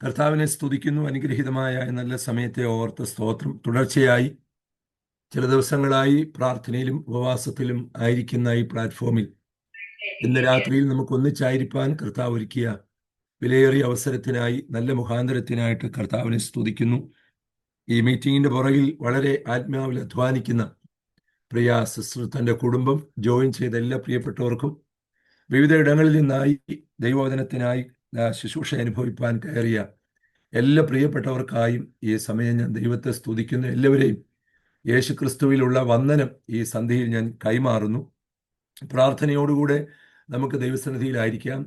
കർത്താവിനെ സ്തുതിക്കുന്നു. അനുഗ്രഹീതമായ നല്ല സമയത്തെ ഓർത്ത് സ്തോത്രം. തുടർച്ചയായി ചില ദിവസങ്ങളായി പ്രാർത്ഥനയിലും ഉപവാസത്തിലും ആയിരിക്കുന്ന ഈ പ്ലാറ്റ്ഫോമിൽ ഇന്ന് രാത്രിയിൽ നമുക്ക് ഒന്നിച്ചായിരിക്കാൻ കർത്താവ് ഒരുക്കിയ വിലയേറിയ അവസരത്തിനായി, നല്ല മുഖാന്തരത്തിനായിട്ട് കർത്താവിനെ സ്തുതിക്കുന്നു. ഈ മീറ്റിങ്ങിന്റെ പുറകിൽ വളരെ ആത്മാവിൽ അധ്വാനിക്കുന്ന പ്രിയ സിസ്റ്റർ, തൻ്റെ കുടുംബം, ജോയിൻ ചെയ്ത എല്ലാ പ്രിയപ്പെട്ടവർക്കും, വിവിധ ഇടങ്ങളിൽ നിന്നായി ദൈവവചനത്തിനായി ശുശ്രൂഷ അനുഭവിപ്പാൻ കയറിയ എല്ലാ പ്രിയപ്പെട്ടവർക്കായും ഈ സമയം ഞാൻ ദൈവത്തെ സ്തുതിക്കുന്നു. എല്ലാവരെയും യേശു ക്രിസ്തുവിലുള്ള വന്ദനം ഈ സന്ധ്യയിൽ ഞാൻ കൈമാറുന്നു. പ്രാർത്ഥനയോടുകൂടെ നമുക്ക് ദൈവസന്നിധിയിലായിരിക്കാം.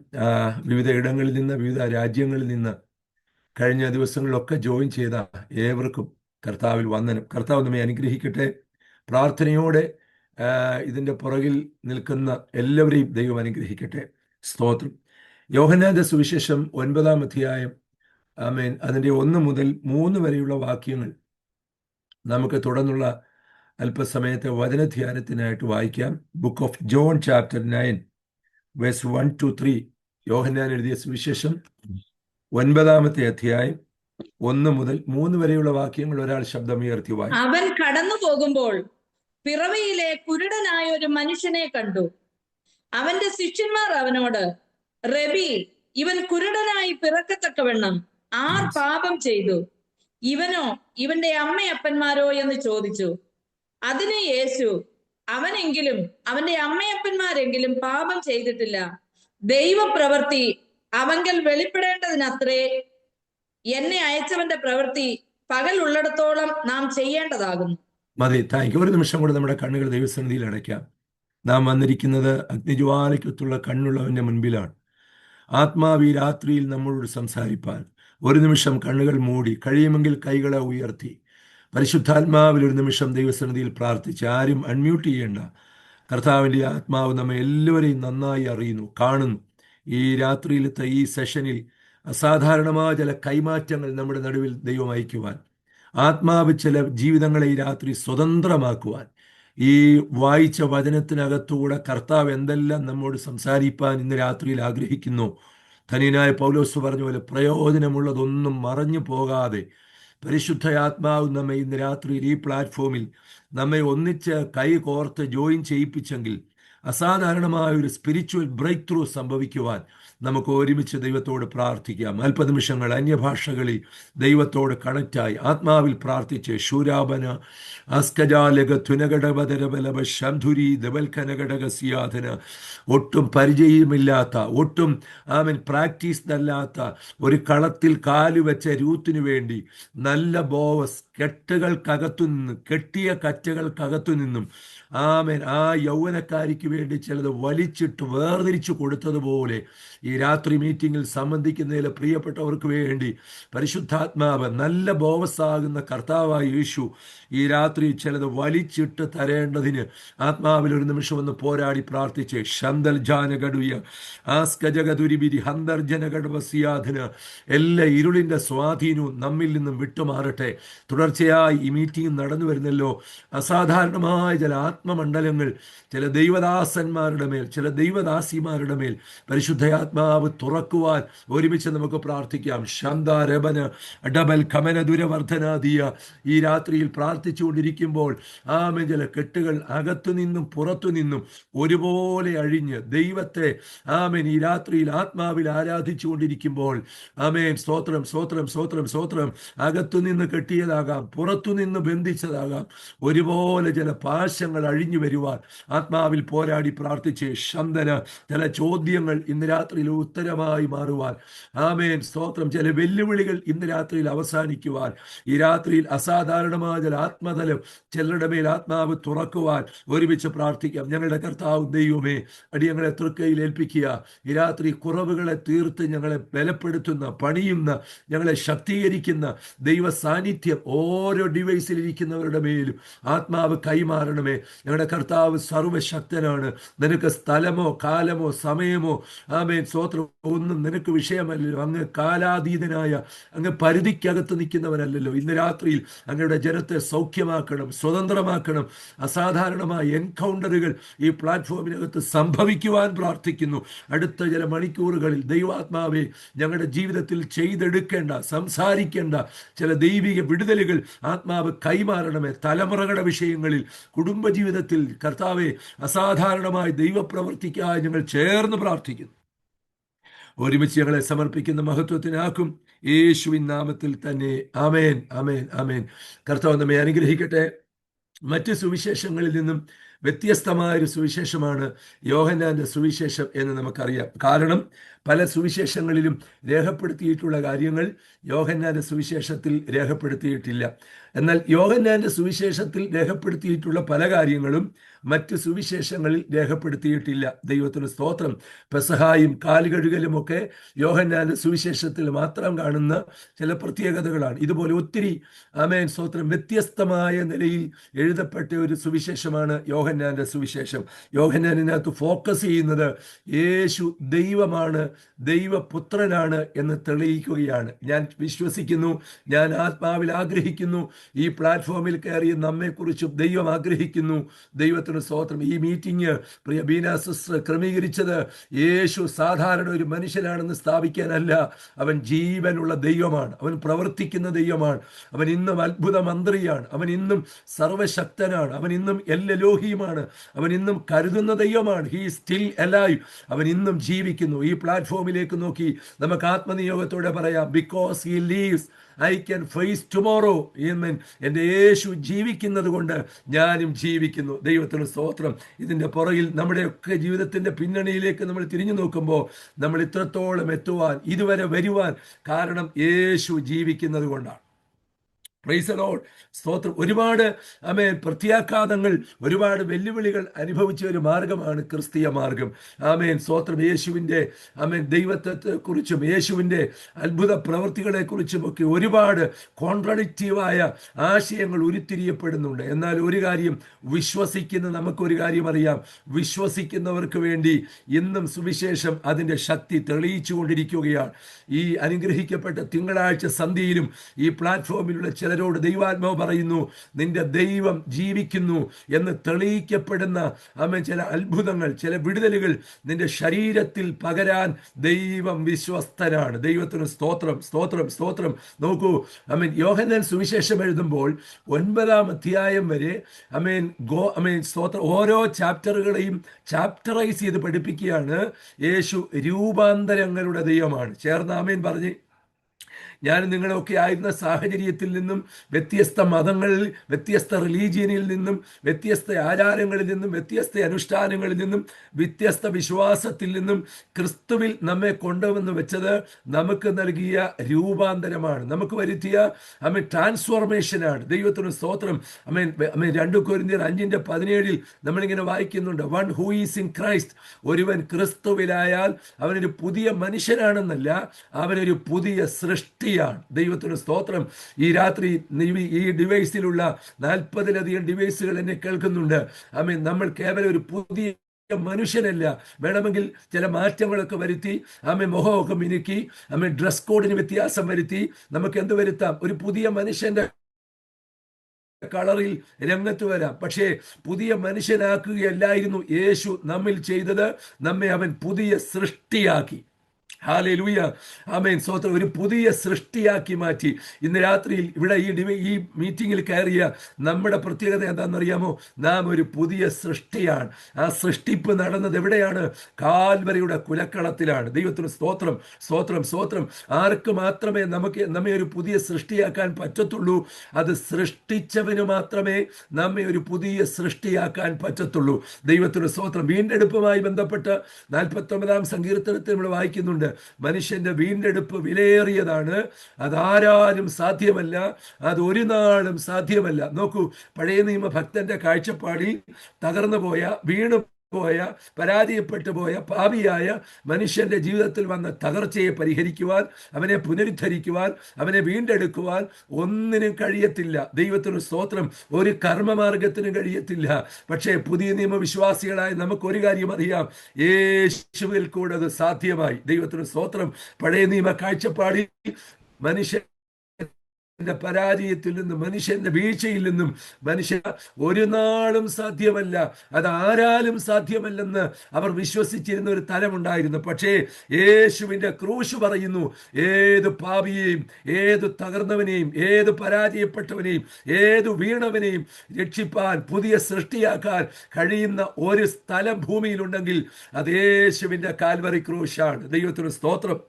വിവിധ ഇടങ്ങളിൽ നിന്ന്, വിവിധ രാജ്യങ്ങളിൽ നിന്ന് കഴിഞ്ഞ ദിവസങ്ങളിലൊക്കെ ജോയിൻ ചെയ്ത ഏവർക്കും കർത്താവിൽ വന്ദനം. കർത്താവ് നമ്മെ അനുഗ്രഹിക്കട്ടെ. പ്രാർത്ഥനയോടെ ഇതിൻ്റെ പുറകിൽ നിൽക്കുന്ന എല്ലാവരെയും ദൈവം അനുഗ്രഹിക്കട്ടെ. സ്തോത്രം. യോഹന്നാന്റെ സുവിശേഷം 9-ാം അധ്യായം, ആമേൻ, അതിൻ്റെ 1 മുതൽ 3 വരെയുള്ള വാക്യങ്ങൾ നമുക്ക് തുടർന്നുള്ള അല്പസമയത്തെ വചനധ്യാനത്തിനായിട്ട് വായിക്കാം. Book of John chapter 9 verse 1-3. Yohannan എഴുതിയ സുവിശേഷം 9-ാമത്തെ അധ്യായം 1 മുതൽ 3 വരെയുള്ള വാക്യങ്ങൾ ഒരാൾ ശബ്ദമുയർത്തി വായിക്കും. അവൻ കടന്നു പോകുമ്പോൾ പിറവിയിലെ കുരുടനായ ഒരു മനുഷ്യനെ കണ്ടു. അവന്റെ ശിഷ്യന്മാർ അവനോട്, റബി, ഇവൻ കുരുടനായി പിറക്കത്തക്കവണ്ണം ആർ പാപം ചെയ്തു, ഇവനോ ഇവന്റെ അമ്മയപ്പന്മാരോ എന്ന് ചോദിച്ചു. അതിന് യേശു, അവനെങ്കിലും അവന്റെ അമ്മയപ്പന്മാരെങ്കിലും പാപം ചെയ്തിട്ടില്ല, ദൈവപ്രവൃത്തി അവങ്കൽ വെളിപ്പെടേണ്ടതിനത്രേ എന്നെ അയച്ചവന്റെ പ്രവൃത്തി പകൽ ഉള്ളിടത്തോളം നാം ചെയ്യേണ്ടതാകുന്നു. മതി, താങ്ക് യു. ഒരു നിമിഷം കൂടെ നമ്മുടെ കണ്ണുകൾ ദൈവസന്നിധിയിൽ അടയ്ക്കാം. നാം വന്നിരിക്കുന്നത് അഗ്നിജ്വാലയ്ക്കൊത്തുള്ള കണ്ണുള്ളവന്റെ മുൻപിലാണ്. ആത്മാവ് ഈ രാത്രിയിൽ നമ്മളോട് സംസാരിപ്പാൻ ഒരു നിമിഷം കണ്ണുകൾ മൂടി, കഴിയുമെങ്കിൽ കൈകളെ ഉയർത്തി പരിശുദ്ധാത്മാവിൽ ഒരു നിമിഷം ദൈവസന്നിധിയിൽ പ്രാർത്ഥിച്ച്, ആരും അൺമ്യൂട്ട് ചെയ്യേണ്ട. കർത്താവിൻ്റെ ആത്മാവ് നമ്മെ എല്ലാവരെയും നന്നായി അറിയുന്നു, കാണുന്നു. ഈ രാത്രിയിലത്തെ ഈ സെഷനിൽ അസാധാരണമായ ചില കൈമാറ്റങ്ങൾ നമ്മുടെ നടുവിൽ ദൈവം അയക്കുവാൻ, ആത്മാവ് ചില ജീവിതങ്ങളെ ഈ രാത്രി സ്വതന്ത്രമാക്കുവാൻ, ഈ വായിച്ച വചനത്തിനകത്തൂടെ കർത്താവ് എന്തെല്ലാം നമ്മോട് സംസാരിപ്പാൻ ഇന്ന് രാത്രിയിൽ ആഗ്രഹിക്കുന്നു. ധന്യനായ പൗലോസ് പറഞ്ഞ പോലെ പ്രയോജനമുള്ളതൊന്നും മറഞ്ഞു പോകാതെ പരിശുദ്ധ ആത്മാവ് നമ്മെ ഇന്ന് രാത്രിയിൽ ഈ പ്ലാറ്റ്ഫോമിൽ നമ്മെ ഒന്നിച്ച് കൈ കോർത്ത് ജോയിൻ ചെയ്യിപ്പിച്ചെങ്കിൽ അസാധാരണമായ ഒരു സ്പിരിച്വൽ ബ്രേക്ക് ത്രൂ സംഭവിക്കുവാൻ നമുക്ക് ഒരുമിച്ച് ദൈവത്തോട് പ്രാർത്ഥിക്കാം. അല്പനിമിഷങ്ങൾ അന്യഭാഷകളിൽ ദൈവത്തോട് കണക്റ്റായി ആത്മാവിൽ പ്രാർത്ഥിച്ച് ശൂരാപന അസ്കജാലക തുനകടവതരബലവ ശംധുരി ദബൽഖനഘടകസിയാധന, ഒട്ടും പരിചയമില്ലാത്ത, ഒട്ടും പ്രാക്ടീസ് അല്ലാത്ത ഒരു കളത്തിൽ കാലുവെച്ച രൂത്തിനു വേണ്ടി നല്ല ബോവസ് കെട്ടുകൾക്കകത്തുനിന്ന്, കെട്ടിയ കറ്റകൾക്കകത്തു നിന്നും ആ യൗവനക്കാരിക്ക് വേണ്ടി ചിലത് വലിച്ചിട്ട് വേർതിരിച്ചു കൊടുത്തതുപോലെ ഈ രാത്രി മീറ്റിങ്ങിൽ സംബന്ധിക്കുന്നതിൽ പ്രിയപ്പെട്ടവർക്ക് വേണ്ടി പരിശുദ്ധാത്മാവ്, നല്ല ബോവസാകുന്ന കർത്താവായ യേശു ഈ രാത്രി ചിലത് വലിച്ചിട്ട് തരേണ്ടതിന് ആത്മാവിൽ ഒരു നിമിഷം ഒന്ന് പോരാടി പ്രാർത്ഥിച്ച് ശന്തൽ ജാനകടുയ ആസ്കജഗതുരിബിരി ഹന്തർജനകടവസിയാധന എല്ലാ ഇരുളിൻ്റെ സ്വാധീനവും നമ്മിൽ നിന്നും വിട്ടുമാറട്ടെ. തുടർച്ചയായി ഈ മീറ്റിംഗ് നടന്നു വരുന്നല്ലോ. അസാധാരണമായ ചില ആത്മമണ്ഡലങ്ങൾ ചില ദൈവദാസന്മാരുടെ മേൽ, ചില ദൈവദാസിമാരുടെ മേൽ പരിശുദ്ധയാത്മാവ് തുറക്കുവാൻ ഒരുമിച്ച് നമുക്ക് പ്രാർത്ഥിക്കാം. ശാന്താരബന ഡബൽ ഖമന ദുരവർദ്ധനാദിയ ഈ രാത്രിയിൽ പ്രാർത്ഥിച്ചുകൊണ്ടിരിക്കുമ്പോൾ ചില കെട്ടുകൾ അകത്തുനിന്നും പുറത്തുനിന്നും ഒരുപോലെ അഴിഞ്ഞ് ദൈവത്തെ ഈ രാത്രിയിൽ ആത്മാവിൽ ആരാധിച്ചു കൊണ്ടിരിക്കുമ്പോൾ സ്തോത്രം സ്തോത്രം സ്തോത്രം സ്തോത്രം. അകത്തുനിന്ന് കെട്ടിയതാകാം, പുറത്തുനിന്ന് ബന്ധിച്ചതാകാം, ഒരുപോലെ ചില പാശങ്ങൾ അഴിഞ്ഞു വരുവാൻ ആത്മാവിൽ പോരാടി പ്രാർത്ഥിച്ച് ശന്തന ചില ചോദ്യങ്ങൾ ഇന്ന് രാത്രിയിൽ ഉത്തരമായി മാറുവാൻ, സ്തോത്രം, ചില വെല്ലുവിളികൾ ഇന്ന് രാത്രിയിൽ അവസാനിക്കുവാൻ, ഈ രാത്രിയിൽ അസാധാരണമായ ചില ആത്മതലം ചിലരുടെ മേൽ ആത്മാവ് തുറക്കുവാൻ ഒരുമിച്ച് പ്രാർത്ഥിക്കാം. ഞങ്ങളുടെ കർത്താവ് ദൈവമേ, അടിയങ്ങളെ തൃക്കൈയിൽ ഏൽപ്പിക്കുക. ഈ രാത്രി കുറവുകളെ തീർത്ത് ഞങ്ങളെ ബലപ്പെടുത്തുന്ന, പണിയുന്ന, ഞങ്ങളെ ശക്തീകരിക്കുന്ന ദൈവ സാന്നിധ്യം ഓരോ ഡിവൈസിലിരിക്കുന്നവരുടെ മേലും ആത്മാവ് കൈമാറണമേ. ഞങ്ങളുടെ കർത്താവ് സർവശക്തനാണ്. നിനക്ക് സ്ഥലമോ കാലമോ സമയമോ ആമേൻ സ്തോത്രം ഒന്നും നിനക്ക് വിഷയമല്ലല്ലോ. അങ്ങ് കാലാതീതനായ, അങ്ങ് പരിധിക്കകത്ത് നിൽക്കുന്നവനല്ലല്ലോ. ഇന്ന് രാത്രിയിൽ അങ്ങയുടെ ജനത്തെ സൗഖ്യമാക്കണം, സ്വതന്ത്രമാക്കണം. അസാധാരണമായ എൻകൗണ്ടറുകൾ ഈ പ്ലാറ്റ്ഫോമിനകത്ത് സംഭവിക്കുവാൻ പ്രാർത്ഥിക്കുന്നു. അടുത്ത ചില മണിക്കൂറുകളിൽ ദൈവാത്മാവെ ഞങ്ങളുടെ ജീവിതത്തിൽ ചെയ്തെടുക്കേണ്ട, സംസാരിക്കേണ്ട ചില ദൈവിക വിടുതലുകൾ ആത്മാവ് കൈമാറണമേ. തലമുറകളുടെ വിഷയങ്ങളിൽ, കുടുംബജീവിതത്തിൽ കർത്താവെ അസാധാരണമായ ദൈവപ്രവൃത്തിക്കായി ഞങ്ങൾ ചേർന്ന് പ്രാർത്ഥിക്കുന്നു. ഒരുമിച്ച് ഞങ്ങളെ സമർപ്പിക്കുന്ന മഹത്വത്തിനാക്കും യേശുവിൻ നാമത്തിൽ തന്നെ. ആമേൻ, ആമേൻ, ആമേൻ. കർത്താവ് നമ്മെ അനുഗ്രഹിക്കട്ടെ. മറ്റ് സുവിശേഷങ്ങളിൽ നിന്നും വ്യത്യസ്തമായൊരു സുവിശേഷമാണ് യോഹന്നാന്റെ സുവിശേഷം എന്ന് നമുക്കറിയാം. കാരണം പല സുവിശേഷങ്ങളിലും രേഖപ്പെടുത്തിയിട്ടുള്ള കാര്യങ്ങൾ യോഹന്നാന്റെ സുവിശേഷത്തിൽ രേഖപ്പെടുത്തിയിട്ടില്ല. എന്നാൽ യോഹന്നാന്റെ സുവിശേഷത്തിൽ രേഖപ്പെടുത്തിയിട്ടുള്ള പല കാര്യങ്ങളും മറ്റ് സുവിശേഷങ്ങളിൽ രേഖപ്പെടുത്തിയിട്ടില്ല. ദൈവത്തിന് സ്തോത്രം. പെസഹായും കാലുകഴുകലും ഒക്കെ യോഹന്നാന്റെ സുവിശേഷത്തിൽ മാത്രം കാണുന്ന ചില പ്രത്യേകതകളാണ്. ഇതുപോലെ ഒത്തിരി ആമേൻ സ്തോത്രം വ്യത്യസ്തമായ നിലയിൽ എഴുതപ്പെട്ട ഒരു സുവിശേഷമാണ് യോഹന്നാന്റെ സുവിശേഷം. യോഹന്നാനിനകത്ത് ഫോക്കസ് ചെയ്യുന്നത് യേശു ദൈവമാണ്, ദൈവപുത്രനാണ് എന്ന് തെളിയിക്കുകയാണ്. ഞാൻ വിശ്വസിക്കുന്നു, ഞാൻ ആത്മാവിൽ ആഗ്രഹിക്കുന്നു, ഈ പ്ലാറ്റ്ഫോമിൽ കയറിയ നമ്മെക്കുറിച്ചും ദൈവം ആഗ്രഹിക്കുന്നു. ദൈവത്തിന് സ്തോത്രം. ഈ മീറ്റിംഗ് പ്രിയ ബീന സിസ്റ്റർ ക്രമീകരിച്ചത് യേശു സാധാരണ ഒരു മനുഷ്യനാണെന്ന് സ്ഥാപിക്കാനല്ല. അവൻ ജീവനുള്ള ദൈവമാണ്, അവൻ പ്രവർത്തിക്കുന്ന ദൈവമാണ്, അവൻ ഇന്നും അത്ഭുത മന്ത്രിയാണ്, അവൻ ഇന്നും സർവശക്തനാണ്, അവൻ ഇന്നും എല്ലോഹിയുമാണ്, അവൻ ഇന്നും കരുതുന്ന ദൈവമാണ്. He still alive. അവൻ ഇന്നും ജീവിക്കുന്നു. ഈ പ്ലാറ്റ്ഫോമിലേക്ക് നോക്കി നമുക്ക് ആത്മനിയോഗത്തോടെ പറയാം, because he lives I can face tomorrow. എൻ്റെ യേശു ജീവിക്കുന്നത് കൊണ്ട് ഞാനും ജീവിക്കുന്നു. ദൈവത്തിന് സ്തോത്രം. ഇതിൻ്റെ പുറകിൽ നമ്മുടെയൊക്കെ ജീവിതത്തിൻ്റെ പിന്നണിയിലേക്ക് നമ്മൾ തിരിഞ്ഞു നോക്കുമ്പോൾ നമ്മൾ ഇത്രത്തോളം എത്തുവാൻ, ഇതുവരെ വരുവാൻ കാരണം യേശു ജീവിക്കുന്നത് കൊണ്ടാണ്. Price the Lord. സ്തോത്രം. ഒരുപാട് ആമേൻ പ്രത്യാഘാതങ്ങൾ, ഒരുപാട് വെല്ലുവിളികൾ അനുഭവിച്ച ഒരു മാർഗമാണ് ക്രിസ്തീയ മാർഗം. ആമേൻ സ്തോത്രം. യേശുവിൻ്റെ ആമേൻ ദൈവത്വത്തെക്കുറിച്ചും യേശുവിൻ്റെ അത്ഭുത പ്രവൃത്തികളെക്കുറിച്ചും ഒക്കെ ഒരുപാട് കോൺട്രഡിക്റ്റീവായ ആശയങ്ങൾ ഉരുത്തിരിയപ്പെടുന്നുണ്ട്. എന്നാൽ ഒരു കാര്യം വിശ്വസിക്കുന്ന നമുക്കൊരു കാര്യം അറിയാം, വിശ്വസിക്കുന്നവർക്ക് വേണ്ടി ഇന്നും സുവിശേഷം അതിൻ്റെ ശക്തി തെളിയിച്ചു കൊണ്ടിരിക്കുകയാണ്. ഈ അനുഗ്രഹിക്കപ്പെട്ട തിങ്കളാഴ്ച സന്ധ്യയിലും ഈ പ്ലാറ്റ്ഫോമിലുള്ള ചിലരോട് ദൈവാത്മാവ് പറയുന്നു, നിന്റെ ദൈവം ജീവിക്കുന്നു എന്ന് തെളിയിക്കപ്പെടുന്ന ചില അത്ഭുതങ്ങൾ, ചില വിടുതലുകൾ നിന്റെ ശരീരത്തിൽ പകരാൻ ദൈവം വിശ്വസ്തനാണ്. ദൈവത്തിന് സ്തോത്രം, സ്തോത്രം, സ്തോത്രം. നോക്കൂ, യോഹന്നാൻ സുവിശേഷം എഴുതുമ്പോൾ 9-ാം അധ്യായം വരെ സ്തോത്രം ഓരോ ചാപ്റ്ററുകളെയും ചാപ്റ്ററൈസ് ചെയ്ത് പഠിപ്പിക്കുകയാണ്. യേശു രൂപാന്തരങ്ങളുടെ ദൈവമാണ്. ചേർന്ന് ആമേൻ പറഞ്ഞ്. ഞാൻ നിങ്ങളൊക്കെ ആയിരുന്ന സാഹചര്യത്തിൽ നിന്നും, വ്യത്യസ്ത മതങ്ങളിൽ, വ്യത്യസ്ത റിലീജിയനിൽ നിന്നും, വ്യത്യസ്ത ആചാരങ്ങളിൽ നിന്നും, വ്യത്യസ്ത അനുഷ്ഠാനങ്ങളിൽ നിന്നും, വ്യത്യസ്ത വിശ്വാസത്തിൽ നിന്നും ക്രിസ്തുവിൽ നമ്മെ കൊണ്ടുവന്ന് വെച്ചത് നമുക്ക് നൽകിയ രൂപാന്തരമാണ്, നമുക്ക് വരുത്തിയ ട്രാൻസ്ഫോർമേഷനാണ്. ദൈവത്തിന് സ്തോത്രം. 2 കൊരിന്ത്യർ 5:17 നമ്മളിങ്ങനെ വായിക്കുന്നുണ്ട്, one who is in Christ. ഒരുവൻ ക്രിസ്തുവിലായാൽ അവനൊരു പുതിയ മനുഷ്യനാണെന്നല്ല, അവനൊരു പുതിയ സൃഷ്ടി. ദൈവത്തിന് സ്തോത്രം. ഈ രാത്രി ഈ ഡിവൈസിലുള്ള 40-ലധികം ഡിവൈസുകൾ എന്നെ കേൾക്കുന്നുണ്ട്. നമ്മൾ കേവലം ഒരു പുതിയ മനുഷ്യനല്ല, വേണമെങ്കിൽ ചില മാറ്റങ്ങളൊക്കെ വരുത്തി, മുഖമൊക്കെ മിനുക്കി, ഡ്രസ് കോഡിന് വ്യത്യാസം വരുത്തി നമുക്ക് എന്ത് വരുത്താം, ഒരു പുതിയ മനുഷ്യന്റെ കളറിൽ രംഗത്ത് വരാം. പക്ഷേ പുതിയ മനുഷ്യനാക്കുകയല്ലായിരുന്നു യേശു നമ്മിൽ ചെയ്തത്. നമ്മെ അവൻ പുതിയ സൃഷ്ടിയാക്കി. ഹല്ലേലൂയ, ആമേൻ, സ്തോത്രം. ഒരു പുതിയ സൃഷ്ടിയാക്കി മാറ്റി. ഇന്ന് രാത്രിയിൽ ഇവിടെ ഈ മീറ്റിങ്ങിൽ കയറിയ നമ്മുടെ പ്രത്യേകത എന്താണെന്നറിയാമോ? നാം ഒരു പുതിയ സൃഷ്ടിയാണ്. ആ സൃഷ്ടിപ്പ് നടന്നത് എവിടെയാണ്? കാൽവരിയുടെ കുലക്കളത്തിലാണ്. ദൈവത്തിന് സ്തോത്രം, സ്തോത്രം, സ്തോത്രം. ആർക്ക് മാത്രമേ നമ്മെ ഒരു പുതിയ സൃഷ്ടിയാക്കാൻ പറ്റത്തുള്ളൂ? അത് സൃഷ്ടിച്ചവന് മാത്രമേ നമ്മെ ഒരു പുതിയ സൃഷ്ടിയാക്കാൻ പറ്റത്തുള്ളൂ. ദൈവത്തിന് സ്തോത്രം. വീണ്ടെടുപ്പുമായി ബന്ധപ്പെട്ട് 49-ാം സങ്കീർത്തനത്തിൽ നമ്മൾ വായിക്കുന്നുണ്ട്, മനുഷ്യന്റെ വീണ്ടെടുപ്പ് വിലയേറിയതാണ്, അതാരാലും സാധ്യമല്ല, അതൊരു നാളും സാധ്യമല്ല. നോക്കൂ, പഴയ നിയമ ഭക്തന്റെ കാഴ്ചപ്പാടിൽ തകർന്നു പോയ, വീണു പോയ പരാജയപ്പെട്ടു പോയ പാപിയായ മനുഷ്യന്റെ ജീവിതത്തിൽ വന്ന തകർച്ചയെ പരിഹരിക്കുവാൻ, അവനെ പുനരുദ്ധരിക്കുവാൻ, അവനെ വീണ്ടെടുക്കുവാൻ ഒന്നിനും കഴിയത്തില്ല. ദൈവത്തിന് സ്തോത്രം. ഒരു കർമ്മമാർഗത്തിനും കഴിയത്തില്ല. പക്ഷേ പുതിയ നിയമവിശ്വാസികളായി നമുക്ക് ഒരു കാര്യം അറിയാം, യേശുവിൽ കൂടെ അത് സാധ്യമായി. ദൈവത്തിന് സ്തോത്രം. പഴയ നിയമ കാഴ്ചപ്പാടിൽ മനുഷ്യൻ പരാജയത്തിൽ നിന്നും, മനുഷ്യന്റെ വീഴ്ചയിൽ നിന്നും മനുഷ്യ ഒരു നാളും സാധ്യമല്ല, അത് ആരാലും സാധ്യമല്ലെന്ന് അവർ വിശ്വസിച്ചിരുന്ന ഒരു തലമുണ്ടായിരുന്നു. പക്ഷേ യേശുവിന്റെ ക്രൂശ് പറയുന്നു, ഏത് പാപിയെയും, ഏത് തകർന്നവനെയും, ഏത് പരാജയപ്പെട്ടവനെയും, ഏത് വീണവനെയും രക്ഷിപ്പാൻ, പുതിയ സൃഷ്ടിയാക്കാൻ കഴിയുന്ന ഒരു സ്ഥലം ഭൂമിയിലുണ്ടെങ്കിൽ അത് യേശുവിന്റെ കാൽവറി ക്രൂശാണ്. ദൈവത്തിന് സ്തോത്രം.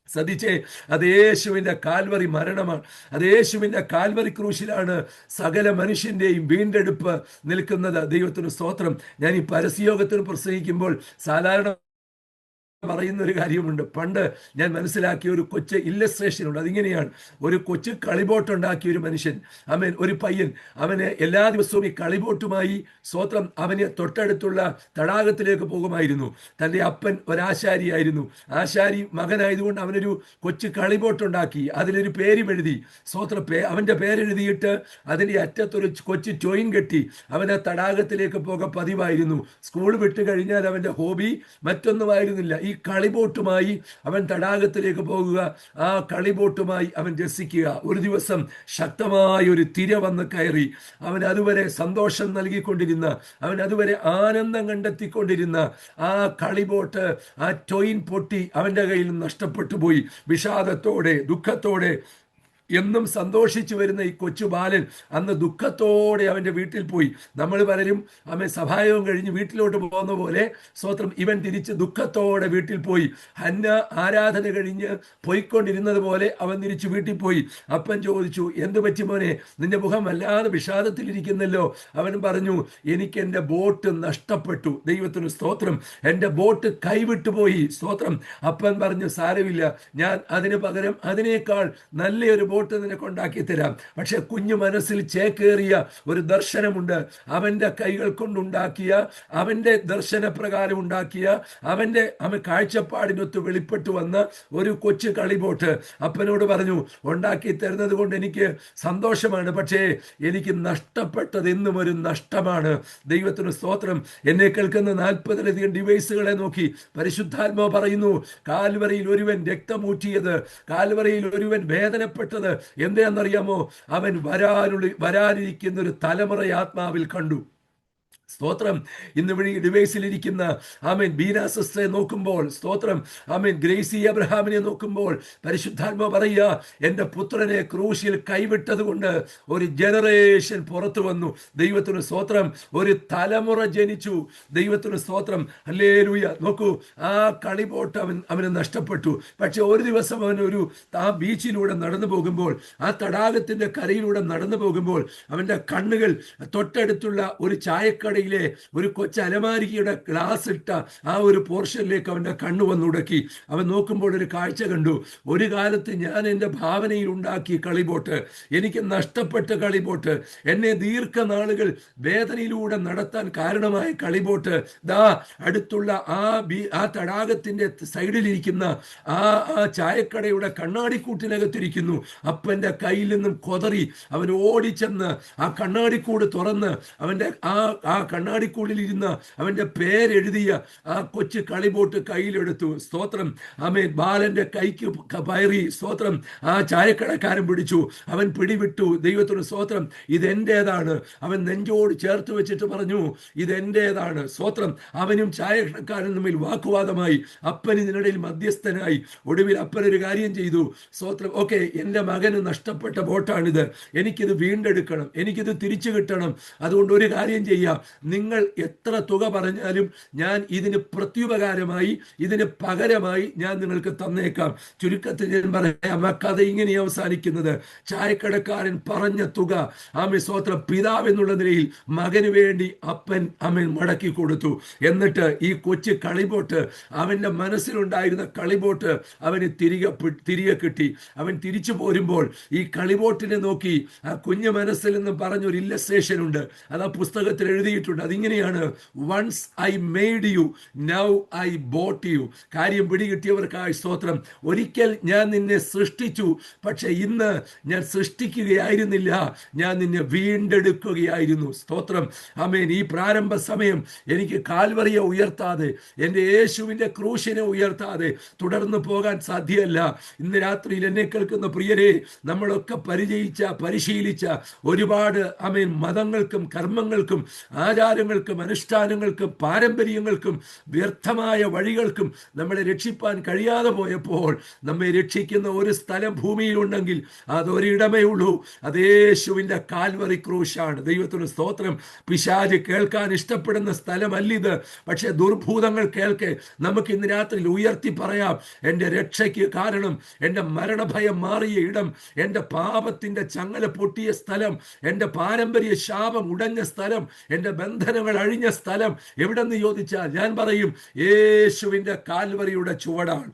ശ്രദ്ധിച്ചേ, അത് യേശുവിന്റെ കാൽവറി മരണമാണ്. അത് യേശുവിന്റെ കാൽവറി ക്രൂശിലാണ് സകല മനുഷ്യന്റെയും വീണ്ടെടുപ്പ് നിൽക്കുന്നത്. ദൈവത്തിന് സ്തോത്രം. ഞാൻ ഈ പരസ്യയോഗത്തിന് പ്രസംഗിക്കുമ്പോൾ സാധാരണ പറയുന്ന ഒരു കാര്യമുണ്ട്. പണ്ട് ഞാൻ മനസ്സിലാക്കിയ ഒരു കൊച്ചു ഇല്ലസ്ട്രേഷൻ ഉണ്ട്. അതിങ്ങനെയാണ്: ഒരു കൊച്ചു കളിബോട്ടുണ്ടാക്കിയ ഒരു മനുഷ്യൻ, ഒരു പയ്യൻ, അവന് എല്ലാ ദിവസവും ഈ കളിബോട്ടുമായി സ്തോത്രം അവന് തൊട്ടടുത്തുള്ള തടാകത്തിലേക്ക് പോകുമായിരുന്നു. തൻ്റെ അപ്പൻ ഒരാശാരിയായിരുന്നു. ആശാരി മകനായതുകൊണ്ട് അവനൊരു കൊച്ചു കളിബോട്ടുണ്ടാക്കി, അതിലൊരു പേരും എഴുതി. സ്തോത്രം. അവൻ്റെ പേരെഴുതിയിട്ട് അതിൻ്റെ അറ്റത്തൊരു കൊച്ചു ചോയിൻ കെട്ടി അവൻ ആ തടാകത്തിലേക്ക് പോകാൻ പതിവായിരുന്നു. സ്കൂൾ വിട്ട് കഴിഞ്ഞാൽ അവൻ്റെ ഹോബി മറ്റൊന്നുമായിരുന്നില്ല, ഈ കളിബോട്ടുമായി അവൻ തടാകത്തിലേക്ക് പോകുക, ആ കളിബോട്ടുമായി അവൻ രസിക്കുക. ഒരു ദിവസം ശക്തമായ ഒരു തിര വന്ന് കയറി. അവൻ അതുവരെ സന്തോഷം നൽകിക്കൊണ്ടിരുന്ന, അവൻ അതുവരെ ആനന്ദം കണ്ടെത്തിക്കൊണ്ടിരുന്ന ആ കളിബോട്ട്, ആ ടോയിൻ പൊട്ടി അവൻ്റെ കയ്യിൽ നിന്ന് നഷ്ടപ്പെട്ടു പോയി. വിഷാദത്തോടെ, ദുഃഖത്തോടെ എന്നും സന്തോഷിച്ചു വരുന്ന ഈ കൊച്ചു ബാലൻ അന്ന് ദുഃഖത്തോടെ അവൻ്റെ വീട്ടിൽ പോയി. നമ്മൾ പലരും സഭായോഗം കഴിഞ്ഞ് വീട്ടിലോട്ട് പോകുന്ന പോലെ സ്തോത്രം ഇവൻ തിരിച്ച് ദുഃഖത്തോടെ വീട്ടിൽ പോയി. ഹന്ന ആരാധന കഴിഞ്ഞ് പോയിക്കൊണ്ടിരുന്നത് പോലെ അവൻ തിരിച്ച് വീട്ടിൽ പോയി. അപ്പൻ ചോദിച്ചു, എന്ത് പറ്റി മോനെ, നിന്റെ മുഖം വല്ലാതെ വിഷാദത്തിലിരിക്കുന്നല്ലോ? അവൻ പറഞ്ഞു, എനിക്ക് എൻ്റെ ബോട്ട് നഷ്ടപ്പെട്ടു. ദൈവത്തിന് സ്തോത്രം. എൻ്റെ ബോട്ട് കൈവിട്ടു പോയി. സ്തോത്രം. അപ്പൻ പറഞ്ഞു, സാരമില്ല, ഞാൻ അതിന് പകരം അതിനേക്കാൾ നല്ലൊരു ബോട്ട് നിനക്കുണ്ടാക്കി തരാം. പക്ഷെ കുഞ്ഞു മനസ്സിൽ ചേക്കേറിയ ഒരു ദർശനമുണ്ട്. അവന്റെ കൈകൾ കൊണ്ടുണ്ടാക്കിയ, അവന്റെ ദർശനപ്രകാരം ഉണ്ടാക്കിയ, അവൻ കാഴ്ചപ്പാടിനൊത്ത് വെളിപ്പെട്ടു വന്ന ഒരു കൊച്ചു കളിബോട്ട് അപ്പനോട് പറഞ്ഞു, ഉണ്ടാക്കി തരുന്നത് കൊണ്ട് എനിക്ക് സന്തോഷമാണ്, പക്ഷേ എനിക്ക് നഷ്ടപ്പെട്ടത് എന്നും ഒരു നഷ്ടമാണ്. ദൈവത്തിന് സ്തോത്രം. എന്നെ കേൾക്കുന്ന 40-ലധികം ഡിവൈസുകളെ നോക്കി പരിശുദ്ധാത്മാവ് പറയുന്നു, കാൽവറിയിൽ ഒരുവൻ രക്തമൂറ്റിയത്, കാൽവറിയിൽ ഒരുവൻ വേദനപ്പെട്ടത് എന്താണെന്നറിയാമോ? അവൻ വരാനിരിക്കുന്ന ഒരു തലമുറ ആത്മാവിൽ കണ്ടു. സ്തോത്രം. ഇന്ന് വഴി ഡിവൈസിലിരിക്കുന്ന ബീന സിസ്റ്ററെ നോക്കുമ്പോൾ, സ്തോത്രം, ഗ്രേസി അബ്രഹാമിനെ നോക്കുമ്പോൾ പരിശുദ്ധാത്മാവ് പറയുക, എൻ്റെ പുത്രനെ ക്രൂശിൽ കൈവിട്ടത് കൊണ്ട് ഒരു ജനറേഷൻ പുറത്തു വന്നു. ദൈവത്തിന് സ്തോത്രം. ഒരു തലമുറ ജനിച്ചു. ദൈവത്തിന് സ്തോത്രം. ഹല്ലേലൂയ. നോക്കൂ, ആ കളിബോട്ട് അവന് നഷ്ടപ്പെട്ടു. പക്ഷെ ഒരു ദിവസം അവൻ ആ ബീച്ചിലൂടെ നടന്നു പോകുമ്പോൾ, ആ തടാകത്തിന്റെ കരയിലൂടെ നടന്നു പോകുമ്പോൾ അവൻ്റെ കണ്ണുകൾ തൊട്ടടുത്തുള്ള ഒരു ചായക്കട ഒരു കൊച്ചു അലമാരികയുടെ ഗ്ലാസ് ഇട്ട ആ ഒരു പോർഷനിലേക്ക് അവന്റെ കണ്ണു വന്നുടക്കി. അവൻ നോക്കുമ്പോൾ ഒരു കാഴ്ച കണ്ടു. ഒരു കാലത്ത് ഞാൻ എൻ്റെ ഭാവനയിൽ ഉണ്ടാക്കിയ കളിബോട്ട്, എനിക്ക് നഷ്ടപ്പെട്ട കളിബോട്ട്, എന്നെ ദീർഘനാളുകൾ വേദനയിലൂടെ നടത്താൻ കാരണമായ കളിബോട്ട് ദാ അടുത്തുള്ള ആ തടാകത്തിന്റെ സൈഡിലിരിക്കുന്ന ആ ചായക്കടയുടെ കണ്ണാടിക്കൂട്ടിനകത്തിരിക്കുന്നു. അപ്പന്റെ കയ്യിൽ നിന്നും കൊതറി അവൻ ഓടിച്ചെന്ന് ആ കണ്ണാടിക്കൂട് തുറന്ന് അവന്റെ ആ കണ്ണാടിക്കൂടിൽ ഇരുന്ന് അവന്റെ പേരെഴുതിയ ആ കൊച്ചു കളിബോട്ട് കയ്യിലെടുത്തു. സ്തോത്രം. ബാലന്റെ കൈക്ക് പയറി. സ്തോത്രം. ആ ചായക്കടക്കാരൻ പിടിച്ചു. അവൻ പിടിവിട്ടു. ദൈവത്തിന് സ്തോത്രം. ഇതെന്റേതാണ്. അവൻ നെഞ്ചോട് ചേർത്ത് വെച്ചിട്ട് പറഞ്ഞു, ഇതെന്റേതാണ്. സ്തോത്രം. അവനും ചായക്കടക്കാരനും തമ്മിൽ വാക്കുവാദമായി. അപ്പൻ ഇതിനിടയിൽ മധ്യസ്ഥനായി. ഒടുവിൽ അപ്പനൊരു കാര്യം ചെയ്തു. സ്തോത്രം. ഓക്കെ, എൻ്റെ മകന് നഷ്ടപ്പെട്ട ബോട്ടാണിത്, എനിക്കിത് വീണ്ടെടുക്കണം, എനിക്കിത് തിരിച്ചു കിട്ടണം. അതുകൊണ്ട് ഒരു കാര്യം ചെയ്യാം, നിങ്ങൾ എത്ര തുക പറഞ്ഞാലും ഞാൻ ഇതിന് പ്രത്യുപകാരമായി, ഇതിന് പകരമായി ഞാൻ നിങ്ങൾക്ക് തന്നേക്കാം. ചുരുക്കത്തിൽ ഞാൻ പറയാം, ആ കഥ ഇങ്ങനെ അവസാനിക്കുന്നത്. ചായക്കടക്കാരൻ പറഞ്ഞ തുക സ്തോത്രം പിതാവ് എന്നുള്ള നിലയിൽ മകന് വേണ്ടി അപ്പൻ മടക്കി കൊടുത്തു. എന്നിട്ട് ഈ കൊച്ചു കളിബോട്ട്, അവന്റെ മനസ്സിലുണ്ടായിരുന്ന കളിബോട്ട് അവന് തിരികെ കിട്ടി. അവൻ തിരിച്ചു പോരുമ്പോൾ ഈ കളിബോട്ടിനെ നോക്കി ആ കുഞ്ഞു മനസ്സിൽ നിന്ന് പറഞ്ഞൊരു ഇല്ലസ്ട്രേഷൻ ഉണ്ട്. അത് ആ പുസ്തകത്തിൽ എഴുതിയിട്ടുണ്ട്. എഴുതിയിട്ടുണ്ട്. അതിങ്ങനെയാണ്, once I made you, now I bought you. കാര്യം പിടികിട്ടിയവർക്കായി സ്തോത്രം. ഒരിക്കൽ ഞാൻ നിന്നെ സൃഷ്ടിച്ചു, പക്ഷെ ഇന്ന് ഞാൻ സൃഷ്ടിക്കുകയായിരുന്നില്ല, ഞാൻ നിന്നെ വീണ്ടെടുക്കുകയായിരുന്നു. സ്തോത്രം. ആമേൻ. ഈ പ്രാരംഭ സമയം എനിക്ക് കാൽവറിയെ ഉയർത്താതെ, എൻ്റെ യേശുവിൻ്റെ ക്രൂശിനെ ഉയർത്താതെ തുടർന്ന് പോകാൻ സാധ്യമല്ല. ഇന്ന് രാത്രിയിൽ എന്നെ കേൾക്കുന്ന പ്രിയരെ, നമ്മളൊക്കെ പരിശീലിച്ച ഒരുപാട് ആമേൻ മതങ്ങൾക്കും കർമ്മങ്ങൾക്കും ആചാരങ്ങൾക്കും അനുഷ്ഠാനങ്ങൾക്കും പാരമ്പര്യങ്ങൾക്കും വ്യർത്ഥമായ വഴികൾക്കും നമ്മളെ രക്ഷിപ്പാൻ കഴിയാതെ പോയപ്പോൾ, നമ്മെ രക്ഷിക്കുന്ന ഒരു സ്ഥലം ഭൂമിയിലുണ്ടെങ്കിൽ അതൊരിടമേ ഉള്ളൂ, അത് യേശുവിൻ്റെ കാൽവറി ക്രൂശാണ്. ദൈവത്തിന് സ്തോത്രം. പിശാച് കേൾക്കാൻ ഇഷ്ടപ്പെടുന്ന സ്ഥലമല്ലിത്. പക്ഷെ ദുർഭൂതങ്ങൾ കേൾക്കെ നമുക്ക് ഇന്ന് രാത്രി ഉയർത്തി പറയാം, എൻ്റെ രക്ഷയ്ക്ക് കാരണം, എൻ്റെ മരണഭയം മാറിയ ഇടം, എൻ്റെ പാപത്തിൻ്റെ ചങ്ങല പൊട്ടിയ സ്ഥലം, എൻ്റെ പാരമ്പര്യ ശാപം ഉടഞ്ഞ സ്ഥലം, എൻ്റെ ബന്ധനങ്ങൾ അഴിഞ്ഞ സ്ഥലം എവിടെന്ന് ചോദിച്ചാൽ ഞാൻ പറയും, യേശുവിൻ്റെ കാൽവറിയുടെ ചുവടാണ്.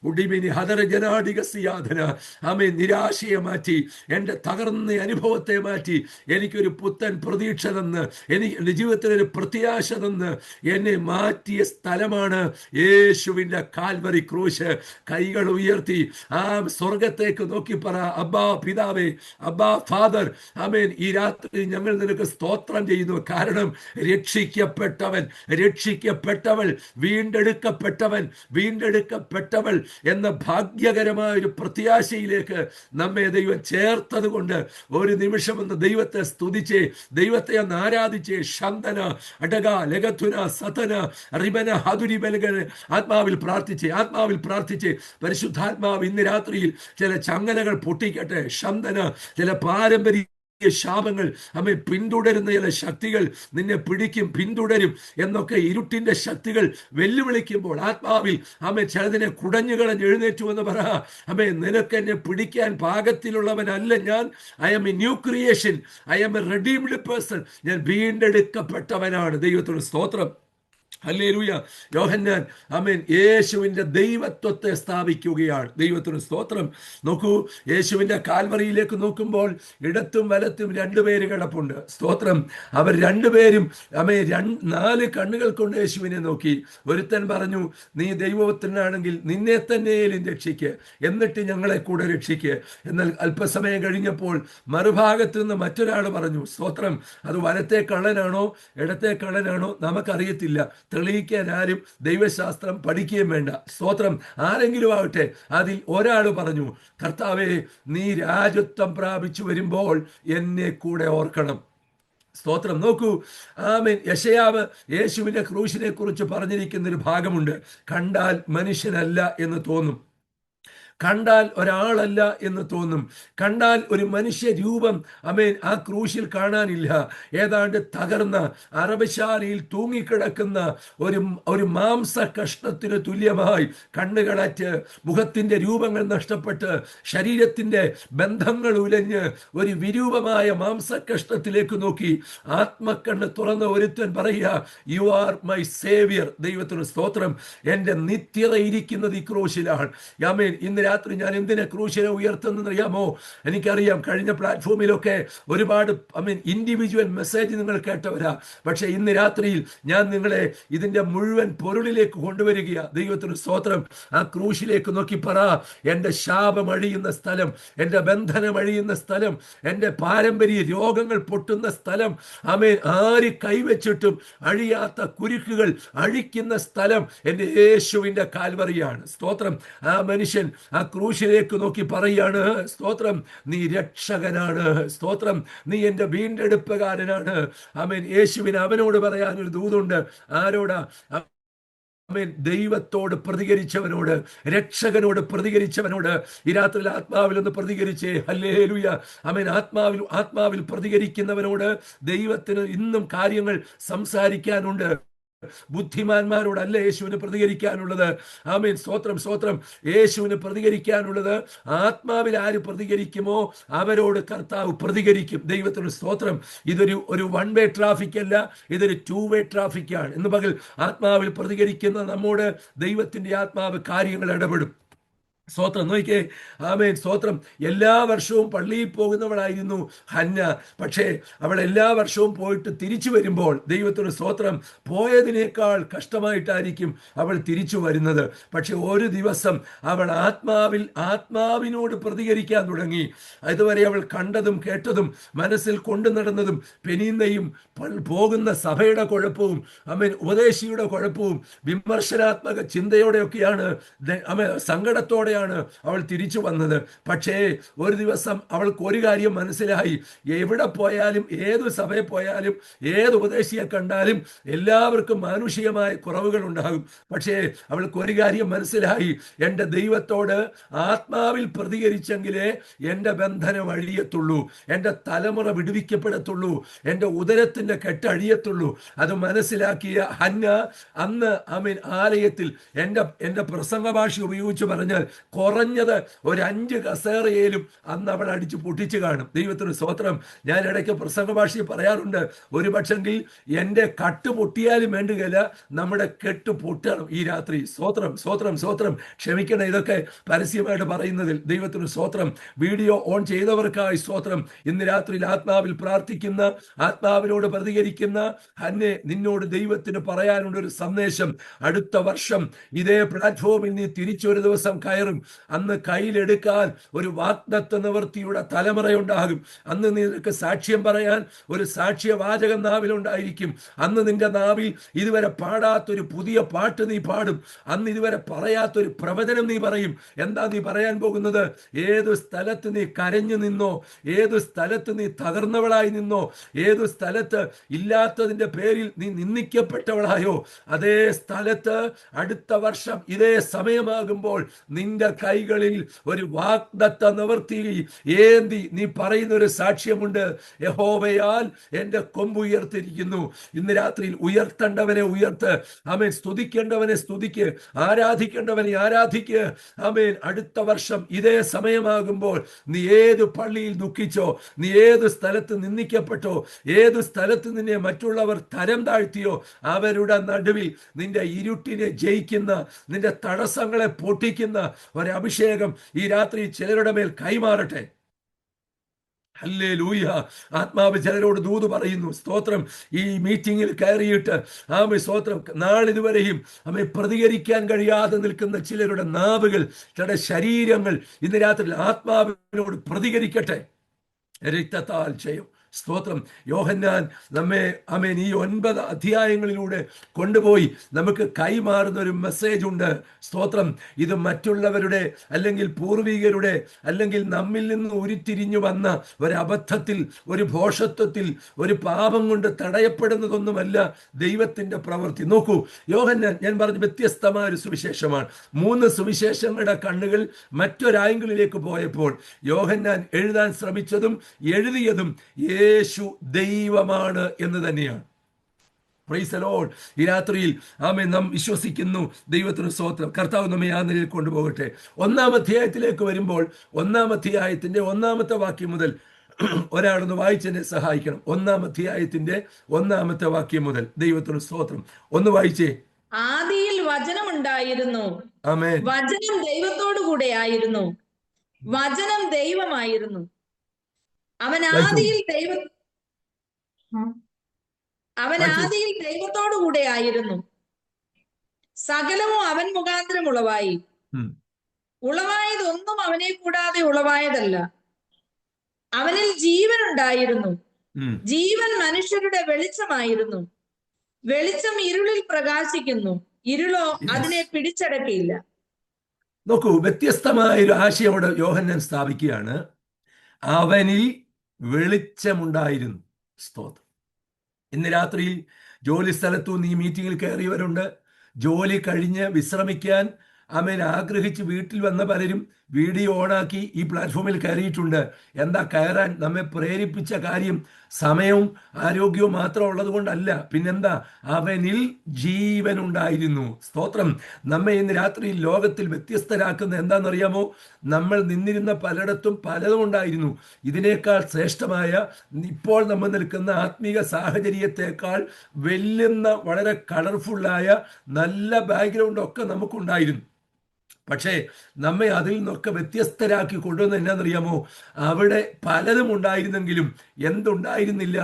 ഉടിമിനി ഹദര ജനാടികസിയാധന. ആമേ. നിരാശയെ മാറ്റി, എൻ്റെ തകർന്ന അനുഭവത്തെ മാറ്റി, എനിക്കൊരു പുത്തൻ പ്രതീക്ഷ തന്ന്, എൻ്റെ ജീവിതത്തിനൊരു പ്രത്യാശ തന്ന് എന്നെ മാറ്റിയ സ്ഥലമാണ് യേശുവിൻ്റെ കാൽവറി ക്രൂശ്. കൈകൾ ഉയർത്തി ആ സ്വർഗത്തേക്ക് നോക്കി പറ, അബ്ബാ പിതാവേ, അബ്ബാ ഫാദർ. ആമേൻ. ഈ രാത്രി ഞങ്ങൾ നിനക്ക് സ്തോത്രം ചെയ്യുന്നു. കാരണം രക്ഷിക്കപ്പെട്ടവൻ, രക്ഷിക്കപ്പെട്ടവൾ, വീണ്ടെടുക്കപ്പെട്ടവൾ എന്ന ഭാഗ്യകരമായ ഒരു പ്രത്യാശയിലേക്ക് നമ്മെ ദൈവം ചേർത്തത് കൊണ്ട് ഒരു നിമിഷം ഒന്ന് ദൈവത്തെ സ്തുതിച്ചേ, ദൈവത്തെ ഒന്ന് ആരാധിച്ചേ. ശന്തന അടക ലഗത്തുന സതന റിബന ഹതുരി ബലഗന. ആത്മാവിൽ പ്രാർത്ഥിച്ചേ. പരിശുദ്ധാത്മാവ് ഇന്ന് രാത്രിയിൽ ചില ചങ്ങലകൾ പൊട്ടിക്കട്ടെ. ശന്തന ചില പാരമ്പര്യ ശാപങ്ങൾ അമ്മ പിന്തുടരുന്ന ചില ശക്തികൾ നിന്നെ പിടിക്കും, പിന്തുടരും എന്നൊക്കെ ഇരുട്ടിന്റെ ശക്തികൾ വെല്ലുവിളിക്കുമ്പോൾ ആത്മാവിൽ അമ്മ ചിലതിനെ കുടഞ്ഞുകളഞ്ഞ് എഴുന്നേറ്റു എന്ന് പറ. അമ്മേ, നിനക്ക് എന്നെ പിടിക്കാൻ പാകത്തിലുള്ളവനല്ല ഞാൻ. I M A new creation, I M A redeemed person. ഞാൻ വീണ്ടെടുക്കപ്പെട്ടവനാണ്. ദൈവത്തിന് സ്തോത്രം. ഹല്ലേലൂയ. യോഹന്നാൻ ആമേൻ യേശുവിൻ്റെ ദൈവത്വത്തെ സ്ഥാപിക്കുകയാണ്. ദൈവത്തിന് സ്തോത്രം. നോക്കൂ, യേശുവിൻ്റെ കാൽവറിയിലേക്ക് നോക്കുമ്പോൾ ഇടത്തും വലത്തും രണ്ടുപേര് കിടപ്പുണ്ട്. സ്തോത്രം. അവർ രണ്ടുപേരും ആമേൻ 4 കണ്ണുകൾ കൊണ്ട് യേശുവിനെ നോക്കി. ഒരുത്തൻ പറഞ്ഞു, നീ ദൈവത്തിനാണെങ്കിൽ നിന്നെ തന്നെയും രക്ഷിക്ക്, എന്നിട്ട് ഞങ്ങളെ കൂടെ രക്ഷിക്ക്. എന്നാൽ അല്പസമയം കഴിഞ്ഞപ്പോൾ മറുഭാഗത്ത് നിന്ന് മറ്റൊരാൾ പറഞ്ഞു, സ്തോത്രം, അത് വലത്തെ കള്ളനാണോ ഇടത്തെ കള്ളനാണോ നമുക്കറിയത്തില്ല, തെളിയിക്കാൻ ആരും ദൈവശാസ്ത്രം പഠിക്കുകയും വേണ്ട. സ്തോത്രം. ആരെങ്കിലും ആവട്ടെ, അതിൽ ഒരാൾ പറഞ്ഞു, കർത്താവേ, നീ രാജത്വം പ്രാപിച്ചു വരുമ്പോൾ എന്നെ കൂടെ ഓർക്കണം. സ്തോത്രം. നോക്കൂ, ആമേൻ. യെശയ്യാവ് യേശുവിന്റെ ക്രൂശിനെ കുറിച്ച് പറഞ്ഞിരിക്കുന്ന ഒരു ഭാഗമുണ്ട്. കണ്ടാൽ മനുഷ്യനല്ല എന്ന് തോന്നും, കണ്ടാൽ ഒരാളല്ല എന്ന് തോന്നും, കണ്ടാൽ ഒരു മനുഷ്യ രൂപം അമേൻ ആ ക്രൂശിൽ കാണാനില്ല. ഏതാണ്ട് തകർന്ന അറബശാലയിൽ തൂങ്ങിക്കിടക്കുന്ന ഒരു മാംസ കഷ്ണത്തിന് തുല്യമായി കണ്ണുകളറ്റ്, മുഖത്തിന്റെ രൂപങ്ങൾ നഷ്ടപ്പെട്ട്, ശരീരത്തിന്റെ ബന്ധങ്ങൾ ഉലഞ്ഞ് ഒരു വിരൂപമായ മാംസകഷ്ണത്തിലേക്ക് നോക്കി ആത്മക്കണ്ണ് തുറന്ന ഒരുത്തൻ പറയുക, യു ആർ മൈ സേവിയർ. ദൈവത്തിന് സ്തോത്രം. എൻ്റെ നിത്യത ഇരിക്കുന്നത് ഈ ക്രൂശിലാണ്. ആമേൻ. ഇന്ന് രാത്രി ഞാൻ എന്തിനെ ക്രൂശിനെ ഉയർത്തുന്നറിയാമോ? എനിക്കറിയാം, കഴിഞ്ഞ പ്ലാറ്റ്ഫോമിലൊക്കെ ഒരുപാട് ഇൻഡിവിജ്വൽ മെസ്സേജ് നിങ്ങൾ കേട്ടവരാ. പക്ഷെ ഇന്ന് രാത്രിയിൽ ഞാൻ നിങ്ങളെ ഇതിന്റെ മുഴുവൻ പൊരുളിലേക്ക് കൊണ്ടുവരിക. ദൈവത്തിന് സ്തോത്രം. ആ ക്രൂശിലേക്ക് നോക്കി പറ, എൻ്റെ ശാപം അഴിയുന്ന സ്ഥലം, എൻ്റെ ബന്ധനം അഴിയുന്ന സ്ഥലം, എൻ്റെ പാരമ്പര്യ രോഗങ്ങൾ പൊട്ടുന്ന സ്ഥലം, ആമേൻ, ആര് കൈവച്ചിട്ടും അഴിയാത്ത കുരുക്കുകൾ അഴിക്കുന്ന സ്ഥലം എൻ്റെ യേശുവിൻ്റെ കാൽവറിയാണ്. സ്തോത്രം. ആ മനുഷ്യൻ ആ ക്രൂശിലേക്ക് നോക്കി പറയാണ്, സ്തോത്രം, നീ രക്ഷകനാണ്. സ്തോത്രം, നീ എൻ്റെ വീണ്ടെടുപ്പുകാരനാണ്. ആമേൻ. യേശുവിന് അവനോട് പറയാൻ ഒരു ദൂതുണ്ട്. ആരോടാ? ദൈവത്തോട് പ്രതികരിച്ചവനോട്, രക്ഷകനോട് പ്രതികരിച്ചവനോട്. ഈ രാത്രിയിൽ ആത്മാവിൽ ഒന്ന് പ്രതികരിച്ചേ. ഹല്ലേലൂയ. ആമേൻ. ആത്മാവിൽ പ്രതികരിക്കുന്നവനോട് ദൈവത്തിന് ഇന്നും കാര്യങ്ങൾ സംസാരിക്കാനുണ്ട്. ബുദ്ധിമാന്മാരോടല്ല യേശുവിന് പ്രതികരിക്കാനുള്ളത്. ആമേൻ. സ്തോത്രം, സ്തോത്രം. യേശുവിന് പ്രതികരിക്കാനുള്ളത് ആത്മാവിൽ ആര് പ്രതികരിക്കുമോ അവരോട് കർത്താവ് പ്രതികരിക്കും. ദൈവത്തിന് സ്തോത്രം. ഇതൊരു 1 വേ ട്രാഫിക് അല്ല, ഇതൊരു 2 വേ ട്രാഫിക്കാണ്. ഇന്ന് പകൽ ആത്മാവിൽ പ്രതികരിക്കുന്ന നമ്മോട് ദൈവത്തിന്റെ ആത്മാവ് കാര്യങ്ങൾ ഇടപെടും. സ്തോത്രം. നോക്കിക്കേ, ആമേൻ, സ്തോത്രം. എല്ലാ വർഷവും പള്ളിയിൽ പോകുന്നവളായിരുന്നു ഹന്ന. പക്ഷേ അവൾ എല്ലാ വർഷവും പോയിട്ട് തിരിച്ചു വരുമ്പോൾ ദൈവത്തിന് സ്തോത്രം, പോയതിനേക്കാൾ കഷ്ടമായിട്ടായിരിക്കും അവൾ തിരിച്ചു വരുന്നത്. പക്ഷെ ഒരു ദിവസം അവൾ ആത്മാവിനോട് പ്രതികരിക്കാൻ തുടങ്ങി. ഇതുവരെ അവൾ കണ്ടതും കേട്ടതും മനസ്സിൽ കൊണ്ടു നടന്നതും പെനീന്നയും പോകുന്ന സഭയുടെ കുഴപ്പവും ആമേൻ ഉപദേശിയുടെ കുഴപ്പവും വിമർശനാത്മക ചിന്തയോടെയൊക്കെയാണ്, സങ്കടത്തോടെയാണ് അവൾ തിരിച്ചു വന്നത്. പക്ഷേ ഒരു ദിവസം അവൾക്ക് ഒരു കാര്യം മനസ്സിലായി. എവിടെ പോയാലും, ഏത് സഭയിൽ പോയാലും, ഏത് ഉപദേശിയെ കണ്ടാലും എല്ലാവർക്കും മാനുഷികമായ കുറവുകൾ ഉണ്ടാകും. പക്ഷേ അവൾക്ക് ഒരു കാര്യം മനസ്സിലായി. എൻ്റെ ദൈവത്തോട് ആത്മാവിൽ പ്രതികരിച്ചെങ്കിലേ എൻ്റെ ബന്ധനം അഴിയത്തുള്ളൂ, എൻ്റെ തലമുറ വിടുവിക്കപ്പെടത്തുള്ളൂ, എൻ്റെ ഉദരത്തിൻ്റെ കെട്ടഴിയത്തുള്ളൂ. അത് മനസ്സിലാക്കിയ ഹന്ന അന്ന് ആമേൻ ആലയത്തിൽ എൻ്റെ പ്രസംഗ ഭാഷ ഉപയോഗിച്ച് പറഞ്ഞാൽ കുറഞ്ഞത് ഒരു 5 കസേരയിലും അന്ന് അവൾ അടിച്ചു പൊട്ടിച്ചു കാണും. ദൈവത്തിന് സ്തോത്രം. ഞാൻ ഇടയ്ക്ക് പ്രസംഗ ഭാഷയിൽ പറയാറുണ്ട്, ഒരു പക്ഷെങ്കിൽ എൻ്റെ കട്ട് പൊട്ടിയാലും വേണ്ടുകയില്ല, നമ്മുടെ കെട്ട് പൊട്ടണം ഈ രാത്രി. സ്തോത്രം, സ്തോത്രം, സ്തോത്രം. ക്ഷമിക്കണം ഇതൊക്കെ പരസ്യമായിട്ട് പറയുന്നതിൽ. ദൈവത്തിന് സ്തോത്രം. വീഡിയോ ഓൺ ചെയ്തവർക്കായി സ്തോത്രം. ഇന്ന് രാത്രിയിൽ ആത്മാവിൽ പ്രാർത്ഥിക്കുന്ന, ആത്മാവിനോട് പ്രതികരിക്കുന്ന ഹന്നെ, നിന്നോട് ദൈവത്തിന് പറയാനുള്ള ഒരു സന്ദേശം. അടുത്ത വർഷം ഇതേ പ്ലാറ്റ്ഫോമിൽ നീ തിരിച്ചൊരു ദിവസം കയറും. അന്ന് കയ്യിലെടുക്കാൻ ഒരു വാഗ്ദത്ത നിവൃത്തിയുടെ തലമുറയുണ്ടാകും. അന്ന് നിനക്ക് സാക്ഷ്യം പറയാൻ ഒരു സാക്ഷ്യവാചകം നാവിലുണ്ടായിരിക്കും. അന്ന് നിന്റെ നാവിൽ ഇതുവരെ പാടാത്തൊരു പുതിയ പാട്ട് നീ പാടും. അന്ന് ഇതുവരെ പറയാത്തൊരു പ്രവചനം നീ പറയും. എന്താ നീ പറയാൻ പോകുന്നത്? ഏതു സ്ഥലത്ത് നീ കരഞ്ഞു നിന്നോ, ഏതു സ്ഥലത്ത് നീ തകർന്നവളായി നിന്നോ, ഏതു സ്ഥലത്ത് ഇല്ലാത്തതിന്റെ പേരിൽ നീ നിന്ദിക്കപ്പെട്ടവളായോ, അതേ സ്ഥലത്ത് അടുത്ത വർഷം ഇതേ സമയമാകുമ്പോൾ നിന്റെ കൈകളിൽ ഒരു വാഗ്ദത്ത നിവൃത്തി ഏന്തി നീ പറയുന്ന ഒരു സാക്ഷ്യമുണ്ട്. യഹോവയാൽ എൻ്റെ കൊമ്പ് ഉയർത്തിരിക്കുന്നു. ഇന്ന് രാത്രിയിൽ ഉയർത്തേണ്ടവനെ ഉയർത്ത്. ആമേൻ. സ്തുതിക്കേണ്ടവനെ സ്തുതിക്ക്, ആരാധിക്കേണ്ടവനെ ആരാധിക്ക്. ആമേൻ. അടുത്ത വർഷം ഇതേ സമയമാകുമ്പോൾ നീ ഏത് പള്ളിയിൽ ദുഃഖിച്ചോ, നീ ഏത് സ്ഥലത്ത് നിന്ദിക്കപ്പെട്ടോ, ഏത് സ്ഥലത്ത് നിന്നെ മറ്റുള്ളവർ തരം താഴ്ത്തിയോ, അവരുടെ നടുവിൽ നിന്റെ ഇരുട്ടിനെ ജയിക്കുന്ന, നിന്റെ തടസ്സങ്ങളെ പൊട്ടിക്കുന്ന ഒരഭിഷേകം ഈ രാത്രി ചിലരുടെ മേൽ കൈമാറട്ടെ. ഹല്ലേലൂയ. ആത്മാവ് ചിലരോട് ദൂത് പറയുന്നു. സ്തോത്രം. ഈ മീറ്റിംഗിൽ കയറിയിട്ട് ആമേ സ്തോത്രം, നാളിതുവരെയും ആമേ പ്രതികരിക്കാൻ കഴിയാതെ നിൽക്കുന്ന ചിലരുടെ നാവുകൾ, ചിലരുടെ ശരീരങ്ങൾ ഇന്ന് രാത്രി ആത്മാവിനോട് പ്രതികരിക്കട്ടെ. രക്തത്താൽ ചെയ്യും. സ്തോത്രം. യോഹന്നാൻ നമ്മെ ആമേൻ ഈ 9 അധ്യായങ്ങളിലൂടെ കൊണ്ടുപോയി നമുക്ക് കൈമാറുന്ന ഒരു മെസ്സേജ് ഉണ്ട്. സ്തോത്രം. ഇത് മറ്റുള്ളവരുടെ അല്ലെങ്കിൽ പൂർവികരുടെ അല്ലെങ്കിൽ നമ്മിൽ നിന്ന് ഉരുത്തിരിഞ്ഞു വന്ന ഒരു അബദ്ധത്തിൽ, ഒരു ഭോഷത്വത്തിൽ, ഒരു പാപം കൊണ്ട് തടയപ്പെടുന്നതൊന്നുമല്ല ദൈവത്തിന്റെ പ്രവൃത്തി. നോക്കൂ, യോഹന്നാൻ ഞാൻ പറഞ്ഞ വ്യത്യസ്തമായ ഒരു സുവിശേഷമാണ്. 3 സുവിശേഷങ്ങളുടെ കണ്ണുകൾ മറ്റൊരാംഗിളിലേക്ക് പോയപ്പോൾ യോഹന്നാൻ എഴുതാൻ ശ്രമിച്ചതും എഴുതിയതും യേശു ദൈവമാണ് എന്ന് തന്നെയാണ്. Price the Lord. ഈ രാത്രിയിൽ ആമേൻ നാം വിശ്വസിക്കുന്നു. ദൈവത്തിന് സ്തോത്രം. കർത്താവ് നമ്മെ ആ നിലയിൽ കൊണ്ടുപോകട്ടെ. 1-ാം അധ്യായത്തിലേക്ക് വരുമ്പോൾ 1-ാം അധ്യായത്തിന്റെ 1-ാമത്തെ വാക്യം മുതൽ ഒരാളൊന്ന് വായിച്ചെന്നെ സഹായിക്കണം. 1-ാം അധ്യായത്തിന്റെ 1-ാമത്തെ വാക്യം മുതൽ. ദൈവത്തിന് സ്തോത്രം. ഒന്ന് വായിച്ചേ. ആദിയിൽ വചനം ഉണ്ടായിരുന്നു, ആമേൻ. വചനം ദൈവത്തോടു കൂടെ ആയിരുന്നു, വചനം ദൈവമായിരുന്നു. അവൻ ആദിയിൽ ദൈവത്തോടു കൂടെ ആയിരുന്നു. സകലവും അവൻ മുഖാന്തരം ഉളവായി. ഉളവായതൊന്നും അവനെ കൂടാതെ ഉളവായതല്ല. അവനിൽ ജീവൻ ഉണ്ടായിരുന്നു, ജീവൻ മനുഷ്യരുടെ വെളിച്ചമായിരുന്നു. വെളിച്ചം ഇരുളിൽ പ്രകാശിക്കുന്നു, ഇരുളോ അതിനെ പിടിച്ചടക്കിയില്ല. നോക്കൂ, വ്യത്യസ്തമായ ഒരു ആശയം അവിടെ യോഹന്നാൻ സ്ഥാപിക്കുകയാണ്. അവനിൽ വെളിച്ചമുണ്ടായിരുന്നു. സ്തോത്രം. ഇന്ന് രാത്രിയിൽ ജോലി സ്ഥലത്തു നീ മീറ്റിങ്ങിൽ കയറിയവരുണ്ട്. ജോലി കഴിഞ്ഞ് വിശ്രമിക്കാൻ ആമേൻ ആഗ്രഹിച്ച് വീട്ടിൽ വന്ന പലരും വീഡിയോ ഓണാക്കി ഈ പ്ലാറ്റ്ഫോമിൽ കയറിയിട്ടുണ്ട്. എന്താ കയറാൻ നമ്മെ പ്രേരിപ്പിച്ച കാര്യം? സമയവും ആരോഗ്യവും മാത്രം ഉള്ളത് കൊണ്ടല്ല, പിന്നെന്താ? അവനിൽ ജീവനുണ്ടായിരുന്നു. സ്തോത്രം. നമ്മെ ഇന്ന് രാത്രി ലോകത്തിൽ വ്യത്യസ്തരാക്കുന്ന എന്താണെന്നറിയാമോ? നമ്മൾ നിന്നിരുന്ന പലയിടത്തും പലതും ഉണ്ടായിരുന്നു. ഇതിനേക്കാൾ ശ്രേഷ്ഠമായ, ഇപ്പോൾ നമ്മൾ നിൽക്കുന്ന ആത്മീക സാഹചര്യത്തെക്കാൾ വെല്ലുന്ന വളരെ കളർഫുള്ളായ നല്ല ബാക്ക്ഗ്രൗണ്ട് ഒക്കെ നമുക്കുണ്ടായിരുന്നു. പക്ഷേ നമ്മെ അതിൽ നിന്നൊക്കെ വ്യത്യസ്തരാക്കി കൊണ്ടുവന്ന് എന്നാന്നറിയാമോ? അവിടെ പലതും ഉണ്ടായിരുന്നെങ്കിലും എന്തുണ്ടായിരുന്നില്ല?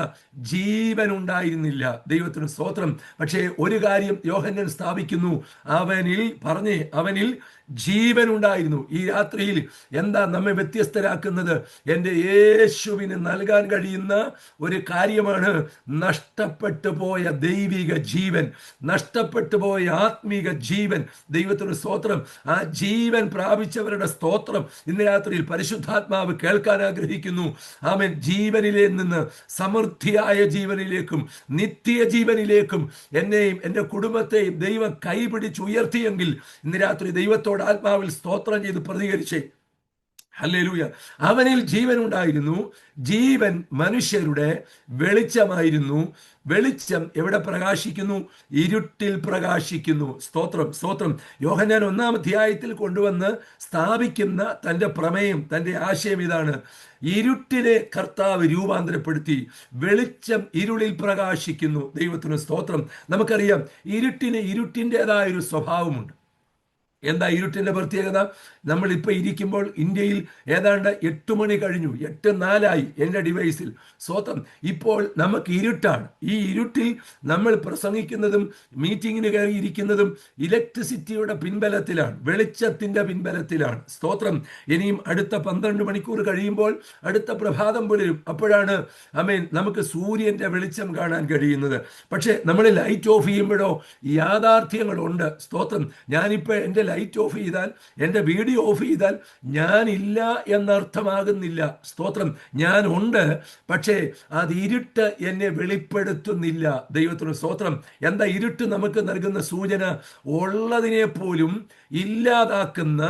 ജീവൻ ഉണ്ടായിരുന്നില്ല. ദൈവത്തിന് സ്തോത്രം. പക്ഷേ ഒരു കാര്യം യോഹന്നാൻ സ്ഥാപിക്കുന്നു, അവനിൽ ജീവൻ ഉണ്ടായിരുന്നു. ഈ രാത്രിയിൽ എന്താ നമ്മെ വ്യത്യസ്തരാക്കുന്നത്? എൻ്റെ യേശുവിന് നൽകാൻ കഴിയുന്ന ഒരു കാര്യമാണ് നഷ്ടപ്പെട്ടു പോയ ദൈവിക ജീവൻ, നഷ്ടപ്പെട്ടു പോയ ആത്മീക ജീവൻ. ദൈവത്തിന് സ്തോത്രം. ആ ജീവൻ പ്രാപിച്ചവരുടെ സ്തോത്രം ഇന്ന് രാത്രിയിൽ പരിശുദ്ധാത്മാവ് കേൾക്കാൻ ആഗ്രഹിക്കുന്നു. ആമേൻ. ജീവനിലെ നിന്ന് സമൃദ്ധിയായ ജീവനിലേക്കും നിത്യ ജീവനിലേക്കും എന്നെയും എൻ്റെ കുടുംബത്തെയും ദൈവം കൈപിടിച്ചുയർത്തിയെങ്കിൽ ഇന്ന് രാത്രി ദൈവത്തോട് ആത്മാവിൽ സ്തോത്രം ചെയ്ത് പ്രതികരിച്ചേ. ഹല്ലേലൂയ. അവനിൽ ജീവൻ ഉണ്ടായിരുന്നു, ജീവൻ മനുഷ്യരുടെ വെളിച്ചമായിരുന്നു. വെളിച്ചം എവിടെ പ്രകാശിക്കുന്നു? ഇരുട്ടിൽ പ്രകാശിക്കുന്നു. സ്തോത്രം, സ്തോത്രം. യോഹന്നാൻ 1-ാം അധ്യായത്തിൽ കൊണ്ടുവന്ന് സ്ഥാപിക്കുന്ന തൻ്റെ പ്രമേയം, തൻ്റെ ആശയം ഇതാണ്: ഇരുട്ടിനെ കർത്താവ് രൂപാന്തരപ്പെടുത്തി, വെളിച്ചം ഇരുളിൽ പ്രകാശിക്കുന്നു. ദൈവത്തിന് സ്തോത്രം. നമുക്കറിയാം ഇരുട്ടിന് ഇരുട്ടിൻ്റെതായൊരു സ്വഭാവമുണ്ട്. എന്താ ഇരുട്ടിൻ്റെ പ്രത്യേകത? നമ്മളിപ്പോൾ ഇരിക്കുമ്പോൾ ഇന്ത്യയിൽ ഏതാണ്ട് 8 മണി കഴിഞ്ഞു, 8:04 എൻ്റെ ഡിവൈസിൽ. സ്തോത്രം. ഇപ്പോൾ നമുക്ക് ഇരുട്ടാണ്. ഈ ഇരുട്ടിൽ നമ്മൾ പ്രസംഗിക്കുന്നതും മീറ്റിങ്ങിന് കയറിയിരിക്കുന്നതും ഇലക്ട്രിസിറ്റിയുടെ പിൻബലത്തിലാണ്, വെളിച്ചത്തിൻ്റെ പിൻബലത്തിലാണ്. സ്തോത്രം. ഇനിയും അടുത്ത 12 മണിക്കൂർ കഴിയുമ്പോൾ അടുത്ത പ്രഭാതം പുലരും. അപ്പോഴാണ് നമുക്ക് സൂര്യൻ്റെ വെളിച്ചം കാണാൻ കഴിയുന്നത്. പക്ഷേ നമ്മൾ ലൈറ്റ് ഓഫ് ചെയ്യുമ്പോഴോ യാഥാർത്ഥ്യങ്ങളുണ്ട്. സ്തോത്രം. ഞാനിപ്പോൾ എൻ്റെ ലൈറ്റ് ഓഫ് ചെയ്താൽ, എൻ്റെ വീഡിയോ ഓഫ് ചെയ്താൽ ഞാനില്ല എന്നർത്ഥമാകുന്നില്ല. സ്തോത്രം. ഞാൻ ഉണ്ട്, പക്ഷേ അത് ഇരുട്ട് എന്നെ വെളിപ്പെടുത്തുന്നില്ല. ദൈവത്തിന് സ്തോത്രം. എന്താ ഇരുട്ട് നമുക്ക് നൽകുന്ന സൂചന? ഉള്ളതിനെ പോലും ഇല്ലാതാക്കുന്ന,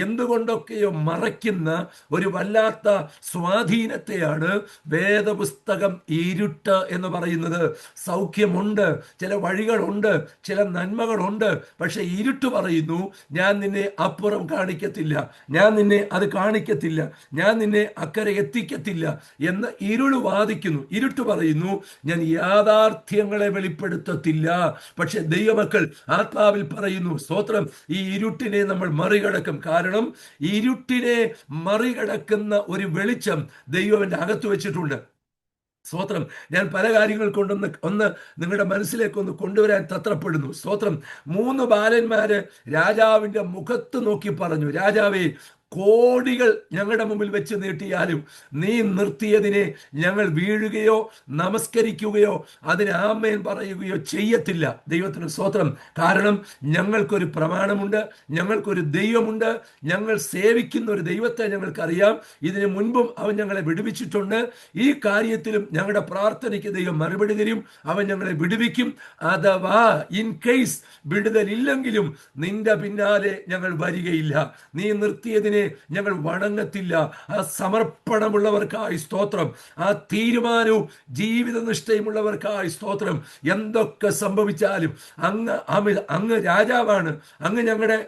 എന്തുകൊണ്ടൊക്കെയോ മറയ്ക്കുന്ന ഒരു വല്ലാത്ത സ്വാധീനത്തെയാണ് വേദപുസ്തകം ഇരുട്ട് എന്ന് പറയുന്നത്. സൗഖ്യമുണ്ട്, ചില വഴികളുണ്ട്, ചില നന്മകളുണ്ട്. പക്ഷെ ഇരുട്ട് പറയുന്നു, ഞാൻ നിന്നെ അപ്പുറം കാണിക്കത്തില്ല, ഞാൻ നിന്നെ അത് കാണിക്കത്തില്ല, ഞാൻ നിന്നെ അക്കരെ എത്തിക്കത്തില്ല എന്ന് ഇരുൾ വാദിക്കുന്നു. ഇരുട്ട് പറയുന്നു, ഞാൻ യാഥാർത്ഥ്യങ്ങളെ വെളിപ്പെടുത്തത്തില്ല. പക്ഷെ ദൈവമക്കൾ ആത്മാവിൽ പറയുന്നു, സ്തോത്രം, ഈ ഇരുട്ടിനെ നമ്മൾ മറികടക്കും. കാരണം ഇരുട്ടിനെ മറികടക്കുന്ന ഒരു വെളിച്ചം ദൈവം എൻ്റെ അകത്ത് വെച്ചിട്ടുണ്ട്. സ്തോത്രം. ഞാൻ പല കാര്യങ്ങൾ കൊണ്ടൊന്ന് നിങ്ങളുടെ മനസ്സിലേക്ക് ഒന്ന് കൊണ്ടുവരാൻ തത്രപ്പെടുന്നു. സ്തോത്രം. 3 ബാലന്മാര് രാജാവിൻ്റെ മുഖത്ത് നോക്കി പറഞ്ഞു, രാജാവേ, കോടികൾ ഞങ്ങളുടെ മുമ്പിൽ വെച്ച് നീട്ടിയാലും നീ നിർത്തിയതിനെ ഞങ്ങൾ വീഴുകയോ നമസ്കരിക്കുകയോ അതിന് ആമേൻ പറയുകയോ ചെയ്യത്തില്ല. ദൈവത്തിന് സ്തോത്രം. കാരണം ഞങ്ങൾക്കൊരു പ്രമാണമുണ്ട്, ഞങ്ങൾക്കൊരു ദൈവമുണ്ട്, ഞങ്ങൾ സേവിക്കുന്ന ഒരു ദൈവത്തെ ഞങ്ങൾക്കറിയാം. ഇതിനു മുൻപും അവൻ ഞങ്ങളെ വിടുവിച്ചിട്ടുണ്ട്. ഈ കാര്യത്തിലും ഞങ്ങളുടെ പ്രാർത്ഥനയ്ക്ക് ദൈവം മറുപടി തരും. അവൻ ഞങ്ങളെ വിടുവിക്കും. അഥവാ ഇൻ കേസ് വിടുതലില്ലെങ്കിലും നിന്റെ പിന്നാലെ ഞങ്ങൾ വരികയില്ല, നീ നിർത്തിയതിനെ ഞങ്ങൾ വണങ്ങത്തില്ല. ആ സമർപ്പണമുള്ളവർക്കായി സ്തോത്രം. ആ തീരുമാനവും ജീവിത നിഷ്ഠയുമുള്ളവർക്കായി സ്തോത്രം. എന്തൊക്കെ സംഭവിച്ചാലും അങ്ങ് രാജാവാണ്, അങ്ങ് ഞങ്ങളുടെ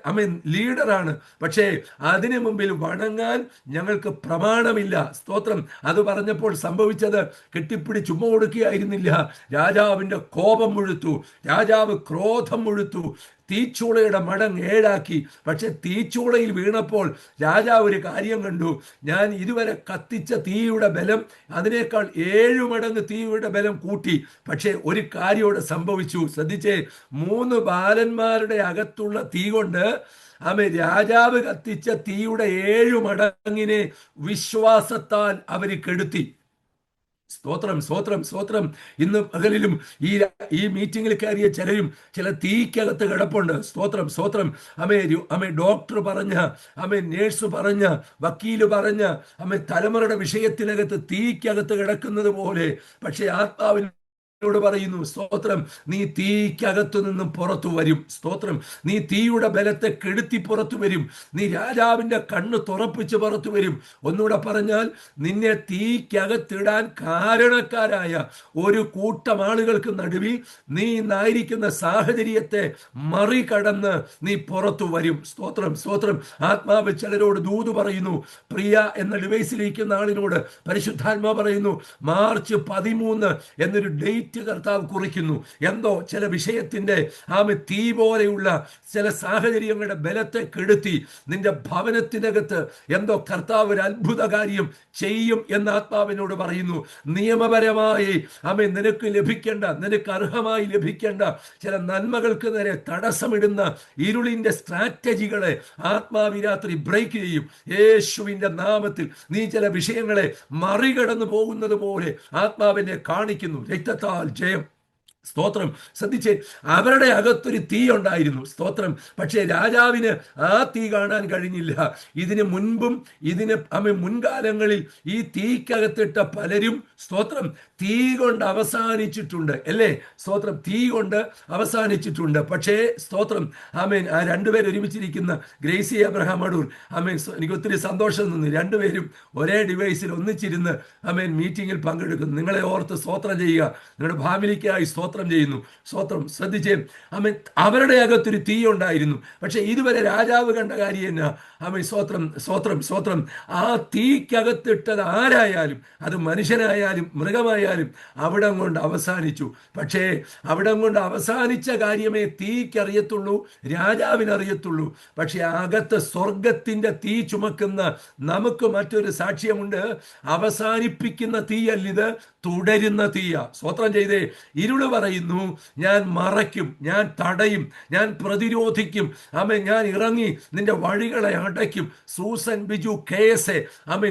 ലീഡറാണ്. പക്ഷേ അതിനു മുമ്പിൽ വണങ്ങാൻ ഞങ്ങൾക്ക് പ്രമാണമില്ല. സ്തോത്രം. അത് പറഞ്ഞപ്പോൾ സംഭവിച്ചത് കെട്ടിപ്പിടി ചുമ്മാ കൊടുക്കുകയായിരുന്നില്ല. രാജാവിൻ്റെ കോപം മുഴുത്തു, രാജാവ് ക്രോധം മുഴുത്തു, തീച്ചൂളയുടെ മടങ്ങ് 7 പക്ഷെ തീച്ചൂളയിൽ വീണപ്പോൾ രാജാവ് ഒരു കാര്യം കണ്ടു. ഞാൻ ഇതുവരെ കത്തിച്ച തീയുടെ ബലം അതിനേക്കാൾ 7 മടങ്ങ് തീയുടെ ബലം കൂട്ടി. പക്ഷേ ഒരു കാര്യം ഇവിടെ സംഭവിച്ചു. ശ്രദ്ധിച്ചേ, 3 ബാലന്മാരുടെ അകത്തുള്ള തീ കൊണ്ട് രാജാവ് കത്തിച്ച തീയുടെ 7 മടങ്ങിനെ വിശ്വാസത്താൽ അവർ കെടുത്തി. സ്തോത്രം, സ്തോത്രം, സ്തോത്രം. ഇന്ന് പകലിലും ഈ മീറ്റിങ്ങിൽ കയറിയ ചില തീക്കകത്ത് കിടപ്പുണ്ട്. സ്തോത്രം, സ്തോത്രം. ഡോക്ടർ പറഞ്ഞ, നേഴ്സ് പറഞ്ഞ, വക്കീല് പറഞ്ഞ, തലമുറയുടെ വിഷയത്തിനകത്ത് തീക്കകത്ത് കിടക്കുന്നത് പോലെ. പക്ഷെ ആത്മാവിൽ പറയുന്നു, സ്തോത്രം, നീ തീക്കകത്തു നിന്നും പുറത്തു വരും. സ്തോത്രം. നീ തീയുടെ ബലത്തെ കെടുത്തി പുറത്തു വരും. നീ രാജാവിൻ്റെ കണ്ണ് തുറപ്പിച്ച് പുറത്തു വരും. ഒന്നുകൂടെ പറഞ്ഞാൽ, നിന്നെ തീക്കകത്തിടാൻ കാരണക്കാരായ ഒരു കൂട്ടം ആളുകൾക്ക് നടുവിൽ നീ ഇന്നായിരിക്കുന്ന സാഹചര്യത്തെ മറികടന്ന് നീ പുറത്തു വരും. സ്തോത്രം, സ്തോത്രം. ആത്മാവ് ചിലരോട് ദൂത് പറയുന്നു. പ്രിയ എന്ന ഡിവൈസിലിരിക്കുന്ന ആളിനോട് പരിശുദ്ധാത്മാ പറയുന്നു, മാർച്ച് 13 എന്നൊരു ഡേറ്റ് ഡേറ്റ് കർത്താവ് കുറിക്കുന്നു. എന്തോ ചില വിഷയത്തിന്റെ തീ പോലെയുള്ള ചില സാഹചര്യങ്ങളുടെ ബലത്തെ കെടുത്തി നിന്റെ ഭവനത്തിനകത്ത് എന്തോ കർത്താവ് ഒരു അത്ഭുത കാര്യം ചെയ്യും എന്ന് ആത്മാവിനോട് പറയുന്നു. നിയമപരമായി നിനക്ക് ലഭിക്കേണ്ട, നിനക്ക് അർഹമായി ലഭിക്കേണ്ട ചില നന്മകൾക്ക് നേരെ തടസ്സമിടുന്ന ഇരുളിന്റെ സ്ട്രാറ്റജികളെ ആത്മാവി രാത്രി ബ്രേക്ക് ചെയ്യും. യേശുവിന്റെ നാമത്തിൽ നീ ചില വിഷയങ്ങളെ മറികടന്നു പോകുന്നത് പോലെ ആത്മാവിനെ കാണിക്കുന്നു. രക്തത്താൽ ജയം. സ്തോത്രം. ശ്രദ്ധിച്ചേ, അവരുടെ അകത്തൊരു തീ ഉണ്ടായിരുന്നു. സ്തോത്രം. പക്ഷേ രാജാവിന് ആ തീ കാണാൻ കഴിഞ്ഞില്ല. ഇതിന് മുൻപും മുൻകാലങ്ങളിൽ ഈ തീക്കകത്തിട്ട പലരും സ്തോത്രം തീ കൊണ്ട് അവസാനിച്ചിട്ടുണ്ട്, അല്ലേ? സ്തോത്രം. തീ കൊണ്ട് അവസാനിച്ചിട്ടുണ്ട്. പക്ഷേ സ്തോത്രം ആ രണ്ടുപേരും ഒരുമിച്ചിരിക്കുന്ന ഗ്രേസി അബ്രഹാം അടൂർ, എനിക്ക് ഒത്തിരി സന്തോഷം തോന്നി. രണ്ടുപേരും ഒരേ ഡിവൈസിൽ ഒന്നിച്ചിരുന്ന് മീറ്റിങ്ങിൽ പങ്കെടുക്കുന്നു. നിങ്ങളെ ഓർത്ത് സ്തോത്രം ചെയ്യുക. നിങ്ങളുടെ ഫാമിലിക്കായി സ്തോത്രം ചെയ്യുന്നു. സ്തോത്രം. ശ്രദ്ധിച്ചേ, അവരുടെ അകത്തൊരു തീ ഉണ്ടായിരുന്നു. പക്ഷെ ഇതുവരെ രാജാവ് കണ്ട കാര്യം എന്നാ? സ്തോത്രം, സ്തോത്രം, സ്തോത്രം. ആ തീക്കകത്തിട്ടത് ആരായാലും, അത് മനുഷ്യനായാലും മൃഗമായാലും അവിടം കൊണ്ട് അവസാനിച്ചു. പക്ഷേ അവിടം കൊണ്ട് അവസാനിച്ച കാര്യമേ തീക്കറിയത്തുള്ളൂ, രാജാവിനറിയത്തുള്ളൂ. പക്ഷെ അകത്ത് സ്വർഗത്തിന്റെ തീ ചുമക്കുന്ന നമുക്ക് മറ്റൊരു സാക്ഷ്യമുണ്ട്. അവസാനിപ്പിക്കുന്ന തീയല്ലിത്, തുടരുന്ന തീയ. സ്തോത്രം ചെയ്തേ. ഇരുള് പറയുന്നു, ഞാൻ മറയ്ക്കും, ഞാൻ തടയും, ഞാൻ പ്രതിരോധിക്കും, ഞാൻ ഇറങ്ങി നിന്റെ വഴികളെ അടയ്ക്കും. സൂസൻ ബിജു KSA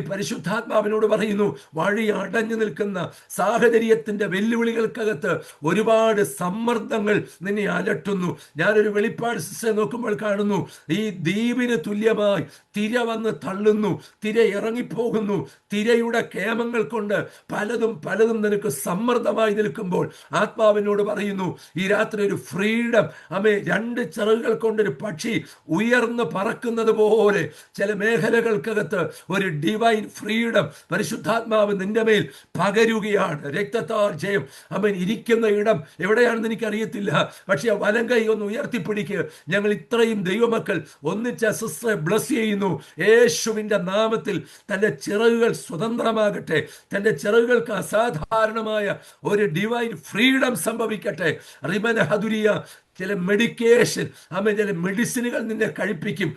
പരിശുദ്ധാത്മാവിനോട് പറയുന്നു, വഴി അടഞ്ഞു നിൽക്കുന്ന സാഹചര്യത്തിന്റെ വെല്ലുവിളികൾക്കകത്ത് ഒരുപാട് സമ്മർദ്ദങ്ങൾ നിന്നെ അലട്ടുന്നു. ഞാനൊരു വെളിപ്പാട് നോക്കുമ്പോൾ കാണുന്നു, ഈ ദ്വീപിന് തുല്യമായി തിര വന്ന് തള്ളുന്നു, തിര ഇറങ്ങിപ്പോകുന്നു. തിരയുടെ കേമങ്ങൾ കൊണ്ട് പലതും പലതും നിനക്ക് സമ്മർദ്ദമായി നിൽക്കുമ്പോൾ ആത്മാവിനോട് പറയുന്നു, ഈ രാത്രി ഒരു ഫ്രീഡം. രണ്ട് ചിറകുകൾ കൊണ്ടൊരു പക്ഷി ഉയർന്ന് പറക്കുന്നത് പോലെ ചില മേഖലകൾക്കകത്ത് ഒരു ഡിവൈൻ ഫ്രീഡം പരിശുദ്ധാത്മാവ് നിന്റെ മേൽ പകരുകയാണ്. രക്തത്താൽ ജയം. ഇരിക്കുന്ന ഇടം എവിടെയാണെന്ന് എനിക്കറിയത്തില്ല, പക്ഷെ വലം കൈ ഒന്ന് ഉയർത്തിപ്പിടിക്കുക. ഞങ്ങൾ ഇത്രയും ദൈവമക്കൾ ഒന്നിച്ച സിസ്റ്ററെ ബ്ലസ് ചെയ്യുന്നു. യേശുവിന്റെ നാമത്തിൽ തന്റെ ചിറകുകൾ സ്വതന്ത്രമാകട്ടെ. തന്റെ ചിറകുകൾക്ക് അസാധാരണമായ ഒരു ഡിവൈൻ ഫ്രീഡം സംഭവിക്കട്ടെ. റിമന ഹദുരിയ. ചില മെഡിക്കേഷൻ, ചില മെഡിസിനുകൾ നിന്നെ കഴിപ്പിക്കും.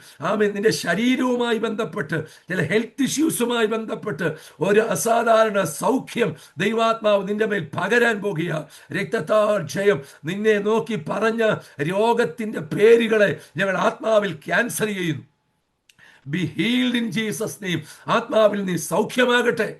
നിന്റെ ശരീരവുമായി ബന്ധപ്പെട്ട് ചില ഹെൽത്ത് ഇഷ്യൂസുമായി ബന്ധപ്പെട്ട് ഒരു അസാധാരണ സൗഖ്യം ദൈവാത്മാവ് നിന്റെ മേൽ പകരാൻ പോകുക. രക്തത്താൽ ജയം. നിന്നെ നോക്കി പറഞ്ഞ രോഗത്തിന്റെ പേരുകളെ ഞങ്ങൾ ആത്മാവിൽ ക്യാൻസൽ ചെയ്യുന്നു. B healed in Jesus name. ആത്മാവിൽ നീ സൗഖ്യമാകട്ടെ.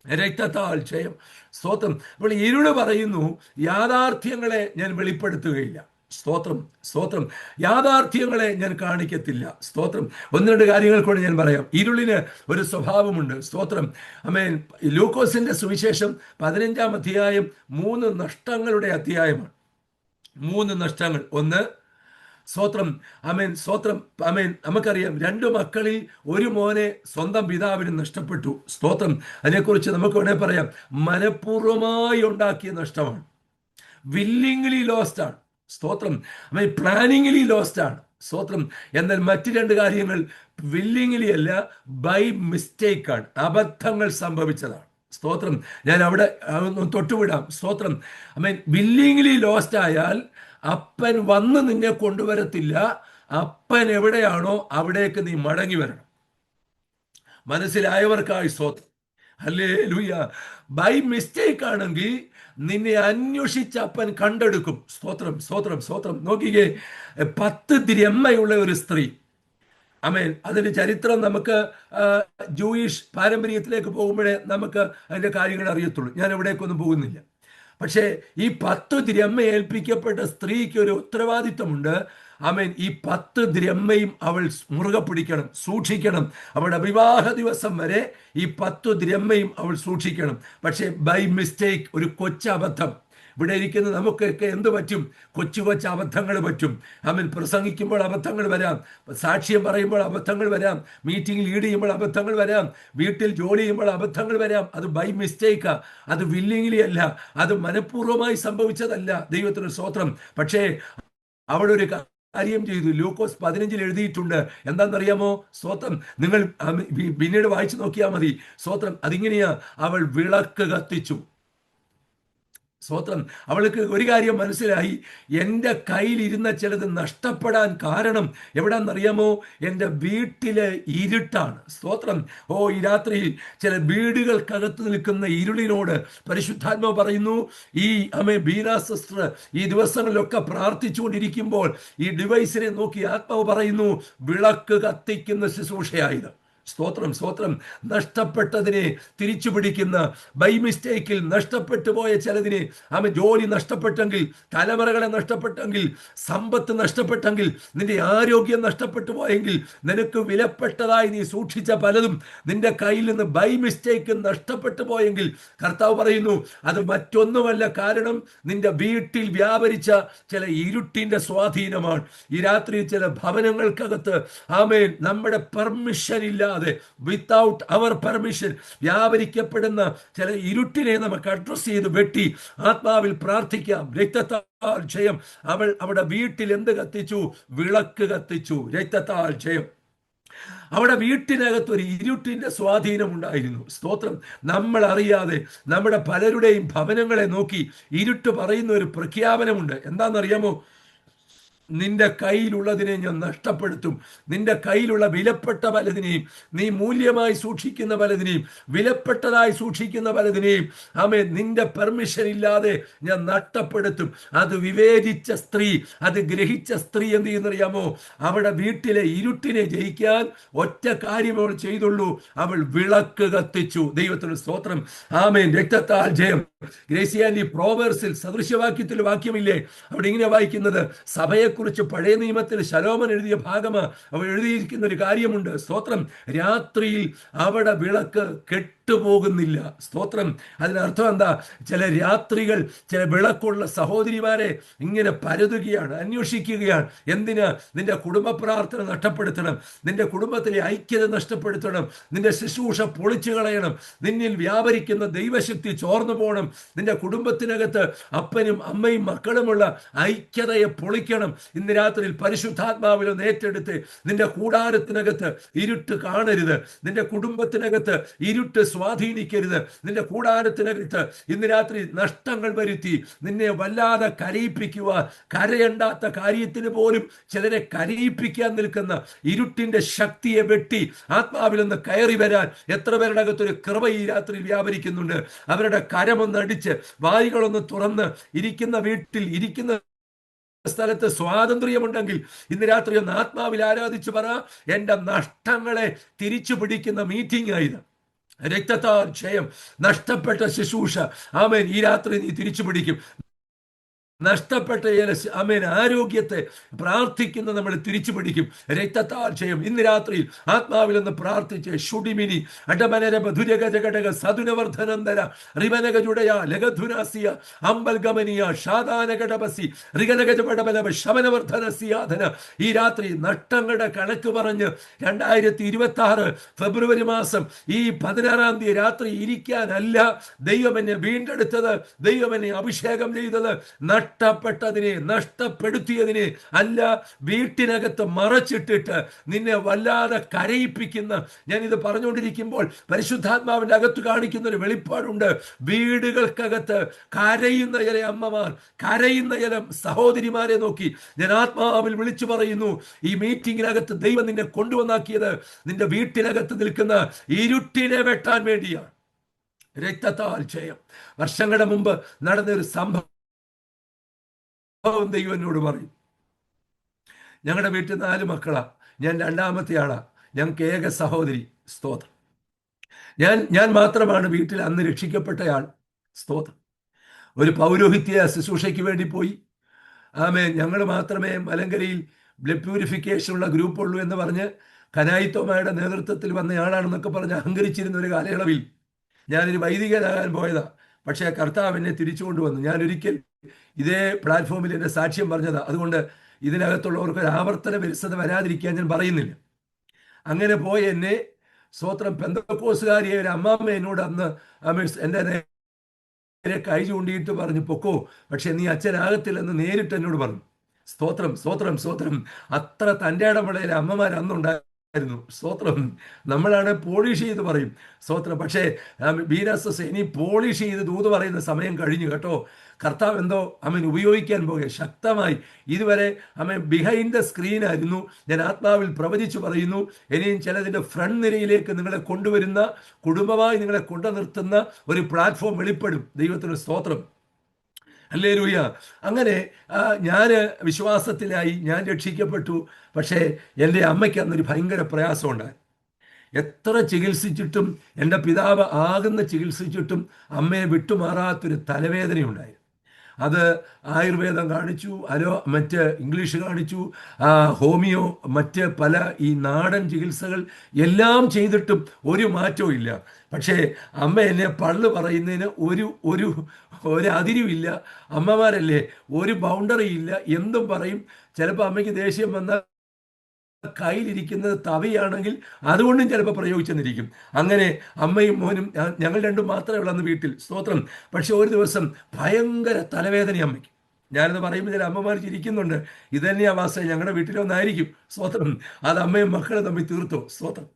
രക്തത്താൽ ജയം. സ്തോത്രം. അപ്പോൾ ഇരുള് പറയുന്നു, യാഥാർത്ഥ്യങ്ങളെ ഞാൻ വെളിപ്പെടുത്തുകയില്ല. സ്തോത്രം, സ്തോത്രം. യാഥാർത്ഥ്യങ്ങളെ ഞാൻ കാണിക്കത്തില്ല. സ്തോത്രം. ഒന്ന് രണ്ട് കാര്യങ്ങൾ കൂടെ ഞാൻ പറയാം. ഇരുളിന് ഒരു സ്വഭാവമുണ്ട്. സ്തോത്രം. ലൂക്കോസിന്റെ സുവിശേഷം 15-ാം അധ്യായം 3 നഷ്ടങ്ങളുടെ അധ്യായമാണ്. 3 നഷ്ടങ്ങൾ. ഒന്ന്, സ്തോത്രം. സ്തോത്രം. നമുക്കറിയാം, 2 മക്കളിൽ ഒരു മോനെ സ്വന്തം പിതാവിന് നഷ്ടപ്പെട്ടു. സ്തോത്രം. അതിനെക്കുറിച്ച് നമുക്ക് വേണേൽ പറയാം, മനഃപൂർവ്വമായി ഉണ്ടാക്കിയ നഷ്ടമാണ്. വില്ലിംഗ്ലി ലോസ്റ്റ് ആണ്. സ്തോത്രം. പ്ലാനിംഗ്ലി ലോസ്റ്റ് ആണ്. സ്തോത്രം. എന്നാൽ മറ്റു 2 കാര്യങ്ങൾ വില്ലിംഗ്ലി അല്ല, ബൈ മിസ്റ്റേക്ക് ആണ്. അബദ്ധങ്ങൾ സംഭവിച്ചതാണ്. സ്തോത്രം. ഞാൻ അവിടെ തൊട്ടുവിടാം. സ്തോത്രം. വില്ലിംഗ്ലി ലോസ്റ്റ് ആയാൽ അപ്പൻ വന്ന് നിന്നെ കൊണ്ടുവരത്തില്ല. അപ്പൻ എവിടെയാണോ അവിടേക്ക് നീ മടങ്ങി വരണം. മനസ്സിലായവർക്കായി സ്തോത്രം. ഹല്ലേലൂയ. ബൈ മിസ്റ്റേക്ക് ആണെങ്കിൽ നിന്നെ അന്വേഷിച്ച് അപ്പൻ കണ്ടെടുക്കും. സ്തോത്രം, സ്തോത്രം, സ്തോത്രം. നോക്കിക്കേ, 10 ദ്രഹ്മയുള്ള ഒരു സ്ത്രീ. അതിന്റെ ചരിത്രം നമുക്ക് ജൂയിഷ് പാരമ്പര്യത്തിലേക്ക് പോകുമ്പോഴേ നമുക്ക് അതിന്റെ കാര്യങ്ങൾ അറിയത്തുള്ളൂ. ഞാൻ എവിടേക്കൊന്നും പോകുന്നില്ല. പക്ഷേ ഈ 10 ദ്രഹ്മ ഏൽപ്പിക്കപ്പെട്ട സ്ത്രീക്ക് ഒരു ഉത്തരവാദിത്വമുണ്ട്. ഈ 10 ദ്രഹ്മയും അവൾ മുറുകെ പിടിക്കണം, സൂക്ഷിക്കണം. അവളുടെ വിവാഹ ദിവസം വരെ ഈ 10 ദ്രഹ്മയും അവൾ സൂക്ഷിക്കണം. പക്ഷേ ബൈ മിസ്റ്റേക്ക്, ഒരു കൊച്ചബദ്ധം. ഇവിടെ ഇരിക്കുന്ന നമുക്കൊക്കെ എന്ത് പറ്റും? കൊച്ചു കൊച്ചു അബദ്ധങ്ങൾ പറ്റും. പ്രസംഗിക്കുമ്പോൾ അബദ്ധങ്ങൾ വരാം, സാക്ഷ്യം പറയുമ്പോൾ അബദ്ധങ്ങൾ വരാം, മീറ്റിംഗ് ലീഡ് ചെയ്യുമ്പോൾ അബദ്ധങ്ങൾ വരാം, വീട്ടിൽ ജോലി ചെയ്യുമ്പോൾ അബദ്ധങ്ങൾ വരാം. അത് ബൈ മിസ്റ്റേക്കാ. അത് വില്ലിംഗ്ലി അല്ല, അത് മനഃപൂർവ്വമായി സംഭവിച്ചതല്ല. ദൈവത്തിന് സ്തോത്രം. പക്ഷേ അവളൊരു കാര്യം ചെയ്തു. ലൂക്കോസ് 15 എഴുതിയിട്ടുണ്ട്. എന്താണെന്നറിയാമോ? സ്തോത്രം. നിങ്ങൾ പിന്നീട് വായിച്ചു നോക്കിയാൽ മതി. സ്തോത്രം. അതിങ്ങനെയാ, അവൾ വിളക്ക് കത്തിച്ചു. സ്തോത്രം. അവൾക്ക് ഒരു കാര്യം മനസ്സിലായി, എൻ്റെ കയ്യിലിരുന്ന ചിലത് നഷ്ടപ്പെടാൻ കാരണം എവിടാന്നറിയാമോ? എൻ്റെ വീട്ടിലെ ഇരുട്ടാണ്. സ്തോത്രം. ഈ രാത്രിയിൽ ചില വീടുകൾക്കകത്ത് നിൽക്കുന്ന ഇരുളിനോട് പരിശുദ്ധാത്മാവ് പറയുന്നു, ഈ ബീന സിസ്റ്റർ ഈ ദിവസങ്ങളിലൊക്കെ പ്രാർത്ഥിച്ചുകൊണ്ടിരിക്കുമ്പോൾ ഈ ഡിവൈസിനെ നോക്കി ആത്മാവ് പറയുന്നു, വിളക്ക് കത്തിക്കുന്ന ശുശ്രൂഷയായത്. സ്തോത്രം, സ്തോത്രം. നഷ്ടപ്പെട്ടതിനെ തിരിച്ചു പിടിക്കുന്ന, ബൈ മിസ്റ്റേക്കിൽ നഷ്ടപ്പെട്ടു പോയ ചിലതിനെ, ജോലി നഷ്ടപ്പെട്ടെങ്കിൽ, തലമുറകളെ നഷ്ടപ്പെട്ടെങ്കിൽ, സമ്പത്ത് നഷ്ടപ്പെട്ടെങ്കിൽ, നിന്റെ ആരോഗ്യം നഷ്ടപ്പെട്ടു പോയെങ്കിൽ, നിനക്ക് വിലപ്പെട്ടതായി നീ സൂക്ഷിച്ച പലതും നിന്റെ കയ്യിൽ നിന്ന് ബൈ മിസ്റ്റേക്ക് നഷ്ടപ്പെട്ടു പോയെങ്കിൽ, കർത്താവ് പറയുന്നു അത് മറ്റൊന്നുമല്ല, കാരണം നിന്റെ വീട്ടിൽ വ്യാപരിച്ച ചില ഇരുട്ടിന്റെ സ്വാധീനമാണ്. ഈ രാത്രി ചില ഭവനങ്ങൾക്കകത്ത് നമ്മുടെ പെർമിഷൻ ഇല്ലാതെ, വിത്തൗട്ട് അവർ പെർമിഷൻ വ്യാപരിക്കപ്പെടുന്ന ചില ഇരുട്ടിനെ നമുക്ക് അഡ്രസ് ചെയ്ത് വെട്ടി ആത്മാവിൽ പ്രാർത്ഥിക്കാം. രക്തത്താൽ ജയം. അവിടെ വീട്ടിൽ എന്ത് കത്തിച്ചു? വിളക്ക് കത്തിച്ചു. രക്തത്താൽ ജയം. അവിടെ വീട്ടിനകത്ത് ഒരു ഇരുട്ടിന്റെ സ്വാധീനം ഉണ്ടായിരുന്നു. സ്തോത്രം. നമ്മൾ അറിയാതെ നമ്മുടെ പലരുടെയും ഭവനങ്ങളെ നോക്കി ഇരുട്ട് പറയുന്ന ഒരു പ്രഖ്യാപനമുണ്ട്. എന്താണെന്നറിയാമോ? നിന്റെ കയ്യിലുള്ളതിനെ ഞാൻ നഷ്ടപ്പെടുത്തും. നിന്റെ കയ്യിലുള്ള വിലപ്പെട്ട പലതിനെയും, നീ മൂല്യമായി സൂക്ഷിക്കുന്ന പലതിനെയും, വിലപ്പെട്ടതായി സൂക്ഷിക്കുന്ന പലതിനെയും നിന്റെ പെർമിഷൻ ഇല്ലാതെ ഞാൻ നഷ്ടപ്പെടുത്തും. അത് വിവേചിച്ച സ്ത്രീ, അത് ഗ്രഹിച്ച സ്ത്രീ എന്ത് ചെയ്യുന്നറിയാമോ? അവിടെ വീട്ടിലെ ഇരുട്ടിനെ ജയിക്കാൻ ഒറ്റ കാര്യം അവൾ ചെയ്തുള്ളൂ, അവൾ വിളക്ക് കത്തിച്ചു. ദൈവത്തിന് സ്തോത്രം. രക്തത്താൽ ജയം. ഗ്രേസിയാനി പ്രോവേഴ്സിൽ സദൃശ്യവാക്യത്തിൽ വാക്യമില്ലേ? അവിടെ ഇങ്ങനെ വായിക്കുന്നത്, സഭയെക്കുറിച്ച് പഴയ നിയമത്തിൽ ശലോമൻ എഴുതിയ ഭാഗമാണ്. അവ എഴുതിയിരിക്കുന്ന ഒരു കാര്യമുണ്ട്. സ്തോത്രം. രാത്രിയിൽ അവിടെ വിളക്ക് കെട്ടുപോകുന്നില്ല. സ്തോത്രം. അതിനർത്ഥം എന്താ? ചില രാത്രികൾ ചില വിളക്കുള്ള സഹോദരിമാരെ ഇങ്ങനെ പരതുകയാണ്, അന്വേഷിക്കുകയാണ്. എന്തിനാ? നിന്റെ കുടുംബ പ്രാർത്ഥന നഷ്ടപ്പെടുത്തണം, നിന്റെ കുടുംബത്തിലെ ഐക്യത നഷ്ടപ്പെടുത്തണം, നിന്റെ ശുശ്രൂഷ പൊളിച്ചു കളയണം, നിന്നിൽ വ്യാപരിക്കുന്ന ദൈവശക്തി ചോർന്നു പോകണം, നിന്റെ കുടുംബത്തിനകത്ത് അപ്പനും അമ്മയും മക്കളുമുള്ള ഐക്യതയെ പൊളിക്കണം. ഇന്ന് രാത്രിയിൽ പരിശുദ്ധാത്മാവിലൊന്ന് ഏറ്റെടുത്ത് നിന്റെ കൂടാരത്തിനകത്ത് ഇരുട്ട് കാണരുത്, നിന്റെ കുടുംബത്തിനകത്ത് ഇരുട്ട് സ്വാധീനിക്കരുത്, നിന്റെ കൂടാരത്തിനകത്ത് ഇന്ന് രാത്രി നഷ്ടങ്ങൾ വരുത്തി നിന്നെ വല്ലാതെ കരയിപ്പിക്കുവാൻ, കരയണ്ടാത്ത കാര്യത്തിന് പോലും ചിലരെ കരയിപ്പിക്കാൻ നിൽക്കുന്ന ഇരുട്ടിന്റെ ശക്തിയെ വെട്ടി ആത്മാവിലൊന്ന് കയറി വരാൻ എത്ര പേരുടെ അകത്തൊരു കൃപ ഈ രാത്രിയിൽ വ്യാപരിക്കുന്നുണ്ട്. അവരുടെ കരമൊന്നടിച്ച് വായികളൊന്ന് തുറന്ന്, ഇരിക്കുന്ന വീട്ടിൽ ഇരിക്കുന്ന സ്ഥലത്ത് സ്വാതന്ത്ര്യമുണ്ടെങ്കിൽ ഇന്ന് രാത്രി ഒന്ന് ആത്മാവിൽ ആരാധിച്ചു പറ, എന്റെ നഷ്ടങ്ങളെ തിരിച്ചു പിടിക്കുന്ന മീറ്റിംഗ് ആയത്. രക്തത്താൽ ജയം. നഷ്ടപ്പെട്ട ശുശ്രൂഷ ഈ രാത്രി നീ തിരിച്ചു പിടിക്കും. നഷ്ടപ്പെട്ട ആരോഗ്യത്തെ പ്രാർത്ഥിക്കുന്ന നമ്മൾ തിരിച്ചു പിടിക്കും. രക്തത്താൽ ജയം. ഇന്ന് രാത്രിയിൽ ആത്മാവിലൊന്ന് പ്രാർത്ഥിച്ച് ഷുഡിമിനി അടമനര മധുരഗജഘടക സതുനവർദ്ധനന്തര റിവനഗജുടയ ലഗധുനാസിയ അമ്പൽഗമനിയ ഷാദാനഗടപസി റിഗനഗജപടബലവ ശമനവർദ്ധനസിയാധന. ഈ രാത്രി നഷ്ടങ്ങളുടെ കണക്ക് പറഞ്ഞ് 2026 ഫെബ്രുവരി മാസം ഈ 16-ാം തീയതി രാത്രി ഇരിക്കാനല്ല ദൈവം എന്നെ വീണ്ടെടുത്തത്, ദൈവം എന്നെ അഭിഷേകം ചെയ്തത്. നഷ്ടപ്പെട്ടതിനെ, നഷ്ടപ്പെടുത്തിയതിനെ അല്ല, വീട്ടിനകത്ത് മറച്ചിട്ടിട്ട് നിന്നെ വല്ലാതെ കരയിപ്പിക്കുന്ന, ഞാൻ ഇത് പറഞ്ഞുകൊണ്ടിരിക്കുമ്പോൾ പരിശുദ്ധാത്മാവിന്റെ അകത്ത് കാണിക്കുന്ന ഒരു വെളിപ്പാടുണ്ട്. വീടുകൾക്കകത്ത് കരയുന്ന ചില അമ്മമാർ, കരയുന്ന ചില സഹോദരിമാരെ നോക്കി ഞാൻ ആത്മാവിൽ വിളിച്ചു പറയുന്നു, ഈ മീറ്റിംഗിനകത്ത് ദൈവം നിന്നെ കൊണ്ടുവന്നാക്കിയത് നിന്റെ വീട്ടിനകത്ത് നിൽക്കുന്ന ഇരുട്ടിനെ വെട്ടാൻ വേണ്ടിയാണ്. രക്തത്താൽ ജയം. വർഷങ്ങളുടെ മുമ്പ് നടന്നൊരു സംഭവം ദൈവം എന്നോട് പറയും. ഞങ്ങളുടെ വീട്ടിൽ 4 മക്കളാ, ഞാൻ 2ാമത്തെ ആളാ, ഞങ്ങൾക്ക് ഏക സഹോദരി. സ്തോത്രം. ഞാൻ മാത്രമാണ് വീട്ടിൽ അന്ന് രക്ഷിക്കപ്പെട്ടയാൾ. സ്തോത്രം. ഒരു പൗരോഹിത്യ ശുശ്രൂഷയ്ക്ക് വേണ്ടി പോയി. ഞങ്ങൾ മാത്രമേ മലങ്കരയിൽ ബ്ലഡ് പ്യൂരിഫിക്കേഷൻ ഉള്ള ഗ്രൂപ്പുള്ളൂ എന്ന് പറഞ്ഞ് കനായിത്തോമയുടെ നേതൃത്വത്തിൽ വന്നയാളാണെന്നൊക്കെ പറഞ്ഞ് അഹങ്കരിച്ചിരുന്ന ഒരു കാലയളവിൽ ഞാനൊരു വൈദികനാകാൻ പോയതാ. പക്ഷേ കർത്താവ് എന്നെ തിരിച്ചു കൊണ്ടുവന്നു. ഞാനൊരിക്കൽ ഇതേ പ്ലാറ്റ്ഫോമിൽ എൻ്റെ സാക്ഷ്യം പറഞ്ഞതാ. അതുകൊണ്ട് ഇതിനകത്തുള്ളവർക്ക് ഒരു ആവർത്തന വിരസത വരാതിരിക്കാൻ ഞാൻ പറയുന്നില്ല. അങ്ങനെ പോയ എന്നെ സ്തോത്രം പെന്തക്കോസുകാരിയെ ഒരു അമ്മാമ്മ എന്നോട് അന്ന് എൻ്റെ നേരെ കൈ ചൂണ്ടിയിട്ട് പറഞ്ഞു, പൊക്കോ, പക്ഷെ നീ അച്ഛനാകത്തില്ലെന്ന് നേരിട്ട് എന്നോട് പറഞ്ഞു. സ്തോത്രം, സ്തോത്രം, സ്തോത്രം. അത്ര തൻ്റെ ഇടമുള്ള അമ്മമാർ അന്നുണ്ടായിരുന്നു. സ്തോത്രം. നമ്മളാണ് പോളിഷ് ചെയ്ത് പറയും. സ്തോത്രം. പക്ഷേ ബീനാസസ് ഇനി പോളിഷ് ചെയ്ത് ദൂത് പറയുന്ന സമയം കഴിഞ്ഞു കേട്ടോ. കർത്താവ് എന്തോ അവൻ ഉപയോഗിക്കാൻ പോകുക ശക്തമായി. ഇതുവരെ അവൻ ബിഹൈൻഡ് ദ സ്ക്രീൻ ആയിരുന്നു. ഞാൻ ആത്മാവിൽ പ്രവചിച്ചു പറയുന്നു, ഇനിയും ചിലതിൻ്റെ ഫ്രണ്ട് നിരയിലേക്ക് നിങ്ങളെ കൊണ്ടുവരുന്ന, കുടുംബമായി നിങ്ങളെ കൊണ്ടു നിർത്തുന്ന ഒരു പ്ലാറ്റ്ഫോം വെളിപ്പെടും. ദൈവത്തിന് സ്തോത്രം. ഹല്ലേലൂയ. അങ്ങനെ ഞാൻ വിശ്വാസത്തിലായി, ഞാൻ രക്ഷിക്കപ്പെട്ടു. പക്ഷേ എൻ്റെ അമ്മയ്ക്ക് അന്നൊരു ഭയങ്കര പ്രയാസമുണ്ടായി. എത്ര ചികിത്സിച്ചിട്ടും, എൻ്റെ പിതാവ് ആകുന്ന ചികിത്സിച്ചിട്ടും അമ്മയെ വിട്ടുമാറാത്തൊരു തലവേദനയുണ്ടായി. അത് ആയുർവേദം കാണിച്ചു, മറ്റ് ഇംഗ്ലീഷ് കാണിച്ചു, ഹോമിയോ, മറ്റ് പല ഈ നാടൻ ചികിത്സകൾ എല്ലാം ചെയ്തിട്ടും ഒരു മാറ്റവും ഇല്ല. പക്ഷേ അമ്മ എന്നെ പള്ളു പറയുന്നതിന് ഒരു അതിരുമില്ല. അമ്മമാരല്ലേ, ഒരു ബൗണ്ടറി ഇല്ല, എന്തും പറയും. ചിലപ്പോൾ അമ്മയ്ക്ക് ദേഷ്യം വന്നാൽ കയ്യിലിരിക്കുന്നത് തവയാണെങ്കിൽ അതുകൊണ്ടും ചിലപ്പോൾ പ്രയോഗിച്ചെന്നിരിക്കും. അങ്ങനെ അമ്മയും മോനും, ഞങ്ങൾ രണ്ടും മാത്രമേ ഉള്ളൂ അന്ന് വീട്ടിൽ. സ്തോത്രം. പക്ഷെ ഒരു ദിവസം ഭയങ്കര തലവേദന അമ്മയ്ക്ക്. ഞാനെന്ന് പറയുമ്പോൾ ചില അമ്മമാർ ചിരിക്കുന്നുണ്ട്. ഇത് തന്നെയാ വാസ, ഞങ്ങളുടെ വീട്ടിലൊന്നായിരിക്കും. സ്തോത്രം. അത് അമ്മയും മക്കളും തമ്മിൽ തീർത്തു. സ്തോത്രം.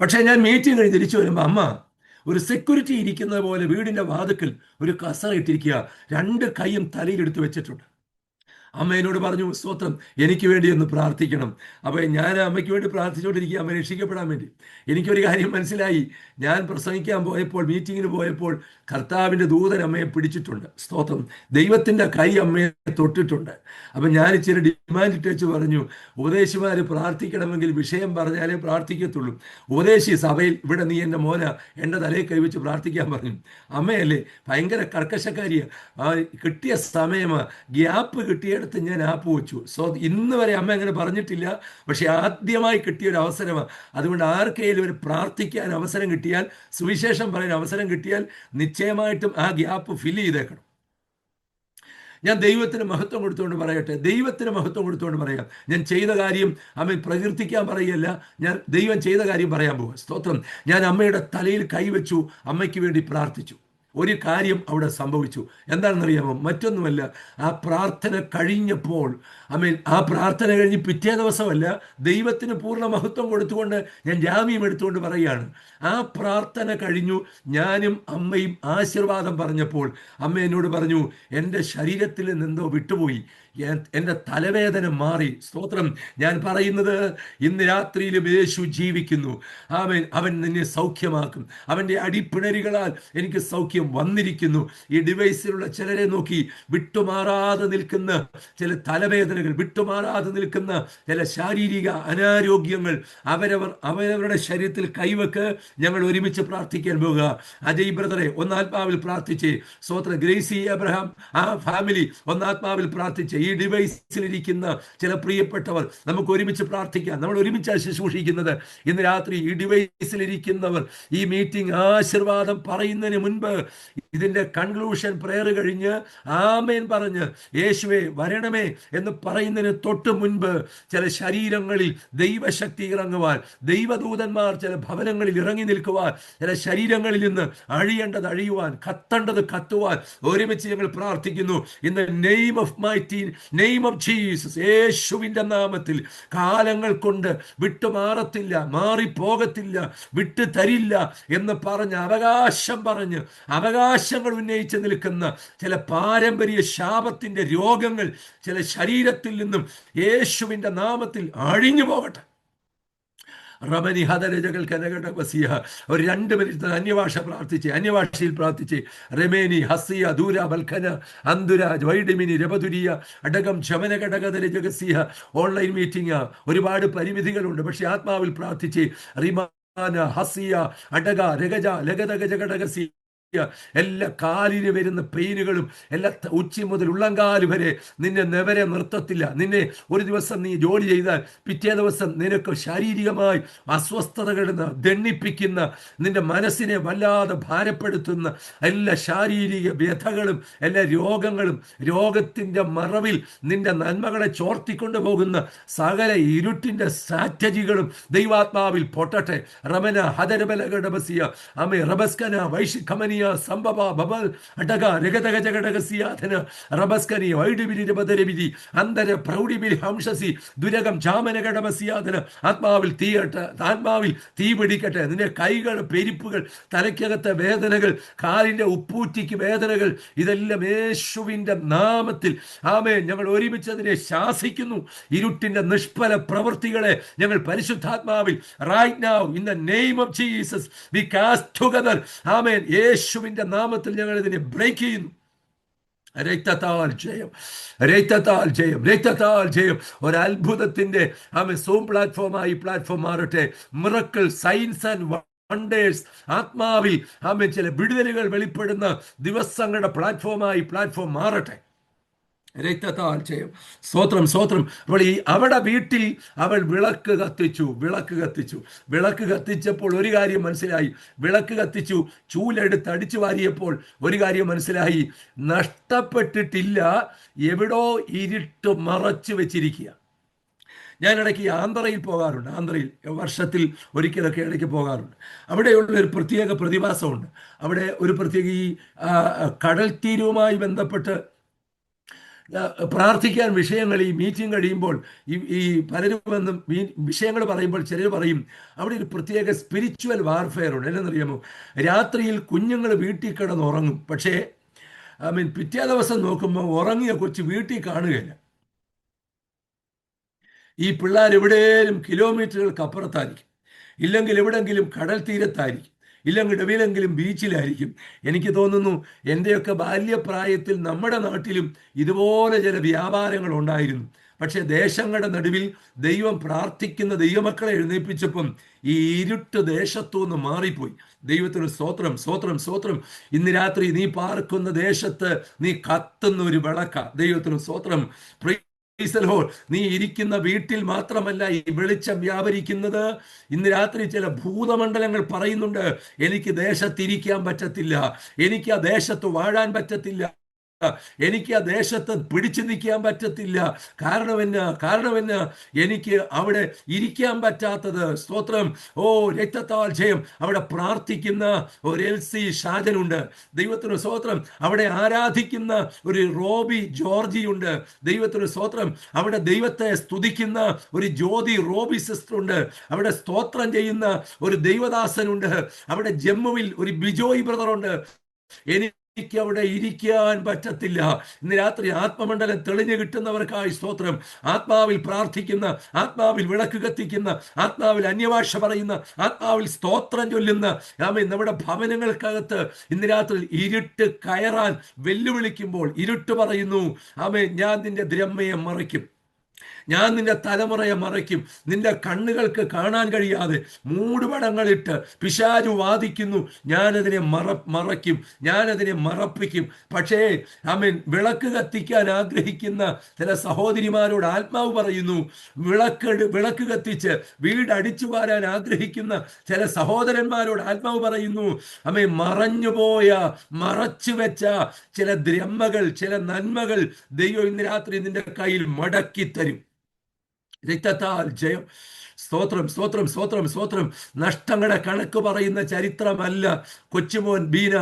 പക്ഷേ ഞാൻ മീറ്റിംഗ് കഴിഞ്ഞ് തിരിച്ചു വരുമ്പോൾ അമ്മ ഒരു സെക്യൂരിറ്റി ഇരിക്കുന്നത് പോലെ വീടിൻ്റെ വാതിക്കൽ ഒരു കസറ ഇട്ടിരിക്കുക, 2 കൈയും തലയിലെടുത്ത് വെച്ചിട്ടുണ്ട്. അമ്മ എന്നോട് പറഞ്ഞു, സ്തോത്രം, എനിക്ക് വേണ്ടി ഒന്ന് പ്രാർത്ഥിക്കണം. അപ്പോൾ ഞാൻ അമ്മയ്ക്ക് വേണ്ടി പ്രാർത്ഥിച്ചുകൊണ്ടിരിക്കുക, അമ്മ രക്ഷിക്കപ്പെടാൻ വേണ്ടി. എനിക്കൊരു കാര്യം മനസ്സിലായി. ഞാൻ പ്രസംഗിക്കാൻ പോയപ്പോൾ, മീറ്റിങ്ങിന് പോയപ്പോൾ കർത്താവിൻ്റെ ദൂതൻ അമ്മയെ പിടിച്ചിട്ടുണ്ട്. സ്തോത്രം. ദൈവത്തിൻ്റെ കൈ അമ്മയെ തൊട്ടിട്ടുണ്ട്. അപ്പം ഞാൻ ഇച്ചിരി ഡിമാൻഡ് ഇട്ടേച്ച് പറഞ്ഞു, ഉപദേശിമാർ പ്രാർത്ഥിക്കണമെങ്കിൽ വിഷയം പറഞ്ഞാലേ പ്രാർത്ഥിക്കത്തുള്ളൂ. ഉപദേശി സഭയിൽ ഇവിടെ നീ എൻ്റെ മോന എൻ്റെ തലയിൽ കൈവച്ച് പ്രാർത്ഥിക്കാൻ പറഞ്ഞു. അമ്മയല്ലേ ഭയങ്കര കർക്കശക്കാരിയാണ്. കിട്ടിയ സമയമാണ്, ഗ്യാപ്പ് കിട്ടിയ അടുത്ത് ഞാൻ ആപ്പ് വെച്ചു. ഇന്ന് വരെ അമ്മ അങ്ങനെ പറഞ്ഞിട്ടില്ല, പക്ഷെ ആദ്യമായി കിട്ടിയൊരു അവസരമാണ്. അതുകൊണ്ട് ആർക്കെങ്കിലും ഒരു പ്രാർത്ഥിക്കാൻ അവസരം കിട്ടിയാൽ, സുവിശേഷം പറയാൻ അവസരം കിട്ടിയാൽ നിശ്ചയമായിട്ടും ആ ഗ്യാപ്പ് ഫില്ല് ചെയ്തേക്കണം. ഞാൻ ദൈവത്തിന് മഹത്വം കൊടുത്തുകൊണ്ട് പറയട്ടെ, ദൈവത്തിന് മഹത്വം കൊടുത്തുകൊണ്ട് പറയാം. ഞാൻ ചെയ്ത കാര്യം അമ്മ പ്രകീർത്തിക്കാൻ പറയുകയല്ല, ഞാൻ ദൈവം ചെയ്ത കാര്യം പറയാൻ പോവുക. സ്തോത്രം. ഞാൻ അമ്മയുടെ തലയിൽ കൈവച്ചു, അമ്മയ്ക്ക് വേണ്ടി പ്രാർത്ഥിച്ചു. ഒരു കാര്യം അവിടെ സംഭവിച്ചു. എന്താണെന്നറിയാമോ? മറ്റൊന്നുമല്ല, ആ പ്രാർത്ഥന കഴിഞ്ഞപ്പോൾ, ആ പ്രാർത്ഥന കഴിഞ്ഞ് പിറ്റേ ദിവസമല്ല, ദൈവത്തിന് പൂർണ്ണ മഹത്വം കൊടുത്തുകൊണ്ട് ഞാൻ ജാമ്യം എടുത്തുകൊണ്ട് പറയുകയാണ്, ആ പ്രാർത്ഥന കഴിഞ്ഞു. ഞാനും അമ്മയും ആശീർവാദം പറഞ്ഞപ്പോൾ അമ്മ എന്നോട് പറഞ്ഞു, എൻ്റെ ശരീരത്തിൽ നിന്നെന്തോ വിട്ടുപോയി, എൻ്റെ തലവേദന മാറി. സ്തോത്രം. ഞാൻ പറയുന്നത്, ഇന്ന് രാത്രിയിലും യേശു ജീവിക്കുന്നു. അവൻ നിന്നെ സൗഖ്യമാക്കും. അവൻ്റെ അടിപ്പിണരുകളാൽ എനിക്ക് സൗഖ്യം വന്നിരിക്കുന്നു. ഈ ഡിവൈസിലുള്ള ചിലരെ നോക്കി വിട്ടുമാറാതെ നിൽക്കുന്ന ചില തലവേദനകൾ, വിട്ടുമാറാതെ നിൽക്കുന്ന ചില ശാരീരിക അനാരോഗ്യങ്ങൾ അവരവരുടെ ശരീരത്തിൽ കൈവെക്ക്. ഞങ്ങൾ ഒരുമിച്ച് പ്രാർത്ഥിക്കാൻ പോകുക. അജയ് ബ്രദറെ ഒന്നാത്മാവിൽ പ്രാർത്ഥിച്ചേ. സ്തോത്ര. ഗ്രേസി എബ്രഹാം, ആ ഫാമിലി ഒന്നാത്മാവിൽ പ്രാർത്ഥിച്ചേ. ഈ ഡിവൈസിലിരിക്കുന്ന ചില പ്രിയപ്പെട്ടവർ, നമുക്ക് ഒരുമിച്ച് പ്രാർത്ഥിക്കാം. നമ്മൾ ഒരുമിച്ച് ശുശ്രൂഷിക്കുന്നത് ഇന്ന് രാത്രി. ഈ ഡിവൈസിലിരിക്കുന്നവർ ഈ മീറ്റിംഗ് ആശീർവാദം പറയുന്നതിന് മുൻപ്, ഇതിൻ്റെ കൺക്ലൂഷൻ പ്രെയർ കഴിഞ്ഞ് ആമേൻ പറഞ്ഞ് യേശുവേ വരണമേ എന്ന് പറയുന്നതിന് തൊട്ട് മുൻപ് ചില ശരീരങ്ങളിൽ ദൈവശക്തി ഇറങ്ങുവാൻ, ദൈവദൂതന്മാർ ചില ഭവനങ്ങളിൽ ഇറങ്ങി നിൽക്കുവാൻ, ചില ശരീരങ്ങളിൽ നിന്ന് അഴിയേണ്ടത് അഴിയുവാൻ, കത്തേണ്ടത് കത്തുവാൻ ഒരുമിച്ച് ഞങ്ങൾ പ്രാർത്ഥിക്കുന്നു. In the name of mighty name of Jesus. യേശുവിൻ്റെ നാമത്തിൽ കാലങ്ങൾ കൊണ്ട് വിട്ടുമാറത്തില്ല, മാറിപ്പോകത്തില്ല, വിട്ടു തരില്ല എന്ന് പറഞ്ഞ് അവകാശങ്ങൾ ഉന്നയിച്ച് നിൽക്കുന്ന ചില പാരമ്പര്യ ശാപത്തിൻ്റെ രോഗങ്ങൾ ചില ശരീരത്തിൽ നിന്നും യേശുവിൻ്റെ നാമത്തിൽ അഴിഞ്ഞു പോകട്ടെ. റമനി ഹദരജകൾ കനകടവസിയ. ഒരു 2 മിനിറ്റ് അന്യഭാഷയിൽ പ്രാർത്ഥിച്ച് റമേനി ഹസിയ ദൂര ബൽഖന അന്തുര വൈഡിമിനി രബതുരിയ അടകം ശമനഘടകതരജഗസിയ. ഓൺലൈൻ മീറ്റിംഗ് ഒരുപാട് പരിമിതികളുണ്ട്, പക്ഷെ ആത്മാവിൽ പ്രാർത്ഥിച്ച് റിമാന ഹസിയ അടക രഗജ ലഗതഗജഘടകസി. എല്ലാ കാലിന് വരുന്ന പെയിനുകളും, എല്ലാ ഉച്ചി മുതൽ ഉള്ളങ്കാല് വരെ നിന്നെ നെവരെ നിർത്തത്തില്ല. നിന്നെ ഒരു ദിവസം നീ ജോലി ചെയ്താൽ പിറ്റേ ദിവസം നിനക്ക് ശാരീരികമായി അസ്വസ്ഥതകൾ ദണ്ണിപ്പിക്കുന്ന, നിന്റെ മനസ്സിനെ വല്ലാതെ ഭാരപ്പെടുത്തുന്ന എല്ലാ ശാരീരിക വ്യഥകളും എല്ലാ രോഗങ്ങളും, രോഗത്തിൻ്റെ മറവിൽ നിന്റെ നന്മകളെ ചോർത്തിക്കൊണ്ടു പോകുന്ന സകല ഇരുട്ടിൻ്റെ സ്ട്രാറ്റജികളും ദൈവാത്മാവിൽ പൊട്ടട്ടെ. റമന ഹദരബലഗഡബസിയ അമേ റബസ്കന വൈശിഖമനി റബസ്കനിയ സംഭവ ബബൽ അടക രഗതക ജഗടകസിയാധന റബസ്കനിയ വൈഡിബിരി ബദരബിരി അന്തര പ്രൗഢിബിരി ഹംസസി ദുരകം ജാമനകടമസിയാധന ആത്മാവിൽ തീയട്ടെ, ആത്മാവിൽ തീ പിടിക്കട്ടെ. നിന്റെ കൈകൾ പെരിപ്പുകൾ, തലയ്ക്കകത്തെ വേദനകൾ, കാലിന്റെ ഉപ്പൂറ്റിക്ക് വേദനകൾ, ഇതെല്ലാം യേശുവിന്റെ നാമത്തിൽ ആമേൻ ഞങ്ങൾ ഒരുമിച്ച് അതിനെ ശാസിക്കുന്നു. ഇരുട്ടിന്റെ നിഷ്ഫല പ്രവൃത്തികളെ ഞങ്ങൾ പരിശുദ്ധാത്മാവിൽ right now in the name of Jesus we cast together amen യേശുവിന്റെ നാമത്തിൽ ഞങ്ങൾ ഇതിനെ ബ്രേക്ക് ചെയ്യുന്നു. രക്തത്താൽ ജയം, രക്തത്താൽ ജയം, രക്തത്താൽ ജയം. ഒരു അത്ഭുതത്തിന്റെ ആമേൻ സൂം പ്ലാറ്റ്ഫോമായി പ്ലാറ്റ്ഫോം മാറട്ടെ. മിറക്കിൾ, സയൻസ് ആൻഡ് വണ്ടേഴ്സ്, ആത്മാവിൽ ആമേൻ ചില വിടുതലുകൾ വെളിപ്പെടുന്ന ദിവസങ്ങളുടെ പ്ലാറ്റ്ഫോമായി പ്ലാറ്റ്ഫോം മാറട്ടെ. രക്തത്താൽ ചെയ്യും. സ്തോത്രം, സ്തോത്രം. അപ്പോൾ അവിടെ വീട്ടിൽ അവൾ വിളക്ക് കത്തിച്ചു. വിളക്ക് കത്തിച്ചപ്പോൾ ഒരു കാര്യം മനസ്സിലായി. വിളക്ക് കത്തിച്ചു, ചൂലെടുത്ത് അടിച്ചു വാരിയപ്പോൾ ഒരു കാര്യം മനസ്സിലായി. നഷ്ടപ്പെട്ടിട്ടില്ല, എവിടോ ഇരുട്ട് മറച്ചു വെച്ചിരിക്കുക. ഞാൻ ഇടയ്ക്ക് ആന്ധ്രയിൽ പോകാറുണ്ട്. ആന്ധ്രയിൽ വർഷത്തിൽ ഒരിക്കലൊക്കെ ഇടയ്ക്ക് പോകാറുണ്ട്. അവിടെയുള്ള ഒരു പ്രത്യേക പ്രതിഭാസമുണ്ട്. അവിടെ ഒരു പ്രത്യേക ഈ കടൽ തീരവുമായി ബന്ധപ്പെട്ട് പ്രാർത്ഥിക്കാൻ വിഷയങ്ങൾ, ഈ മീറ്റിംഗ് കഴിയുമ്പോൾ ഈ പലരും വന്ന് വിഷയങ്ങൾ പറയുമ്പോൾ ചിലർ പറയും അവിടെ ഒരു പ്രത്യേക സ്പിരിച്വൽ വാർഫെയർ ഉണ്ട്. എന്നറിയാമോ? രാത്രിയിൽ കുഞ്ഞുങ്ങൾ വീട്ടിൽ കിടന്ന് ഉറങ്ങും. പക്ഷേ പിറ്റേ ദിവസം നോക്കുമ്പോൾ ഉറങ്ങിയ കൊച്ചു വീട്ടിൽ കാണുകയില്ല. ഈ പിള്ളേർ എവിടെയും കിലോമീറ്ററുകൾക്ക് അപ്പുറത്തായിരിക്കും, ഇല്ലെങ്കിൽ എവിടെങ്കിലും കടൽ തീരത്തായിരിക്കും, ഇല്ലെങ്കിൽ എവിടെയെങ്കിലും ബീച്ചിലായിരിക്കും. എനിക്ക് തോന്നുന്നു എൻ്റെയൊക്കെ ബാല്യപ്രായത്തിൽ നമ്മുടെ നാട്ടിലും ഇതുപോലെ ചില വ്യാപാരങ്ങൾ ഉണ്ടായിരുന്നു. പക്ഷെ ദേശങ്ങളുടെ നടുവിൽ ദൈവം പ്രാർത്ഥിക്കുന്ന ദൈവമക്കളെ എഴുന്നേൽപ്പിച്ചപ്പം ഈ ഇരുട്ട് ദേശത്തു നിന്ന് മാറിപ്പോയി. ദൈവത്തിന് സ്തോത്രം, സ്തോത്രം, സ്തോത്രം. ഇന്ന് രാത്രി നീ പാർക്കുന്ന ദേശത്ത് നീ കത്തുന്ന ഒരു വിളക്ക. ദൈവത്തിന് സ്തോത്രം. നീ ഇരിക്കുന്ന വീട്ടിൽ മാത്രമല്ല ഈ വെളിച്ചം വ്യാപരിക്കുന്നത്. ഇന്ന് രാത്രി ചില ഭൂതമണ്ഡലങ്ങൾ പറയുന്നുണ്ട്, എനിക്ക് ദേശത്തിരിക്കാൻ പറ്റത്തില്ല, എനിക്ക് ആ ദേശത്ത് വാഴാൻ പറ്റത്തില്ല, എനിക്ക് ആ ദേശത്ത് പിടിച്ചു നിൽക്കാൻ പറ്റത്തില്ല. കാരണമെന്ന് എനിക്ക് അവിടെ ഇരിക്കാൻ പറ്റാത്തത്. സ്തോത്രം. ഓ രക്തത്താൽ ജയം. അവിടെ പ്രാർത്ഥിക്കുന്ന ഒരു എൽസി ഷാജനുണ്ട്. ദൈവത്തിന് സ്തോത്രം. അവിടെ ആരാധിക്കുന്ന ഒരു റോബി ജോർജിയുണ്ട്. ദൈവത്തിന് സ്തോത്രം. അവിടെ ദൈവത്തെ സ്തുതിക്കുന്ന ഒരു ജ്യോതി റോബി സിസ്റ്റർ ഉണ്ട്. അവിടെ സ്തോത്രം ചെയ്യുന്ന ഒരു ദൈവദാസനുണ്ട്. അവിടെ ജമ്മുവിൽ ഒരു ബിജോയ് ബ്രദറുണ്ട്. എനിക്ക് അവിടെ ഇരിക്കാൻ പറ്റത്തില്ല. ഇന്ന് രാത്രി ആത്മമണ്ഡലം തെളിഞ്ഞു കിട്ടുന്നവർക്കായി സ്തോത്രം. ആത്മാവിൽ പ്രാർത്ഥിക്കുന്ന, ആത്മാവിൽ വിളക്ക് കത്തിക്കുന്ന, ആത്മാവിൽ അന്യഭാഷ പറയുന്ന, ആത്മാവിൽ സ്തോത്രം ചൊല്ലുന്ന നമ്മുടെ ഭവനങ്ങൾക്കകത്ത് ഇന്ന് രാത്രി ഇരുട്ട് കയറാൻ വെല്ലുവിളിക്കുമ്പോൾ ഇരുട്ട് പറയുന്നു, ഞാൻ നിന്റെ ദ്രമ്മയെ മറയ്ക്കും, ഞാൻ നിന്റെ തലമുറയെ മറയ്ക്കും. നിന്റെ കണ്ണുകൾക്ക് കാണാൻ കഴിയാതെ മൂടുപടങ്ങളിട്ട് പിശാചു വാദിക്കുന്നു, ഞാനതിനെ മറയ്ക്കും, ഞാനതിനെ മറപ്പിക്കും. പക്ഷേ വിളക്ക് കത്തിക്കാൻ ആഗ്രഹിക്കുന്ന ചില സഹോദരിമാരോട് ആത്മാവ് പറയുന്നു, വിളക്ക് കത്തിച്ച് വീട് അടിച്ചു വാരാൻ ആഗ്രഹിക്കുന്ന ചില സഹോദരന്മാരോട് ആത്മാവ് പറയുന്നു, മറഞ്ഞുപോയ, മറച്ചു വെച്ച ചില ദ്രമ്മകൾ, ചില നന്മകൾ ദൈവം ഇന്ന് രാത്രി നിന്റെ കയ്യിൽ മടക്കി തരും. രക്തത്താൽ ജയം. സ്തോത്രം, സ്തോത്രം, സ്തോത്രം, സ്തോത്രം. നഷ്ടങ്ങളുടെ കണക്ക് പറയുന്ന ചരിത്രമല്ല കൊച്ചുമോൻ ബീന.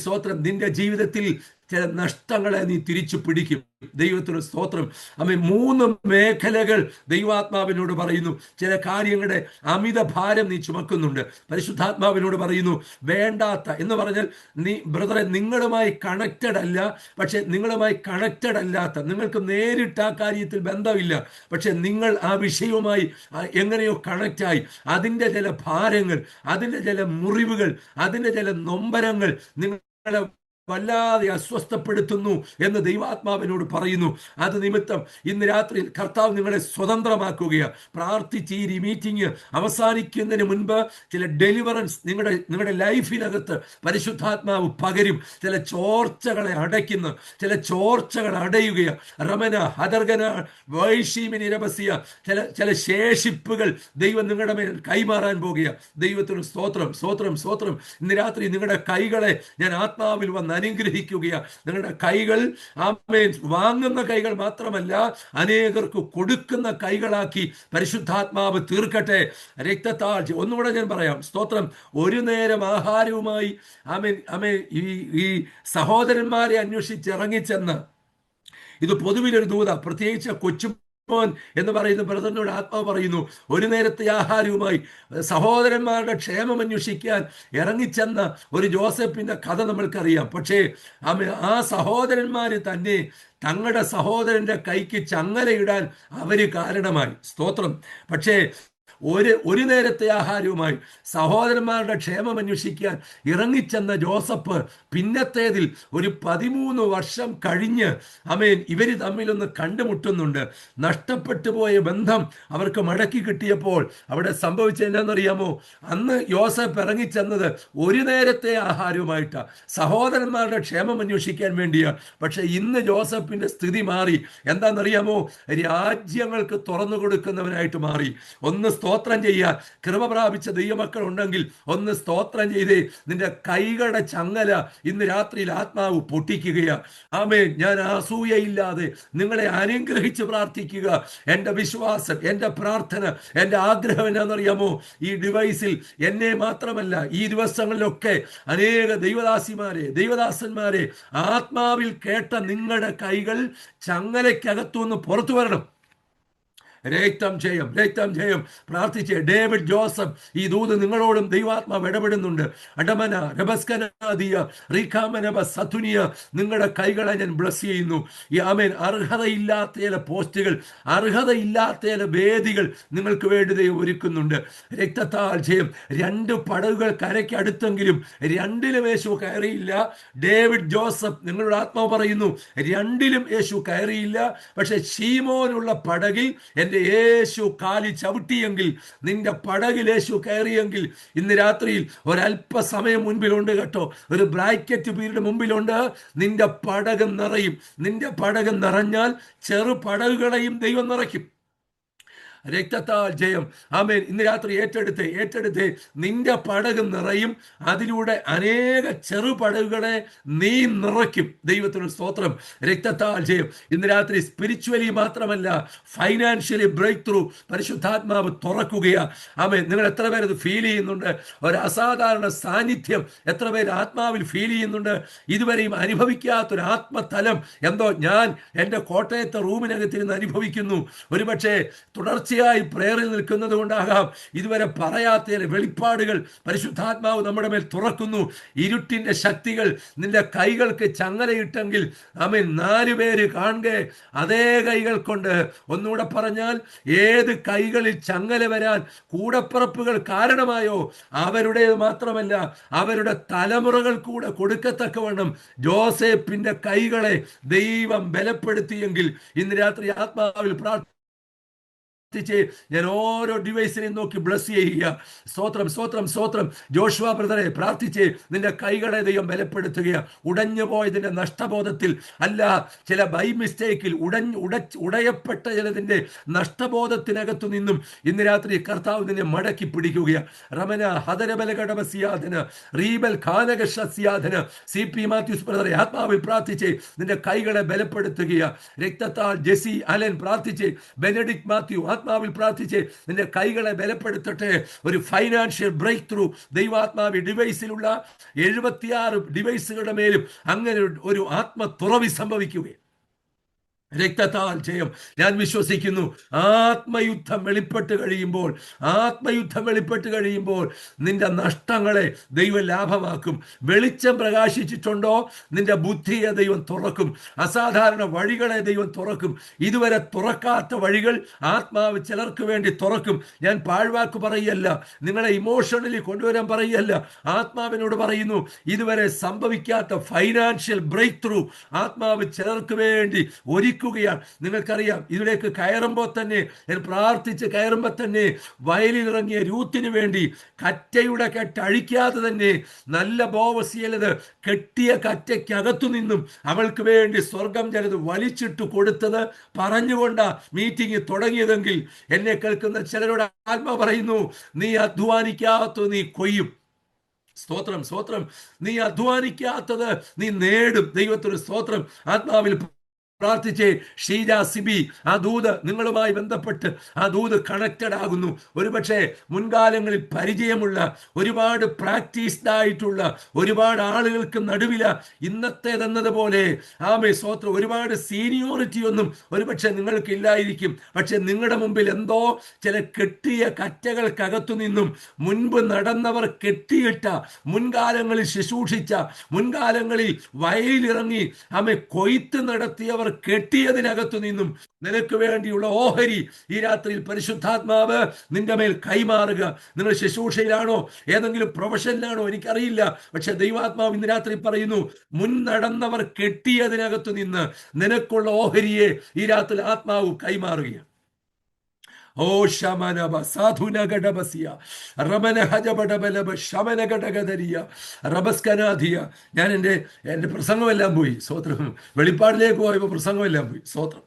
സ്തോത്രം. നിന്റെ ജീവിതത്തിൽ ചില നഷ്ടങ്ങളെ നീ തിരിച്ചു പിടിക്കും. ദൈവത്തിന് സ്തോത്രം. 3 മേഖലകൾ ദൈവാത്മാവിനോട് പറയുന്നു. ചില കാര്യങ്ങളുടെ അമിത ഭാരം നീ ചുമക്കുന്നുണ്ട്. പരിശുദ്ധാത്മാവിനോട് പറയുന്നു, വേണ്ടാത്ത എന്ന് പറഞ്ഞാൽ നീ ബ്രദറെ നിങ്ങളുമായി കണക്റ്റഡ് അല്ല, പക്ഷെ നിങ്ങളുമായി കണക്റ്റഡ് അല്ലാത്ത, നിങ്ങൾക്ക് നേരിട്ട് ആ കാര്യത്തിൽ ബന്ധമില്ല, പക്ഷെ നിങ്ങൾ ആ വിഷയവുമായി എങ്ങനെയോ കണക്റ്റായി, അതിൻ്റെ ചില ഭാരങ്ങൾ, അതിൻ്റെ ചില മുറിവുകൾ, അതിൻ്റെ ചില നൊമ്പരങ്ങൾ നിങ്ങളെ വല്ലാതെ അസ്വസ്ഥപ്പെടുത്തുന്നു എന്ന് ദൈവാത്മാവിനോട് പറയുന്നു. അത് നിമിത്തം ഇന്ന് രാത്രി കർത്താവ് നിങ്ങളെ സ്വതന്ത്രമാക്കുകയാണ്. പ്രാർത്ഥിച്ച് ഈ മീറ്റിംഗ് അവസാനിക്കുന്നതിന് മുൻപ് ചില ഡെലിവറൻസ് നിങ്ങളുടെ ലൈഫിനകത്ത് പരിശുദ്ധാത്മാവ് പകരും. ചില ചോർച്ചകളെ അടയ്ക്കുന്ന, ചില ചോർച്ചകൾ അടയുകയാണ്. റമന ഹദർഗന വൈഷീമിനി രബസിയ ചില ശേഷിപ്പുകൾ ദൈവം നിങ്ങളുടെ മേൽ കൈമാറാൻ പോകുകയാണ്. ദൈവത്തിന് സ്തോത്രം, സ്തോത്രം, സ്തോത്രം. ഇന്ന് രാത്രി നിങ്ങളുടെ കൈകളെ ഞാൻ ആത്മാവിൽ വന്ന് വന്ന് അനുഗ്രഹിക്കുകയാണ്. നിങ്ങളുടെ കൈകൾ ആമേൻ വാങ്ങുന്ന കൈകൾ മാത്രമല്ല, അനേകർക്ക് കൊടുക്കുന്ന കൈകളാക്കി പരിശുദ്ധാത്മാവ് തീർക്കട്ടെ. രക്തത്താൽ ഒന്നുകൂടെ ഞാൻ പറയാം, സ്തോത്രം. ഒരു നേരം ആഹാരവുമായി ആമേൻ ആമേൻ ഈ സഹോദരന്മാരെ അന്വേഷിച്ച് ഇറങ്ങിച്ചെന്ന്, ഇത് പൊതുവിലൊരു ദൂത, പ്രത്യേകിച്ച് കൊച്ചുമോൻ എന്ന് പറയുന്ന ബ്രദറിനോട് ആത്മാവ് പറയുന്നു, ഒരു നേരത്തെ ആഹാരവുമായി സഹോദരന്മാരുടെ ക്ഷേമം അന്വേഷിക്കാൻ ഇറങ്ങിച്ചെന്ന ഒരു ജോസഫിന്റെ കഥ നമ്മൾക്കറിയാം. പക്ഷേ ആ സഹോദരന്മാര് തന്നെ തങ്ങളുടെ സഹോദരന്റെ കൈക്ക് ചങ്ങലയിടാൻ അവര് കാരണമായി. സ്തോത്രം. പക്ഷേ ഒരു നേരത്തെ ആഹാരവുമായി സഹോദരന്മാരുടെ ക്ഷേമം അന്വേഷിക്കാൻ ഇറങ്ങിച്ചെന്ന ജോസഫ് പിന്നത്തേതിൽ ഒരു 13 വർഷം കഴിഞ്ഞ് ഇവര് തമ്മിലൊന്ന് കണ്ടുമുട്ടുന്നുണ്ട്. നഷ്ടപ്പെട്ടു പോയ ബന്ധം അവർക്ക് മടക്കി കിട്ടിയപ്പോൾ അവിടെ സംഭവിച്ചത് എന്താണെന്നറിയാമോ? അന്ന് യോസഫ് ഇറങ്ങിച്ചെന്നത് ഒരു നേരത്തെ ആഹാരവുമായിട്ടാണ്, സഹോദരന്മാരുടെ ക്ഷേമം അന്വേഷിക്കാൻ വേണ്ടിയാണ്. പക്ഷെ ഇന്ന് ജോസഫിന്റെ സ്ഥിതി മാറി. എന്താണെന്നറിയാമോ? രാജ്യങ്ങൾക്ക് തുറന്നു കൊടുക്കുന്നവനായിട്ട് മാറി. ഒന്ന് സ്തോത്രം ചെയ്യാൻ കൃപ പ്രാപിച്ച ദൈവമക്കൾ ഉണ്ടെങ്കിൽ ഒന്ന് സ്തോത്രം ചെയ്തേ. നിന്റെ കൈകളുടെ ചങ്ങല ഇന്ന് രാത്രിയിൽ ആത്മാവ് പൊട്ടിക്കുകയാണ്. ആമേൻ. ഞാൻ അസൂയയില്ലാതെ നിങ്ങളെ അനുഗ്രഹിച്ച് പ്രാർത്ഥിക്കുക. എൻ്റെ വിശ്വാസം, എൻ്റെ പ്രാർത്ഥന, എൻ്റെ ആഗ്രഹം എന്നാണെന്നറിയാമോ? ഈ ഡിവൈസിൽ എന്നെ മാത്രമല്ല, ഈ ദിവസങ്ങളിലൊക്കെ അനേക ദൈവദാസന്മാരെ ആത്മാവിൽ കേട്ട നിങ്ങളുടെ കൈകൾ ചങ്ങലയ്ക്കകത്തുനിന്ന് പുറത്തു വരണം. രക്തം ജയം പ്രാർത്ഥിച്ചേ. ഡേവിഡ് ജോസഫ്, ഈ ദൂത് നിങ്ങളോടും ദൈവാത്മാവ് ഇടപെടുന്നുണ്ട്. അടമന രബസ്കനാദിയ റീഖാമനബ സതുനിയ, നിങ്ങളുടെ കൈകളെ ഞാൻ ബ്ലസ് ചെയ്യുന്നു. ഈ ആമേൻ. അർഹതയില്ലാത്ത ചില പോസ്റ്റുകൾ, അർഹതയില്ലാത്ത ചില വേദികൾ നിങ്ങൾക്ക് വേണ്ടി ദൈവം ഒരുക്കുന്നുണ്ട്. രക്തത്താൽ ജയം. 2 പടകുകൾ കരയ്ക്ക് അടുത്തെങ്കിലും 2ലും യേശു കയറിയില്ല. ഡേവിഡ് ജോസഫ്, നിങ്ങളുടെ ആത്മാവ് പറയുന്നു 2ലും യേശു കയറിയില്ല. പക്ഷെ ശീമോനുള്ള പടകിൽ യേശു കാലി ചവിട്ടിയെങ്കിൽ, നിന്റെ പടകിൽ യേശു കയറിയെങ്കിൽ, ഇന്ന് രാത്രിയിൽ ഒരല്പസമയം മുൻപിലുണ്ട് കേട്ടോ, ഒരു ബ്രാക്കറ്റ് പീരീഡ് മുമ്പിലുണ്ട്. നിന്റെ പടകം നിറയും. നിന്റെ പടകം നിറഞ്ഞാൽ ചെറു പടകുകളെയും ദൈവം നിറയ്ക്കും. രക്തത്താൽ ജയം. ആമേൻ. ഇന്ന് രാത്രി ഏറ്റെടുത്ത് നിന്റെ പടകം നിറയും. അതിലൂടെ അനേക ചെറുപടകുകളെ നീ നിറയ്ക്കും. ദൈവത്തിന് സ്തോത്രം. രക്തത്താൽ ജയം. ഇന്ന് രാത്രി സ്പിരിച്വലി മാത്രമല്ല, ഫൈനാൻഷ്യലി ബ്രേക്ക് ത്രൂ പരിശുദ്ധാത്മാവ് തുറക്കുകയാ. ആമേൻ. നിങ്ങൾ എത്ര പേര് ഇത് ഫീൽ ചെയ്യുന്നുണ്ട്? ഒരു അസാധാരണ സാന്നിധ്യം എത്ര പേര് ആത്മാവിൽ ഫീൽ ചെയ്യുന്നുണ്ട്? ഇതുവരെയും അനുഭവിക്കാത്തൊരു ആത്മതലം എന്തോ ഞാൻ എൻ്റെ കോട്ടയത്തെ റൂമിനകത്തിരുന്ന് അനുഭവിക്കുന്നു. ഒരുപക്ഷെ തുടർച്ചയായി പ്രേയറിൽ നിൽക്കുന്നത് കൊണ്ടാകാം ഇതുവരെ പറയാത്ത വെളിപ്പാടുകൾ പരിശുദ്ധാത്മാവ് നമ്മുടെ മേൽ തുറക്കുന്നു. ഇരുട്ടിന്റെ ശക്തികൾ നിന്റെ കൈകൾക്ക് ചങ്ങലയിട്ടെങ്കിൽ ആമേൻ 4 പേര് കാണുക അതേ കൈകൾ കൊണ്ട്. ഒന്നുകൂടെ പറഞ്ഞാൽ, ഏത് കൈകളിൽ ചങ്ങല വരാൻ കൂടപ്പിറപ്പുകൾ കാരണമായോ അവരുടേത് മാത്രമല്ല, അവരുടെ തലമുറകൾ കൂടെ കൊടുക്കത്തക്കവണ്ണം ജോസഫിന്റെ കൈകളെ ദൈവം ബലപ്പെടുത്തിയെങ്കിൽ ഇന്ന് രാത്രി ആത്മാവിൽ ഞാൻ ഓരോ ഡിവൈസിനെയും നോക്കി ബ്ലസ് ചെയ്യുക. സ്തോത്രം. ജോഷുവ ബ്രദറെ പ്രാർത്ഥിച്ച് നിന്റെ കൈകളെ ദൈവം ബലപ്പെടുത്തുക. ഉടഞ്ഞു പോയതിന്റെ നഷ്ടബോധത്തിൽ അല്ല, ചില ബൈ മിസ്റ്റേക്കിൽ ഉടയപ്പെട്ട ചിലതിന്റെ നഷ്ടബോധത്തിനകത്തു നിന്നും ഇന്ന് രാത്രി കർത്താവ് നിന്നെ മടക്കി പിടിക്കുകയാണ്. റമന ഹദരബലകടമസിയാധന റീബൽ ഖാനകശസ്യാധന CP മാത്യൂസ് ബ്രദറെ ആത്മാവിൽ പ്രാർത്ഥിച്ച് നിന്റെ കൈകളെ ബലപ്പെടുത്തുക. രക്തത്താൽ ജെസി അലൻ പ്രാർത്ഥിച്ച്, ബെനഡിക്ട് മാത്യു ആത്മാവിൽ പ്രാർത്ഥിച്ച് നിന്റെ കൈകളെ ബലപ്പെടുത്തട്ടെ. ഒരു ഫൈനാൻഷ്യൽ ബ്രേക്ക് ത്രൂ ദൈവാത്മാവി ഡിവൈസിലുള്ള 76 ഡിവൈസുകളുടെ മേലും അങ്ങനെ ഒരു ആത്മ തുറവി സംഭവിക്കുകയും രക്തത്താൽ ജയം. ഞാൻ വിശ്വസിക്കുന്നു ആത്മയുദ്ധം വെളിപ്പെട്ട് കഴിയുമ്പോൾ നിന്റെ നഷ്ടങ്ങളെ ദൈവം ലാഭമാക്കും. വെളിച്ചം പ്രകാശിച്ചിട്ടുണ്ടോ? നിന്റെ ബുദ്ധിയെ ദൈവം തുറക്കും. അസാധാരണ വഴികളെ ദൈവം തുറക്കും. ഇതുവരെ തുറക്കാത്ത വഴികൾ ആത്മാവ് ചിലർക്ക് വേണ്ടി തുറക്കും. ഞാൻ പാഴ്വാക്ക് പറയല്ല, നിങ്ങളെ ഇമോഷണലി കൊണ്ടുവരാൻ പറയല്ല. ആത്മാവിനോട് പറയുന്നു, ഇതുവരെ സംഭവിക്കാത്ത ഫൈനാൻഷ്യൽ ബ്രേക്ക് ത്രൂ ആത്മാവ് ചിലർക്ക് വേണ്ടി നിങ്ങൾക്കറിയാം, ഇതിലേക്ക് കയറുമ്പോൾ തന്നെ ഞാൻ പ്രാർത്ഥിച്ച് കയറുമ്പോൾ തന്നെ വയലിലിറങ്ങിയ രൂത്തിന് വേണ്ടി കറ്റയുടെ കെട്ടഴിക്കാതെ തന്നെ നല്ല ബോവസിയലത് കെട്ടിയ കറ്റയ്ക്കകത്തു നിന്നും അവൾക്ക് വേണ്ടി സ്വർഗം ചിലത് വലിച്ചിട്ട് കൊടുത്തത് പറഞ്ഞുകൊണ്ടാ മീറ്റിംഗ് തുടങ്ങിയതെങ്കിൽ എന്നെ കേൾക്കുന്ന ചിലരോട് ആത്മാ പറയുന്നു, നീ അധ്വാനിക്കാത്ത നീ കൊയ്യും. സ്തോത്രം, സ്തോത്രം. നീ അധ്വാനിക്കാത്തത് നീ നേടും. ദൈവത്തിന് സ്തോത്രം. ആത്മാവിൽ പ്രാർത്ഥിച്ചേ. ഷീജ സിബി, ആ ദൂത് നിങ്ങളുമായി ബന്ധപ്പെട്ട് ആ ദൂത് കണക്റ്റഡ് ആകുന്നു. ഒരുപക്ഷെ മുൻകാലങ്ങളിൽ പരിചയമുള്ള, ഒരുപാട് പ്രാക്ടീസ്ഡ് ആയിട്ടുള്ള ഒരുപാട് ആളുകൾക്ക് നടുവില ഇന്നത്തേതെന്നതുപോലെ സ്തോത്രം ഒരുപാട് സീനിയോറിറ്റി ഒന്നും ഒരുപക്ഷെ നിങ്ങൾക്ക് ഇല്ലായിരിക്കും. പക്ഷെ നിങ്ങളുടെ മുമ്പിൽ എന്തോ ചില കെട്ടിയ കറ്റകൾക്കകത്തു നിന്നും മുൻപ് നടന്നവർ കെട്ടിയിട്ട, മുൻകാലങ്ങളിൽ ശുശ്രൂഷിച്ച, മുൻകാലങ്ങളിൽ വയലിലിറങ്ങി കൊയ്ത്ത് നടത്തിയവർ കെട്ടിയതിനകത്തു നിന്നും നിനക്ക് വേണ്ടിയുള്ള ഓഹരി ഈ രാത്രിയിൽ പരിശുദ്ധാത്മാവ് നിന്റെ മേൽ കൈമാറുക. നിങ്ങൾ ശുശ്രൂഷയിലാണോ, ഏതെങ്കിലും പ്രൊഫഷനിലാണോ, എനിക്കറിയില്ല. പക്ഷെ ദൈവാത്മാവ് ഇന്ന് രാത്രി പറയുന്നു, മുൻ നടന്നവർ കെട്ടിയതിനകത്തു നിന്ന് നിനക്കുള്ള ഓഹരിയെ ഈ രാത്രി ആത്മാവ് കൈമാറുകയാണ്. ഓ ശമനബ സാധുനഗടബസിയ റമനഹജബടബലബ ശമനഗടഗദരിയ റബസ്കനാധിയ. ഞാൻ എൻ്റെ പ്രസംഗമെല്ലാം പോയി. സ്തോത്രം. വെളിപ്പാടിലേക്ക് പോയപ്പോൾ പ്രസംഗമെല്ലാം പോയി. സ്തോത്രം.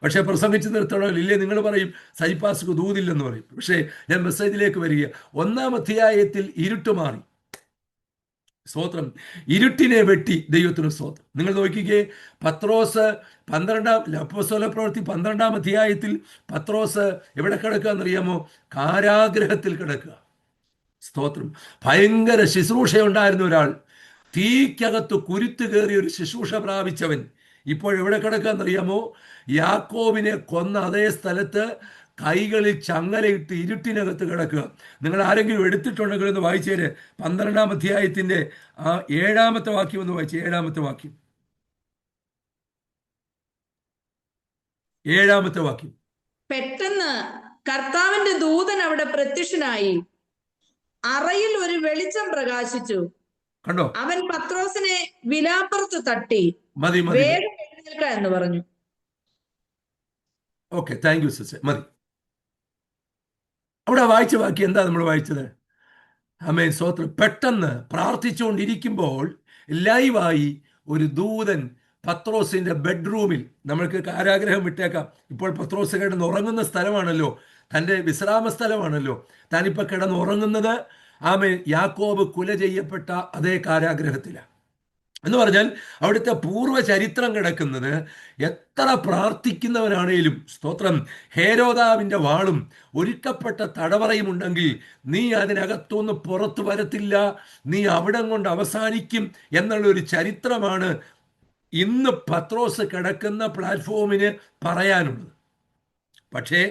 പക്ഷെ പ്രസംഗിച്ച് നിർത്തണമല്ലോ. ഇല്ലേ, നിങ്ങൾ പറയും സൈപ്പാസ്ക്ക് ദൂതില്ലെന്ന് പറയും. പക്ഷേ ഞാൻ മെസ്സേജിലേക്ക് വരിക. 1-ാം അധ്യായത്തിൽ ഇരുട്ട് മാറി. സ്തോത്രം. ഇരുട്ടിനെ വെട്ടി. ദൈവത്തിന് സ്തോത്രം. നിങ്ങൾ നോക്കിക്കേ, പത്രോസ് 12-ാം അപ്പോസ്തല പ്രവൃത്തി 12-ാം അധ്യായത്തിൽ പത്രോസ് എവിടെ കിടക്കുക എന്നറിയാമോ? കാരാഗ്രഹത്തിൽ കിടക്കുക. സ്തോത്രം. ഭയങ്കര ശുശ്രൂഷയുണ്ടായിരുന്ന ഒരാൾ, തീക്കകത്ത് കുരുത്ത് കയറിയ ഒരു ശുശ്രൂഷ പ്രാപിച്ചവൻ ഇപ്പോൾ എവിടെ കിടക്കുക എന്നറിയാമോ? യാക്കോബിനെ കൊന്ന അതേ സ്ഥലത്ത് കൈകളിൽ ചങ്ങലയിട്ട് ഇരുട്ടിനകത്ത് കിടക്കുക. നിങ്ങൾ ആരെങ്കിലും എടുത്തിട്ടുണ്ടെങ്കിൽ ഒന്ന് വായിച്ചേര്. 12-ാം അധ്യായത്തിന്റെ 7-ാമത്തെ വാക്യം ഒന്ന് വായിച്ചേ. 7-ാമത്തെ വാക്യം. 7-ാമത്തെ വാക്യം. പെട്ടെന്ന് കർത്താവിന്റെ ദൂതൻ അവിടെ പ്രത്യക്ഷനായി, അറയിൽ ഒരു വെളിച്ചം പ്രകാശിച്ചു. കണ്ടോ? അവൻ പത്രോസിനെ വിലാപ്പുറത്ത് തട്ടി, മതി മതി. വേഗം എഴുന്നേൽക്ക എന്ന് പറഞ്ഞു. Okay, thank you sister. മതി. അവിടെ വായിച്ച വാക്യം എന്താ നമ്മൾ വായിച്ചത്? ആമേൻ, സ്തോത്രം. പെട്ടെന്ന് പ്രാർത്ഥിച്ചുകൊണ്ടിരിക്കുമ്പോൾ ലൈവായി ഒരു ദൂതൻ പത്രോസിന്റെ ബെഡ്റൂമിൽ, നമ്മൾക്ക് കാരാഗ്രഹം വിട്ടേക്കാം, ഇപ്പോൾ പത്രോസ് കിടന്ന് ഉറങ്ങുന്ന സ്ഥലമാണല്ലോ, തൻ്റെ വിശ്രാമ സ്ഥലമാണല്ലോ. താനിപ്പോൾ കിടന്നുറങ്ങുന്നത് യാക്കോബ് കുല ചെയ്യപ്പെട്ട അതേ കാരാഗ്രഹത്തിലാണ്. എന്ന് പറഞ്ഞാൽ അവിടുത്തെ പൂർവ്വ ചരിത്രം കിടക്കുന്നത്, എത്ര പ്രാർത്ഥിക്കുന്നവനാണേലും സ്തോത്രം, ഹേരോദാവിൻ്റെ വാളും ഒരുക്കപ്പെട്ട തടവറയും ഉണ്ടെങ്കിൽ നീ അതിനകത്തുനിന്ന് പുറത്തു വരത്തില്ല, നീ അവിടം കൊണ്ട് അവസാനിക്കും എന്നുള്ളൊരു ചരിത്രമാണ് ഇന്ന് പത്രോസ് കിടക്കുന്ന പ്ലാറ്റ്ഫോമിന് പറയാനുള്ളത്. പക്ഷേ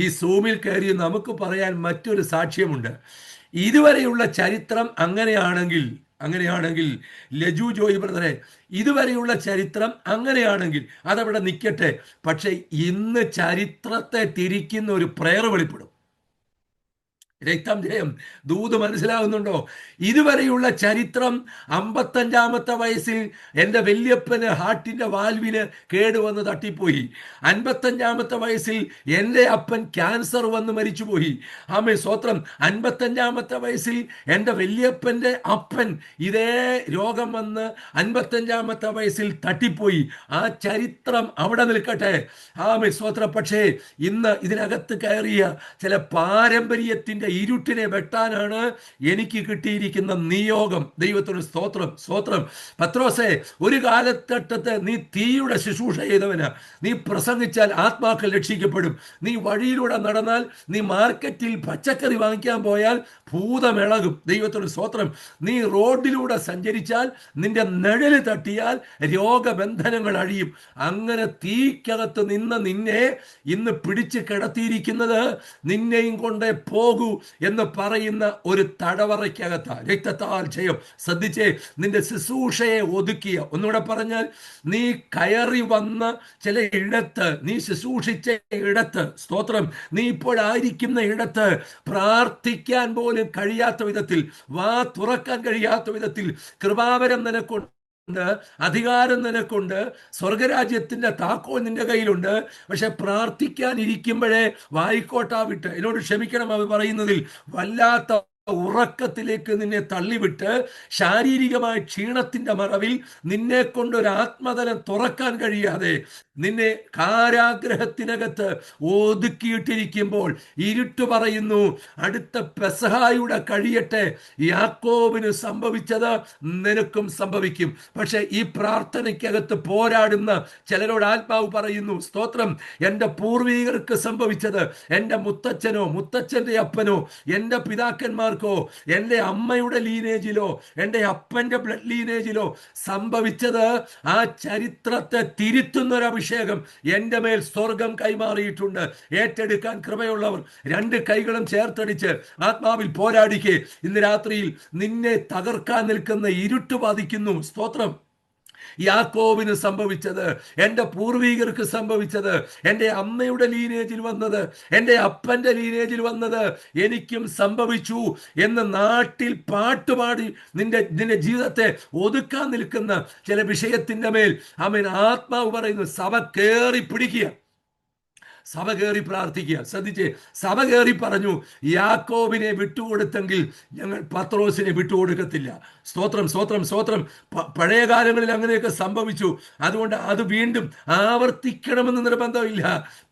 ഈ സൂമിൽ കയറി നമുക്ക് പറയാൻ മറ്റൊരു സാക്ഷ്യമുണ്ട്. ഇതുവരെയുള്ള ചരിത്രം അങ്ങനെയാണെങ്കിൽ ലജു ജോയി ബ്രദറെ, ഇതുവരെയുള്ള ചരിത്രം അങ്ങനെയാണെങ്കിൽ അതവിടെ നിൽക്കട്ടെ. പക്ഷെ ഇന്ന് ചരിത്രത്തെ തിരിക്കുന്ന ഒരു പ്രയർ വെളിപ്പെടും. രക്തം ജയം. ദൂത് മനസ്സിലാകുന്നുണ്ടോ? ഇതുവരെയുള്ള ചരിത്രം 55-ാമത്തെ വയസ്സിൽ എൻ്റെ വല്യപ്പന് ഹാർട്ടിൻ്റെ വാൽവിന് കേടുവന്ന് തട്ടിപ്പോയി. 55-ാമത്തെ വയസ്സിൽ എൻ്റെ അപ്പൻ ക്യാൻസർ വന്ന് മരിച്ചുപോയി. സ്തോത്രം. 55-ാമത്തെ വയസ്സിൽ എൻ്റെ വല്യപ്പൻ്റെ അപ്പൻ ഇതേ രോഗം വന്ന് 55-ാമത്തെ വയസ്സിൽ തട്ടിപ്പോയി. ആ ചരിത്രം അവിടെ നിൽക്കട്ടെ. സ്തോത്രം. പക്ഷേ ഇന്ന് ഇതിനകത്ത് കയറിയ ചില പാരമ്പര്യത്തിൻ്റെ ഇരുട്ടിനെ വെട്ടാനാണ് എനിക്ക് കിട്ടിയിരിക്കുന്ന നിയോഗം. ദൈവത്തിന് സ്തോത്രം, സ്തോത്രം. പത്രോസേ, ഒരു കാലഘട്ടത്ത് നീ തീയുടെ ശുശ്രൂഷ ചെയ്തവന്. നീ പ്രസംഗിച്ചാൽ ആത്മാക്കൾ രക്ഷിക്കപ്പെടും. നീ വഴിയിലൂടെ നടന്നാൽ, നീ മാർക്കറ്റിൽ പച്ചക്കറി വാങ്ങിക്കാൻ പോയാൽ ഭൂതമിളകും. ദൈവത്തിന് സ്തോത്രം. നീ റോഡിലൂടെ സഞ്ചരിച്ചാൽ, നിന്റെ നിഴല് തട്ടിയാൽ രോഗബന്ധനങ്ങൾ അഴിയും. അങ്ങനെ തീക്കകത്ത് നിന്നെ ഇന്ന് പിടിച്ച് കിടത്തിയിരിക്കുന്നത് നിന്നെയും കൊണ്ടേ പോകൂ എന്ന് പറയുന്ന ഒരു തടവറയ്ക്കകത്താണ്. രക്തത്താൽ ജയം. ശ്രദ്ധിച്ചേ, നിന്റെ ശുശ്രൂഷയെ ഒതുക്കിയ, ഒന്നുകൂടെ പറഞ്ഞാൽ, നീ കയറി വന്ന ചില ഇടത്ത്, നീ ശുശ്രൂഷിച്ച ഇടത്ത്, സ്തോത്രം, നീ ഇപ്പോഴായിരിക്കുന്ന ഇടത്ത് പ്രാർത്ഥിക്കാൻ പോലും കഴിയാത്ത വിധത്തിൽ, വാ തുറക്കാൻ കഴിയാത്ത വിധത്തിൽ കൃപാവരം നിനക്കൊണ്ട്, അധികാരം നിനക്കുണ്ട്, സ്വർഗരാജ്യത്തിന്റെ താക്കോൽ നിന്റെ കയ്യിലുണ്ട്. പക്ഷെ പ്രാർത്ഥിക്കാൻ ഇരിക്കുമ്പോഴേ വായിക്കോട്ടാ വിട്ട്, എന്നോട് ക്ഷമിക്കണം, അവർ പറയുന്നതിൽ വല്ലാത്ത ഉറക്കത്തിലേക്ക് നിന്നെ തള്ളിവിട്ട് ശാരീരികമായ ക്ഷീണത്തിന്റെ മറവിൽ നിന്നെ കൊണ്ട് ഒരു ആത്മതലം തുറക്കാൻ കഴിയാതെ നിന്നെ കാരാഗ്രഹത്തിനകത്ത് ഒതുക്കിയിട്ടിരിക്കുമ്പോൾ ഇരുട്ട് പറയുന്നു, അടുത്ത പെസഹായുടെ കഴിയട്ടെ. യാക്കോബിന് സംഭവിച്ചത് നിനക്കും സംഭവിക്കും. പക്ഷെ ഈ പ്രാർത്ഥനയ്ക്കകത്ത് പോരാടുന്ന ചിലരോട് ആത്മാവ് പറയുന്നു, സ്തോത്രം, എൻ്റെ പൂർവികർക്ക് സംഭവിച്ചത് എൻ്റെ മുത്തച്ഛനോ മുത്തച്ഛൻ്റെ അപ്പനോ എൻ്റെ പിതാക്കന്മാർക്കോ എൻ്റെ അമ്മയുടെ ലീനേജിലോ എൻ്റെ അപ്പൻ്റെ ബ്ലഡ് ലീനേജിലോ സംഭവിച്ചത്, ആ ചരിത്രത്തെ തിരുത്തുന്ന ഒരു അഭിഷേകം എൻ്റെ മേൽ സ്വർഗം കൈമാറിയിട്ടുണ്ട്. ഏറ്റെടുക്കാൻ കൃപയുള്ളവർ രണ്ട് കൈകളും ചേർത്തടിച്ച് ആത്മാവിൽ പോരാടിക്കേ. ഇന്ന് രാത്രിയിൽ നിന്നെ തകർക്കാൻ നിൽക്കുന്ന ഇരുട്ട് ബാധിക്കുന്നു. സ്തോത്രം. യാക്കോബിന് സംഭവിച്ചത്, എൻ്റെ പൂർവികർക്ക് സംഭവിച്ചത്, എൻ്റെ അമ്മയുടെ ലീനേജിൽ വന്നത്, എൻ്റെ അപ്പൻ്റെ ലീനേജിൽ വന്നത് എനിക്കും സംഭവിച്ചു എന്ന് നാട്ടിൽ പാട്ടുപാടി നിന്റെ ജീവിതത്തെ ഒതുക്കാൻ നിൽക്കുന്ന ചില വിഷയത്തിൻ്റെ മേൽ ആമേൻ ആത്മാവ് പറയുന്നു, സഭ കയറി പിടിക്കുക, സഭ കയറി പ്രാർത്ഥിക്കുക. ശ്രദ്ധിച്ചേ, സഭ കയറി പറഞ്ഞു, യാക്കോബിനെ വിട്ടുകൊടുത്തെങ്കിൽ ഞങ്ങൾ പത്രോസിനെ വിട്ടുകൊടുക്കത്തില്ല. സ്തോത്രം, സ്തോത്രം, സ്തോത്രം. പഴയ കാലങ്ങളിൽ അങ്ങനെയൊക്കെ സംഭവിച്ചു. അതുകൊണ്ട് അത് വീണ്ടും ആവർത്തിക്കണമെന്ന് നിർബന്ധമില്ല.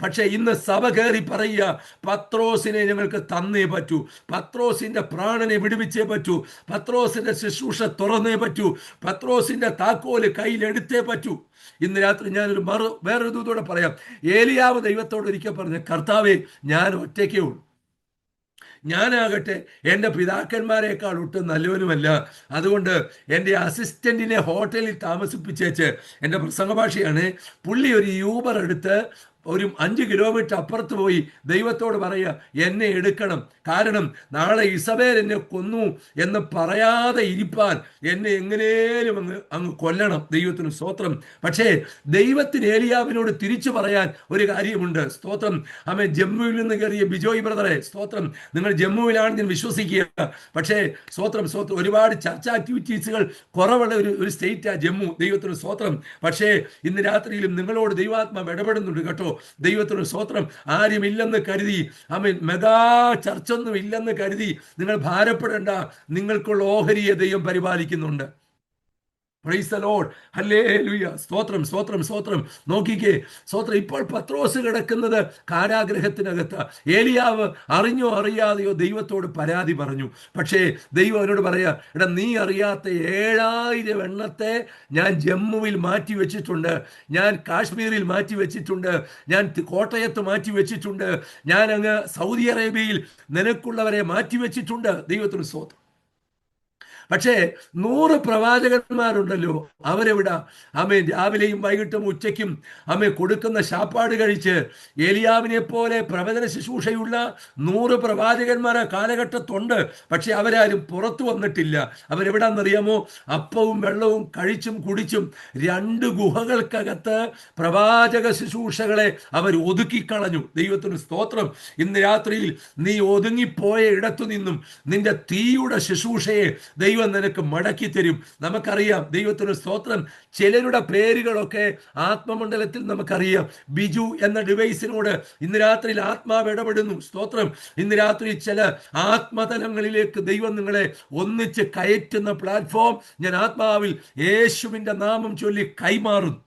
പക്ഷെ ഇന്ന് സഭ കയറി പറയുക, പത്രോസിനെ ഞങ്ങൾക്ക് തന്നേ പറ്റൂ, പത്രോസിന്റെ പ്രാണനെ വിടുവിച്ചേ പറ്റൂ, പത്രോസിന്റെ ശുശ്രൂഷ തുറന്നേ പറ്റൂ, പത്രോസിന്റെ താക്കോല് കയ്യിലെടുത്തേ പറ്റൂ. ഇന്ന് രാത്രി ഞാനൊരു വേറൊരു ദൂതോടെ പറയാം. ഏലിയാവ് ദൈവത്തോട് ഒരിക്കൽ പറഞ്ഞു, കർത്താവേ, ഞാൻ ഒറ്റയ്ക്കേ ഉള്ളൂ, ഞാനാകട്ടെ എൻ്റെ പിതാക്കന്മാരെക്കാൾ ഒട്ടും നല്ലവനുമല്ല. അതുകൊണ്ട് എൻ്റെ അസിസ്റ്റന്റിനെ ഹോട്ടലിൽ താമസിപ്പിച്ചേച്ച്, എൻ്റെ പ്രസംഗ ഭാഷയാണ്, പുള്ളി ഒരു യൂബർ എടുത്ത് ഒരു 5 കിലോമീറ്റർ അപ്പുറത്ത് പോയി ദൈവത്തോട് പറയുക, എന്നെ എടുക്കണം, കാരണം നാളെ ഇസബേൽ എന്നെ കൊന്നു എന്ന് പറയാതെ ഇരിപ്പാൻ എന്നെ എങ്ങനെയും അങ്ങ് കൊല്ലണം. ദൈവത്തിന് സ്തോത്രം. പക്ഷേ ദൈവത്തിന് ഏലിയാവിനോട് തിരിച്ചു പറയാൻ ഒരു കാര്യമുണ്ട്. സ്തോത്രം. ആമേൻ. ജമ്മുവിൽ നിന്ന് കയറിയ ബിജോയ് ബ്രദറെ, സ്തോത്രം, നിങ്ങൾ ജമ്മുവിലാണ് ഞാൻ വിശ്വസിക്കുക. പക്ഷേ സ്തോത്രം, സ്തോത്രം, ഒരുപാട് ചർച്ച ആക്ടിവിറ്റീസുകൾ കുറവുള്ള ഒരു സ്റ്റേറ്റാണ് ജമ്മു. ദൈവത്തിന് സ്തോത്രം. പക്ഷേ ഇന്ന് രാത്രിയിലും നിങ്ങളോട് ദൈവാത്മാവ് ഇടപെടുന്നുണ്ട് കേട്ടോ. ദൈവത്തിന് സ്തോത്രം. ആരുമില്ലെന്ന് കരുതി, ആമേൻ, മെഗാ ചർച്ചൊന്നും ഇല്ലെന്ന് കരുതി നിങ്ങൾ ഭാരപ്പെടേണ്ട. നിങ്ങൾക്കുള്ള ഓഹരിയെ ദൈവം പരിപാലിക്കുന്നുണ്ട്. Praise the lord. ഹല്ലേലൂയ. സ്തോത്രം, സ്തോത്രം, സ്തോത്രം. നോക്കിക്കേ, സ്തോത്രം. ഇപ്പോൾ പത്രോസ് കിടക്കുന്നത് കാരാഗ്രഹത്തിനകത്ത്. ഏലിയാവ് അറിഞ്ഞോ അറിയാതെയോ ദൈവത്തോട് പരാതി പറഞ്ഞു. പക്ഷേ ദൈവം അവനോട് പറയാ, എടാ, നീ അറിയാത്ത 7000 എണ്ണത്തെ ഞാൻ ജമ്മുവിൽ മാറ്റി വെച്ചിട്ടുണ്ട്, ഞാൻ കാശ്മീരിൽ മാറ്റി വെച്ചിട്ടുണ്ട്, ഞാൻ കോട്ടയത്ത് മാറ്റി വെച്ചിട്ടുണ്ട്, ഞാൻ അങ്ങ് സൗദി അറേബ്യയിൽ നിനക്കുള്ളവരെ മാറ്റി വെച്ചിട്ടുണ്ട്. ദൈവത്തിന് സ്തോത്രം. പക്ഷേ 100 പ്രവാചകന്മാരുണ്ടല്ലോ, അവരെവിടാ? ആമേൻ. രാവിലെയും വൈകിട്ടും ഉച്ചയ്ക്കും ആമേൻ കൊടുക്കുന്ന ശാപ്പാട് കഴിച്ച് ഏലിയാവിനെ പോലെ പ്രവചന ശുശ്രൂഷയുള്ള 100 പ്രവാചകന്മാർ ആ കാലഘട്ടത്തുണ്ട്. പക്ഷെ അവരാരും പുറത്തു വന്നിട്ടില്ല. അവരെവിടാന്നറിയാമോ? അപ്പവും വെള്ളവും കഴിച്ചും കുടിച്ചും 2 ഗുഹകൾക്കകത്ത് പ്രവാചക ശുശ്രൂഷകളെ അവർ ഒതുക്കിക്കളഞ്ഞു. ദൈവത്തിന് സ്തോത്രം. ഇന്ന് രാത്രിയിൽ നീ ഒതുങ്ങിപ്പോയ ഇടത്തു നിന്നും നിന്റെ തീയുടെ ശുശ്രൂഷയെ ദൈവം നിനക്ക് മടക്കി തരും. നമുക്കറിയാം. ദൈവത്തിന് സ്തോത്രം. ചിലരുടെ പേരുകളൊക്കെ ആത്മമണ്ഡലത്തിൽ നമുക്കറിയാം. ബിജു എന്ന ഡിവൈസിനോട് ഇന്ന് രാത്രിയിൽ ആത്മാവ് ഇടപെടുന്നു. സ്തോത്രം. ഇന്ന് രാത്രി ചില ആത്മതലങ്ങളിലേക്ക് ദൈവം നിങ്ങളെ ഒന്നിച്ച് കയറ്റുന്ന പ്ലാറ്റ്ഫോം ഞാൻ ആത്മാവിൽ യേശുവിൻ്റെ നാമം ചൊല്ലി കൈമാറുന്നു.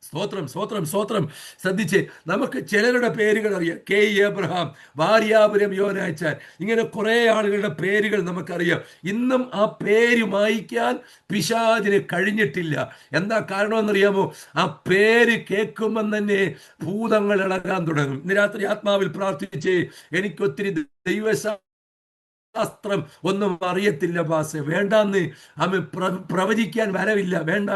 സ്തോത്രം, സ്തോത്രം, സ്തോത്രം. ശ്രദ്ധിച്ച്, നമുക്ക് ചിലരുടെ പേരുകൾ അറിയാം. കെ എബ്രഹാം, വാര്യാപുരം യോനാച്ചാൻ, ഇങ്ങനെ കുറേ ആളുകളുടെ പേരുകൾ നമുക്കറിയാം. ഇന്നും ആ പേര് മായ്ക്കാൻ പിശാചിന് കഴിഞ്ഞിട്ടില്ല. എന്താ കാരണമെന്നറിയാമോ? ആ പേര് കേൾക്കുമ്പം തന്നെ ഭൂതങ്ങൾ ഇളകാൻ തുടങ്ങും. ഇന്ന് രാത്രി ആത്മാവിൽ പ്രാർത്ഥിച്ച്, എനിക്കൊത്തിരി ശാസ്ത്രം ഒന്നും അറിയത്തില്ല പാസ്, വേണ്ടാന്ന്. പ്രവചിക്കാൻ വരവില്ല, വേണ്ട.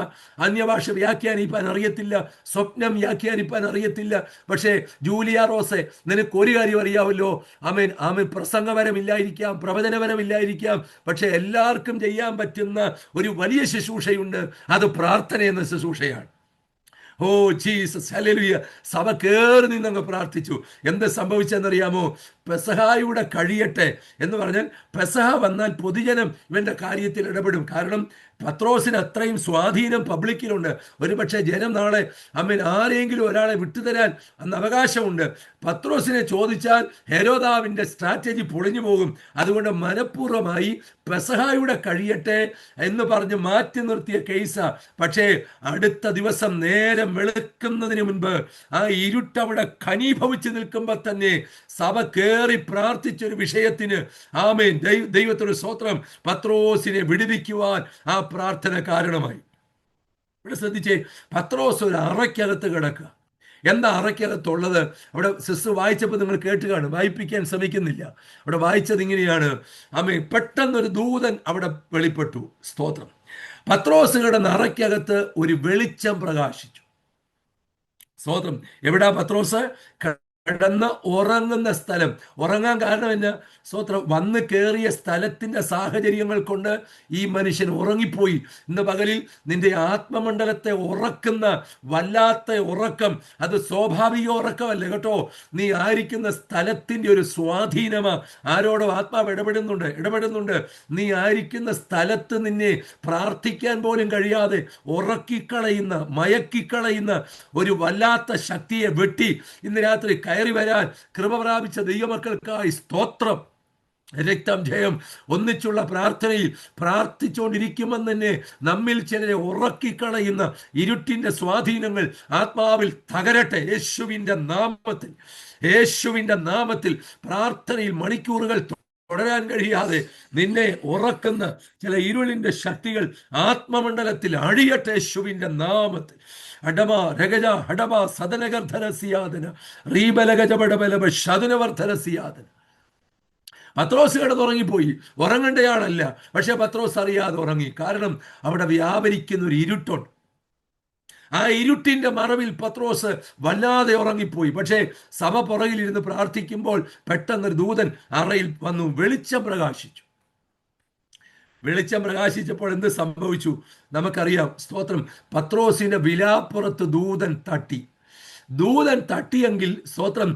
അന്യഭാഷ വ്യാഖ്യാനിപ്പാൻ അറിയത്തില്ല, സ്വപ്നം വ്യാഖ്യാനിപ്പാൻ അറിയത്തില്ല. പക്ഷേ ജൂലിയ റോസെ, നിനക്ക് ഒരു കാര്യം അറിയാമല്ലോ, ആമേൻ, പ്രസംഗപരമില്ലായിരിക്കാം, പ്രവചനപരമില്ലായിരിക്കാം, പക്ഷെ എല്ലാവർക്കും ചെയ്യാൻ പറ്റുന്ന ഒരു വലിയ ശുശ്രൂഷയുണ്ട്. അത് പ്രാർത്ഥന എന്ന ശുശ്രൂഷയാണ്. Oh Jesus, hallelujah. സഭ കയറി നിന്നങ്ങ് പ്രാർത്ഥിച്ചു. എന്ത് സംഭവിച്ചെന്നറിയാമോ? പെസഹായുടെ കഴിയട്ടെ എന്ന് പറഞ്ഞാൽ പെസഹ വന്നാൽ പൊതുജനം ഇവന്റെ കാര്യത്തിൽ ഇടപെടും. കാരണം പത്രോസിന് അത്രയും സ്വാധീനം പബ്ലിക്കിലുണ്ട്. ഒരുപക്ഷെ ജനം നാളെ ആരെങ്കിലും ഒരാളെ വിട്ടുതരാൻ അന്ന് അവകാശമുണ്ട്. പത്രോസിനെ ചോദിച്ചാൽ ഹെരോദാവിൻ്റെ സ്ട്രാറ്റജി പൊളിഞ്ഞു പോകും. അതുകൊണ്ട് മനഃപൂർവ്വമായി പെസഹായുടെ കഴിയട്ടെ എന്ന് പറഞ്ഞ് മാറ്റി നിർത്തിയ കേസാ. പക്ഷേ അടുത്ത ദിവസം നേരം വെളുക്കുന്നതിന് മുൻപ് ആ ഇരുട്ടവിടെ ഘനീഭവിച്ച് നിൽക്കുമ്പോൾ തന്നെ സഭ കയറി പ്രാർത്ഥിച്ചൊരു വിഷയത്തിന് ദൈവത്തിന് സ്തോത്രം, പത്രോസിനെ വിടുവിക്കുവാൻ ആ പ്രാർത്ഥന കാരണമായി. ഇവിടെ ശ്രദ്ധിച്ചേ, പത്രോസ് ഒരു അറയ്ക്കകത്ത് കിടക്കുക. എന്താ അറയ്ക്കകത്തുള്ളത്? അവിടെ സിസ്റ്റർ വായിച്ചപ്പോൾ നിങ്ങൾ കേട്ട് കാണും, വായിപ്പിക്കാൻ ശ്രമിക്കുന്നില്ല. അവിടെ വായിച്ചത് ഇങ്ങനെയാണ്, പെട്ടെന്നൊരു ദൂതൻ അവിടെ വെളിപ്പെട്ടു. സ്തോത്രം. പത്രോസ് കിടന്ന അറയ്ക്കകത്ത് ഒരു വെളിച്ചം പ്രകാശിച്ചു. സ്തോത്രം. എവിടാ പത്രോസ് കിടന്ന് ഉറങ്ങുന്ന സ്ഥലം? ഉറങ്ങാൻ കാരണം എന്നാ? സ്തോത്രം. വന്ന് കയറിയ സ്ഥലത്തിന്റെ സാഹചര്യങ്ങൾ കൊണ്ട് ഈ മനുഷ്യൻ ഉറങ്ങിപ്പോയി. ഇന്ന് പകലിൽ നിന്റെ ആത്മമണ്ഡലത്തെ ഉറക്കുന്ന വല്ലാത്ത ഉറക്കം, അത് സ്വാഭാവിക ഉറക്കമല്ല കേട്ടോ. നീ ആയിരിക്കുന്ന സ്ഥലത്തിന്റെ ഒരു സ്വാധീനമാ. ആരോടും ആത്മാവ് ഇടപെടുന്നുണ്ട്. നീ ആയിരിക്കുന്ന സ്ഥലത്ത് നിന്നെ പ്രാർത്ഥിക്കാൻ പോലും കഴിയാതെ ഉറക്കിക്കളയുന്ന, മയക്കിക്കളയുന്ന ഒരു വല്ലാത്ത ശക്തിയെ വെട്ടി ഇന്ന് രാത്രി കയറി വരാൻ കൃപ പ്രാപിച്ച ദൈവമക്കൾക്കായി സ്തോത്രം. രക്തം ജയം. ഒന്നിച്ചുള്ള പ്രാർത്ഥനയിൽ പ്രാർത്ഥിച്ചുകൊണ്ടിരിക്കുമ്പോൾ തന്നെ നമ്മിൽ ചിലരെ ഉറക്കിക്കളയുന്ന ഇരുട്ടിന്റെ സ്വാധീനങ്ങൾ ആത്മാവിൽ തകരട്ടെ യേശുവിൻ്റെ നാമത്തിൽ. യേശുവിൻ്റെ നാമത്തിൽ പ്രാർത്ഥനയിൽ മണിക്കൂറുകൾ തുടരാൻ കഴിയാതെ നിന്നെ ഉറക്കുന്ന ചില ഇരുളിന്റെ ശക്തികൾ ആത്മമണ്ഡലത്തിൽ അഴിയട്ടെ യേശുവിൻ്റെ നാമത്തിൽ. അടമ രഗജ ഹടമ സദനഗർധരസിയാദന റീബലഗജപടബലബ ശതുനവർധരസിയാദന. പത്രോസ് കിടന്നുറങ്ങിപ്പോയി. ഉറങ്ങേണ്ടയാളല്ല, പക്ഷെ പത്രോസ് അറിയാതെ ഉറങ്ങി. കാരണം അവിടെ വ്യാപരിക്കുന്ന ഒരു ഇരുട്ടുണ്ട്. ആ ഇരുട്ടിന്റെ മറവിൽ പത്രോസ് വല്ലാതെ ഉറങ്ങിപ്പോയി. പക്ഷേ സഭ പുറകിലിരുന്ന് പ്രാർത്ഥിക്കുമ്പോൾ പെട്ടെന്നൊരു ദൂതൻ അറയിൽ വന്നു, വെളിച്ചം പ്രകാശിച്ചു. വെളിച്ചം പ്രകാശിച്ചപ്പോൾ എന്ത് സംഭവിച്ചു നമുക്കറിയാം. സ്തോത്രം. പത്രോസിന്റെ വിലാപ്പുറത്ത് ദൂതൻ തട്ടിയെങ്കിൽ സ്തോത്രം,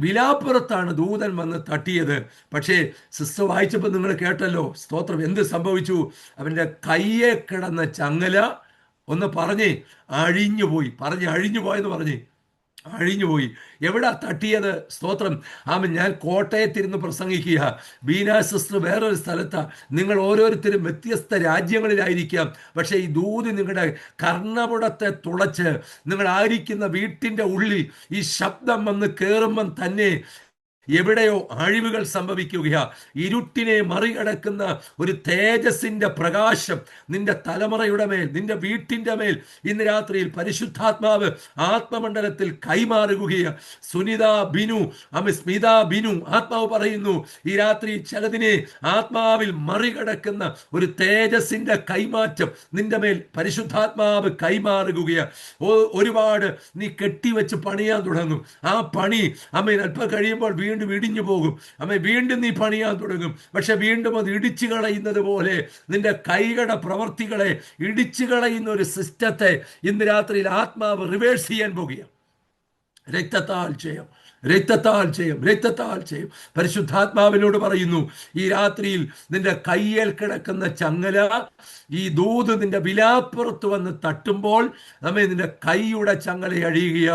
വിലാപ്പുറത്താണ് ദൂതൻ വന്ന് തട്ടിയത്. പക്ഷേ സിസ്റ്റർ വായിച്ചപ്പോൾ നിങ്ങൾ കേട്ടല്ലോ. സ്തോത്രം. എന്ത് സംഭവിച്ചു? അവൻ്റെ കയ്യെ കിടന്ന ചങ്ങല ഒന്ന് അഴിഞ്ഞുപോയി. എവിടാ തട്ടിയത്? സ്തോത്രം. ഞാൻ കോട്ടയത്തിരുന്ന് പ്രസംഗിക്കുക, ബീന സിസ്റ്റർ വേറൊരു സ്ഥലത്താണ്. നിങ്ങൾ ഓരോരുത്തരും വ്യത്യസ്ത രാജ്യങ്ങളിലായിരിക്കാം. പക്ഷേ ഈ ദൂത് നിങ്ങളുടെ കർണപുടത്തെ തുളച്ച് നിങ്ങളായിരിക്കുന്ന വീട്ടിൻ്റെ ഉള്ളിൽ ഈ ശബ്ദം വന്ന് കയറുമ്പം തന്നെ എവിടെയോ അഴിവുകൾ സംഭവിക്കുകയാ. ഇരുട്ടിനെ മറികടക്കുന്ന ഒരു തേജസ്സിന്റെ പ്രകാശം നിന്റെ തലമുറയുടെ മേൽ, നിന്റെ വീട്ടിന്റെ മേൽ ഇന്ന് രാത്രിയിൽ പരിശുദ്ധാത്മാവ് ആത്മമണ്ഡലത്തിൽ കൈമാറുകയാണ്. സ്മിത ബിനു ആത്മാവ് പറയുന്നു, ഈ രാത്രി ചിലതിനെ ആത്മാവിൽ മറികടക്കുന്ന ഒരു തേജസ്സിന്റെ കൈമാറ്റം നിന്റെ മേൽ പരിശുദ്ധാത്മാവ് കൈമാറുകയാണ്. ഒരുപാട് നീ കെട്ടിവെച്ച് പണിയാൻ തുടങ്ങും. ആ പണി അല്പം കഴിയുമ്പോൾ വീണ്ടും ഇടിഞ്ഞു പോകും. വീണ്ടും നീ പണിയാൻ തുടങ്ങും. പക്ഷെ വീണ്ടും അത് ഇടിച്ചു കളയുന്നത് പോലെ നിന്റെ കൈകളുടെ പ്രവർത്തികളെ ഇടിച്ചു കളയുന്ന ഒരു സിസ്റ്റത്തെ ഇന്ന് രാത്രിയിൽ ആത്മാവ് റിവേഴ്സ് ചെയ്യാൻ പോകുകയാണ്. രക്തത്താൽ ജയം. പരിശുദ്ധാത്മാവിനോട് പറയുന്നു, ഈ രാത്രിയിൽ നിന്റെ കയ്യിൽ കിടക്കുന്ന ചങ്ങല, ഈ ദൂത് നിന്റെ വിലാപ്പുറത്ത് വന്ന് തട്ടുമ്പോൾ നിന്റെ കൈയുടെ ചങ്ങല അഴിയുക.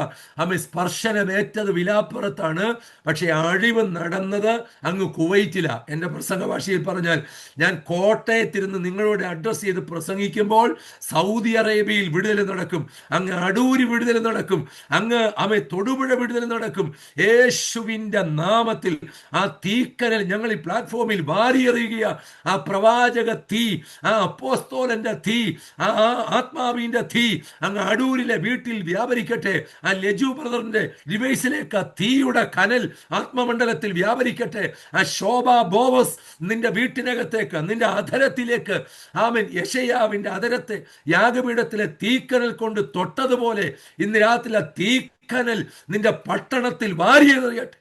സ്പർശനമേറ്റത് വിലാപ്പുറത്താണ്, പക്ഷെ അഴിവ് നടന്നത് അങ്ങ് കുവൈറ്റില. എൻ്റെ പ്രസംഗ ഭാഷയിൽ പറഞ്ഞാൽ, ഞാൻ കോട്ടയത്തിരുന്ന് നിങ്ങളോട് അഡ്രസ് ചെയ്ത് പ്രസംഗിക്കുമ്പോൾ സൗദി അറേബ്യയിൽ വിടുതൽ നടക്കും, അങ്ങ് അടൂര് വിടുതൽ നടക്കും, അങ്ങ് തൊടുപുഴ വിടുതൽ നടക്കും. യേശുവിൻ്റെ നാമത്തിൽ ആ തീക്കനൽ ഞങ്ങൾ ഈ പ്ലാറ്റ്ഫോമിൽ വാരിയെറിയുക. ആ പ്രവാചക തീ, ആ അപ്പോസ്തോലന്റെ തീ, ആ ആത്മാവിന്റെ തീ അങ്ങ് അടൂരിലെ വീട്ടിൽ വ്യാപരിക്കട്ടെ. ആ ലജു ബ്രദറിന്റെ ഡിവൈസിലേക്ക് ആ തീയുടെ കനൽ ആത്മമണ്ഡലത്തിൽ വ്യാപരിക്കട്ടെ. ആ ശോഭ ബോവസ് നിന്റെ വീട്ടിനകത്തേക്ക്, നിന്റെ അധരത്തിലേക്ക്, യെശയ്യാവിന്റെ അധരത്തെ യാഗപീഠത്തിലെ തീക്കനൽ കൊണ്ട് തൊട്ടതുപോലെ ഇന്ന് രാത്രി ആ തീക്കനൽ നിന്റെ പട്ടണത്തിൽ വാരിയെറിയട്ടെ.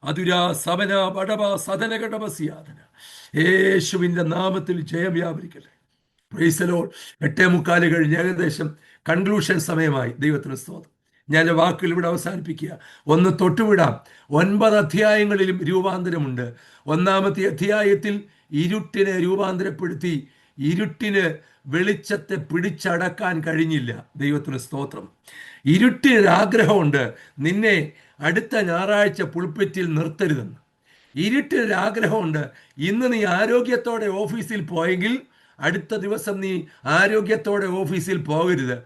അതുരാ സമന വടവ സദനകടവസിയാദന. യേശുവിൻ്റെ നാമത്തിൽ ജയം വ്യാപരിക്കട്ടെ. Price the Lord. 8:45 കഴിഞ്ഞ് ഏകദേശം കൺക്ലൂഷൻ സമയമായി. ദൈവത്തിന് സ്തോത്രം. ഞാൻ വാക്കുകൾ ഇവിടെ അവസാനിപ്പിക്കുക. ഒന്ന് തൊട്ടുവിടാം. 9 അധ്യായങ്ങളിലും രൂപാന്തരമുണ്ട്. 1-ാമത്തെ അധ്യായത്തിൽ ഇരുട്ടിനെ രൂപാന്തരപ്പെടുത്തി ഇരുട്ടിന് വെളിച്ചത്തെ പിടിച്ചടക്കാൻ കഴിഞ്ഞില്ല. ദൈവത്തിന് സ്തോത്രം. ഇരുട്ടിനൊരാഗ്രഹമുണ്ട് നിന്നെ അടുത്ത ഞായറാഴ്ച പുൾപ്പിറ്റിൽ നിർത്തരുതെന്ന്. ഇരുട്ടിനൊരാഗ്രഹമുണ്ട് ഇന്ന് നീ ആരോഗ്യത്തോടെ ഓഫീസിൽ പോയെങ്കിൽ അടുത്ത ദിവസം നീ ആരോഗ്യത്തോടെ ഓഫീസിൽ പോകരുത്.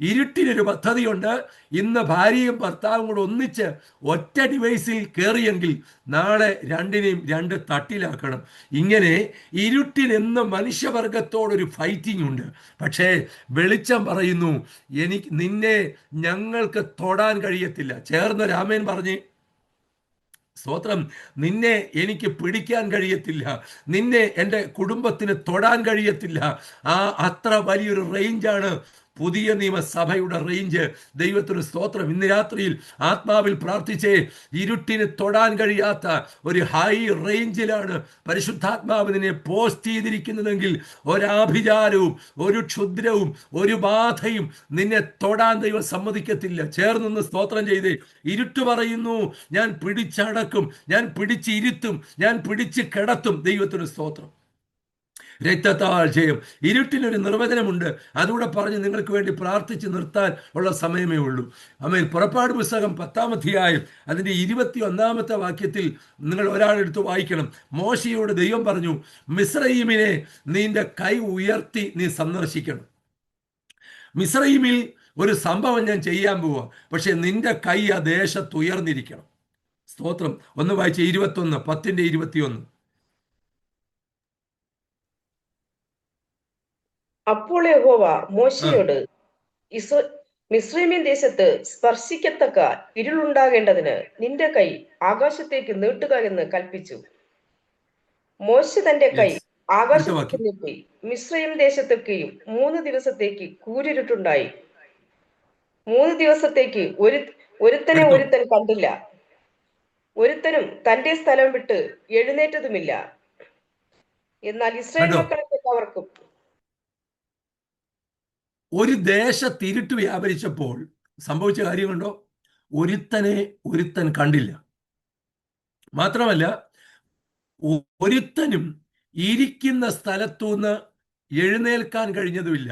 ഇരുട്ടിനൊരു പദ്ധതിയുണ്ട് ഇന്ന് ഭാര്യയും ഭർത്താവും കൂടെ ഒന്നിച്ച് ഒറ്റ ഡിവൈസിൽ കയറിയെങ്കിൽ നാളെ രണ്ടിനെയും രണ്ട് തട്ടിലാക്കണം. ഇങ്ങനെ ഇരുട്ടിനെന്ന് മനുഷ്യവർഗത്തോടൊരു ഫൈറ്റിംഗ് ഉണ്ട്. പക്ഷേ വെളിച്ചം പറയുന്നു നിന്നെ ഞങ്ങൾക്ക് തൊടാൻ കഴിയത്തില്ല. ചേർന്ന് രാമേൻ പറഞ്ഞ് സ്തോത്രം. നിന്നെ എനിക്ക് പിടിക്കാൻ കഴിയത്തില്ല, നിന്നെ എൻ്റെ കുടുംബത്തിന് തൊടാൻ കഴിയത്തില്ല. അത്ര വലിയൊരു റേഞ്ചാണ് പുതിയ നിയമസഭയുടെ റേഞ്ച്. ദൈവത്തിന് സ്തോത്രം. ഇന്ന് രാത്രിയിൽ ആത്മാവിൽ പ്രാർത്ഥിച്ചേ, ഇരുട്ടിന് തൊടാൻ കഴിയാത്ത ഒരു ഹൈ റേഞ്ചിലാണ് പരിശുദ്ധാത്മാവ് നിന്നെ പോസ്റ്റ് ചെയ്തിരിക്കുന്നതെങ്കിൽ ഒരാഭിചാരവും ഒരു ക്ഷുദ്രവും ഒരു ബാധയും നിന്നെ തൊടാൻ ദൈവം സമ്മതിക്കത്തില്ല. ചേർന്നൊന്ന് സ്തോത്രം ചെയ്തേ. ഇരുട്ട് പറയുന്നു ഞാൻ പിടിച്ചടക്കും, ഞാൻ പിടിച്ചിരുത്തും, ഞാൻ പിടിച്ച് കിടത്തും. ദൈവത്തിന് സ്തോത്രം. രക്തത്താൽ ജയം. ഇരുട്ടിനൊരു നിർവചനമുണ്ട്, അതുകൂടെ പറഞ്ഞ് നിങ്ങൾക്ക് വേണ്ടി പ്രാർത്ഥിച്ച് നിർത്താൻ ഉള്ള സമയമേ ഉള്ളൂ. ആമേൻ. പുറപ്പാട് പുസ്തകം 10-ാം അധ്യായം അതിൻ്റെ 21-ാമത്തെ വാക്യത്തിൽ നിങ്ങൾ ഒരാളെടുത്ത് വായിക്കണം. മോശയോട് ദൈവം പറഞ്ഞു, മിസ്രയീമിനെ നിന്റെ കൈ ഉയർത്തി നീ സന്ദർശിക്കണം. മിസ്രയീമിൽ ഒരു സംഭവം ഞാൻ ചെയ്യാൻ പോവാ, പക്ഷെ നിന്റെ കൈ ആ ദേശത്ത് ഉയർന്നിരിക്കണം. സ്തോത്രം. ഒന്ന് വായിച്ച 21, 10-ന്റെ 21. അപ്പോൾ യഹോവ മോശയോട്, മിസ്രയീമിൻ ദേശത്ത് സ്പർശിക്കത്തക്ക ഇരുളുണ്ടാകേണ്ടതിന് നിന്റെ കൈ ആകാശത്തേക്ക് നീട്ടുക എന്ന് കൽപ്പിച്ചു. മോശ തന്റെ കൈ ആകാശത്തേക്ക് നീട്ടി മിസ്രയീം ദേശത്തൊക്കെയും 3 ദിവസത്തേക്ക് കൂരിരുട്ടുണ്ടായി. 3 ദിവസത്തേക്ക് ഒരുത്തൻ കണ്ടില്ല, ഒരുത്തനും തന്റെ സ്ഥലം വിട്ട് എഴുന്നേറ്റതുമില്ല. എന്നാൽ ഇസ്രായേൽ മക്കളെ അവർക്കും ഒരു ദേശത്തിരുട്ട് വ്യാപരിച്ചപ്പോൾ സംഭവിച്ച കാര്യമുണ്ടോ? ഒരുത്തൻ കണ്ടില്ല. മാത്രമല്ല ഒരുത്തനും ഇരിക്കുന്ന സ്ഥലത്തുനിന്ന് എഴുന്നേൽക്കാൻ കഴിഞ്ഞതുമില്ല.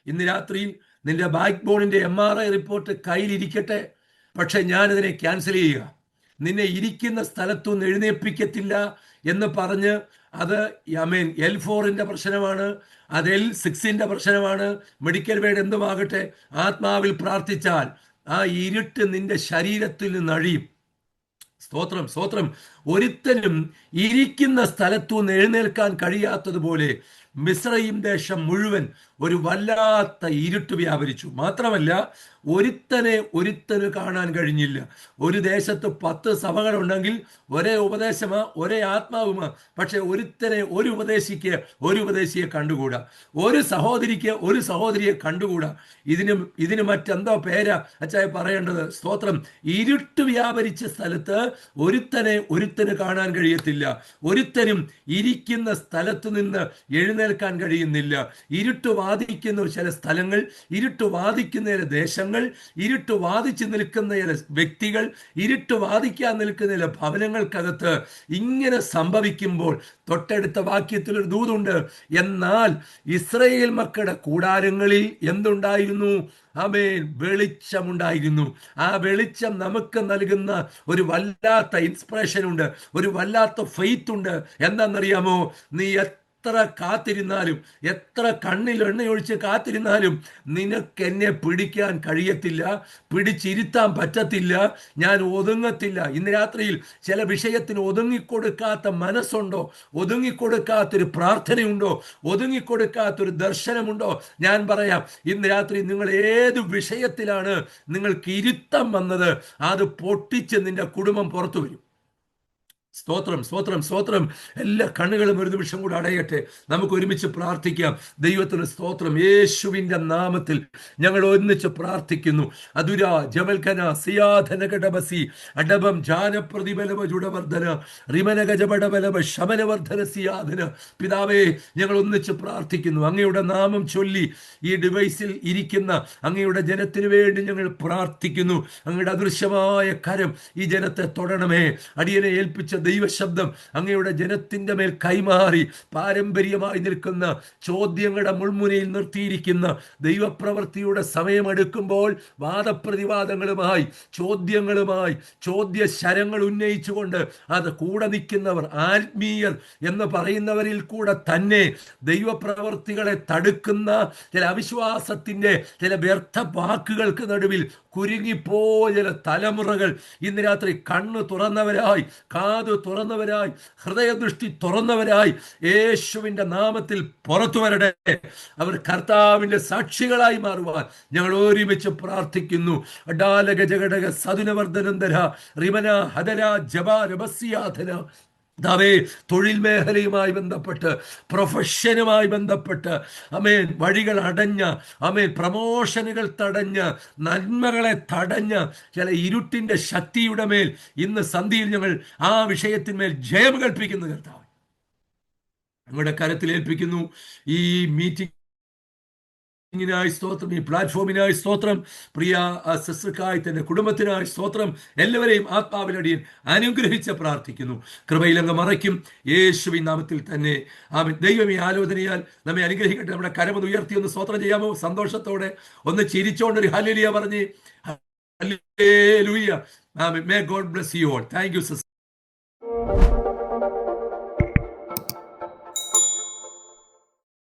ഇന്ന് രാത്രിയിൽ നിന്റെ ബാക്ക് ബോണിന്റെ MRI റിപ്പോർട്ട് കയ്യിലിരിക്കട്ടെ, പക്ഷെ ഞാനിതിനെ ക്യാൻസൽ ചെയ്യുക. നിന്നെ ഇരിക്കുന്ന സ്ഥലത്തുനിന്ന് എഴുന്നേൽപ്പിക്കത്തില്ല എന്ന് പറഞ്ഞ് അത് L4-ന്റെ പ്രശ്നമാണ്, അത് L6-ന്റെ പ്രശ്നമാണ്, മെഡിക്കൽ വേഡ് എന്തുമാകട്ടെ, ആത്മാവിൽ പ്രാർത്ഥിച്ചാൽ ആ ഇരുട്ട് നിന്റെ ശരീരത്തിൽ നിന്ന് അഴിയും. സ്തോത്രം, സ്തോത്രം. ഒരുത്തനും ഇരിക്കുന്ന സ്ഥലത്തുനിന്ന് എഴുന്നേൽക്കാൻ കഴിയാത്തതുപോലെ മിസ്രയീം ദേശം മുഴുവൻ ഒരു വല്ലാത്ത ഇരുട്ട് വ്യാപരിച്ചു. മാത്രമല്ല ഒരുത്തന് കാണാൻ കഴിഞ്ഞില്ല. ഒരു ദേശത്ത് 10 സഭകളുണ്ടെങ്കിൽ ഒരേ ഉപദേശമാ, ഒരേ ആത്മാവുമാ, പക്ഷെ ഒരു ഉപദേശിയെ കണ്ടുകൂടാ, ഒരു സഹോദരിക്ക് ഒരു സഹോദരിയെ കണ്ടുകൂടാ. ഇതിന് മറ്റെന്തോ പേരാ അച്ചായ പറയേണ്ടത്. സ്തോത്രം. ഇരുട്ട് വ്യാപരിച്ച സ്ഥലത്ത് ഒരുത്തന് കാണാൻ കഴിയത്തില്ല. ഒരുത്തനും ഇരിക്കുന്ന സ്ഥലത്ത് നിന്ന് എഴുന്നേൽക്കാൻ കഴിയുന്നില്ല. ഇരുട്ട് വാദിക്കുന്ന ചില സ്ഥലങ്ങൾ, ഇരുട്ട് വാദിക്കുന്ന ചില ദേശങ്ങൾ, ഇരുട്ട് വാദിച്ചു നിൽക്കുന്ന ചില വ്യക്തികൾ, ഇരുട്ട് വാദിക്കാൻ നിൽക്കുന്ന ചില ഭവനങ്ങൾക്കകത്ത് ഇങ്ങനെ സംഭവിക്കുമ്പോൾ തൊട്ടടുത്ത വാക്യത്തിൽ ഒരു ദൂതുണ്ട്. എന്നാൽ ഇസ്രായേൽ മക്കളുടെ കൂടാരങ്ങളിൽ എന്തുണ്ടായിരുന്നു? ആമേൻ, വെളിച്ചമുണ്ടായിരുന്നു. ആ വെളിച്ചം നമുക്ക് നൽകുന്ന ഒരു വല്ലാത്ത ഇൻസ്പിറേഷൻ ഉണ്ട്, ഒരു വല്ലാത്ത ഫെയ്ത്ത് ഉണ്ട്. എന്താണെന്നറിയാമോ? നീ എത്ര കാത്തിരുന്നാലും, എത്ര കണ്ണിൽ എണ്ണയൊഴിച്ച് കാത്തിരുന്നാലും നിനക്ക് എന്നെ പിടിക്കാൻ കഴിയത്തില്ല, പിടിച്ചിരുത്താൻ പറ്റത്തില്ല, ഞാൻ ഒതുങ്ങത്തില്ല. ഇന്ന് രാത്രിയിൽ ചില വിഷയത്തിന് ഒതുങ്ങിക്കൊടുക്കാത്ത മനസ്സുണ്ടോ? ഒതുങ്ങിക്കൊടുക്കാത്തൊരു പ്രാർത്ഥനയുണ്ടോ? ഒതുങ്ങിക്കൊടുക്കാത്തൊരു ദർശനമുണ്ടോ? ഞാൻ പറയാം, ഇന്ന് രാത്രി നിങ്ങൾ ഏത് വിഷയത്തിലാണ് നിങ്ങൾക്ക് ഇരുത്തം വന്നത്, അത് പൊട്ടിച്ച് നിന്റെ കുടുംബം പുറത്തു വരും. സ്തോത്രം, സ്തോത്രം, സ്തോത്രം. എല്ലാ കണ്ണുകളും ഒരു നിമിഷം കൂടെ അടയട്ടെ. നമുക്ക് ഒരുമിച്ച് പ്രാർത്ഥിക്കാം. ദൈവത്തിന് സ്തോത്രം. യേശുവിൻ്റെ നാമത്തിൽ ഞങ്ങൾ ഒന്നിച്ച് പ്രാർത്ഥിക്കുന്നു. അതുരാ ജമൽഖന സിയാധനകടബസി അഡബം ജാനപ്രതിബലവ ജുഡവർദ്ധന റിമനഗജപടബലവ ശമനവർദ്ധന സിയാധന. പിതാവേ, ഞങ്ങൾ ഒന്നിച്ച് പ്രാർത്ഥിക്കുന്നു. അങ്ങയുടെ നാമം ചൊല്ലി ഈ ഡിവൈസിൽ ഇരിക്കുന്ന അങ്ങയുടെ ജനത്തിനു വേണ്ടി ഞങ്ങൾ പ്രാർത്ഥിക്കുന്നു. അങ്ങയുടെ അദൃശ്യമായ കരം ഈ ജനത്തെ തൊടണമേ. അടിയനെ ഏൽപ്പിച്ച ദൈവശബ്ദം അങ്ങയുടെ ജനത്തിന്റെ മേൽ കൈമാറി പാരമ്പര്യമായി നിൽക്കുന്ന ചോദ്യങ്ങളുടെ മുൾമുനയിൽ നിർത്തിയിരിക്കുന്ന ദൈവപ്രവൃത്തിയുടെ സമയമെടുക്കുമ്പോൾ വാദപ്രതിവാദങ്ങളുമായി ചോദ്യങ്ങളുമായി ചോദ്യശരങ്ങൾ ഉന്നയിച്ചുകൊണ്ട് അത് കൂടെ നിൽക്കുന്നവർ ആത്മീയർ എന്ന് പറയുന്നവരിൽ കൂടെ തന്നെ ദൈവപ്രവൃത്തികളെ തടുക്കുന്ന ചില അവിശ്വാസത്തിന്റെ ചില വ്യർത്ഥ വാക്കുകൾക്ക് നടുവിൽ കുരുങ്ങിപ്പോയ ചില തലമുറകൾ ഇന്ന് രാത്രി കണ്ണ് തുറന്നവരായി, കാത് തുറന്നവരായി, ഹൃദയദൃഷ്ടി തുറന്നവരായി യേശുവിന്റെ നാമത്തിൽ പുറത്തു വരട്ടെ. അവർ കർത്താവിന്റെ സാക്ഷികളായി മാറുവാൻ ഞങ്ങൾ ഒരുമിച്ച് പ്രാർത്ഥിക്കുന്നു. അഡാലഗജഘടക സതുനവർദ്ധനന്തര റിമന ഹദന ജബാ രബസ്യാധന ദാവേ, തൊഴിൽ മേഖലയുമായി ബന്ധപ്പെട്ട്, പ്രൊഫഷനുമായി ബന്ധപ്പെട്ട് അമേൻ വഴികൾ അടഞ്ഞ, അമേൻ പ്രമോഷനുകൾ തടഞ്ഞ, നന്മകളെ തടഞ്ഞ ചില ഇരുട്ടിന്റെ ശക്തിയുടെ മേൽ ഇന്ന് സന്ധിയിൽ ഞങ്ങൾ ആ വിഷയത്തിന്മേൽ ജയം കൽപ്പിക്കുന്നു. കർത്താവ് ഞങ്ങളുടെ കരത്തിലേൽപ്പിക്കുന്നു. ഈ മീറ്റിംഗ് സ്തോത്രം, ഈ പ്ലാറ്റ്ഫോമിനായി സ്തോത്രം, പ്രിയ സിസ്റ്റർക്കായി തന്റെ കുടുംബത്തിനായി സ്തോത്രം. എല്ലാവരെയും ആത്മാവിലടിയൻ അനുഗ്രഹിച്ച് പ്രാർത്ഥിക്കുന്നു. കൃപയിലങ്ങ് മറയ്ക്കും യേശുവിൻ നാമത്തിൽ തന്നെ ആമേൻ. ദൈവം ഈ ആലോചനയാൽ നമ്മെ അനുഗ്രഹിക്കട്ടെ. നമ്മുടെ കരമൊന്ന് ഉയർത്തി ഒന്ന് സ്തോത്രം ചെയ്യാമോ? സന്തോഷത്തോടെ ഒന്ന് ചിരിച്ചോണ്ടൊരു ഹല്ലേലൂയ പറഞ്ഞ്. Hallelujah. Amen. May God bless you all. Thank you, sister.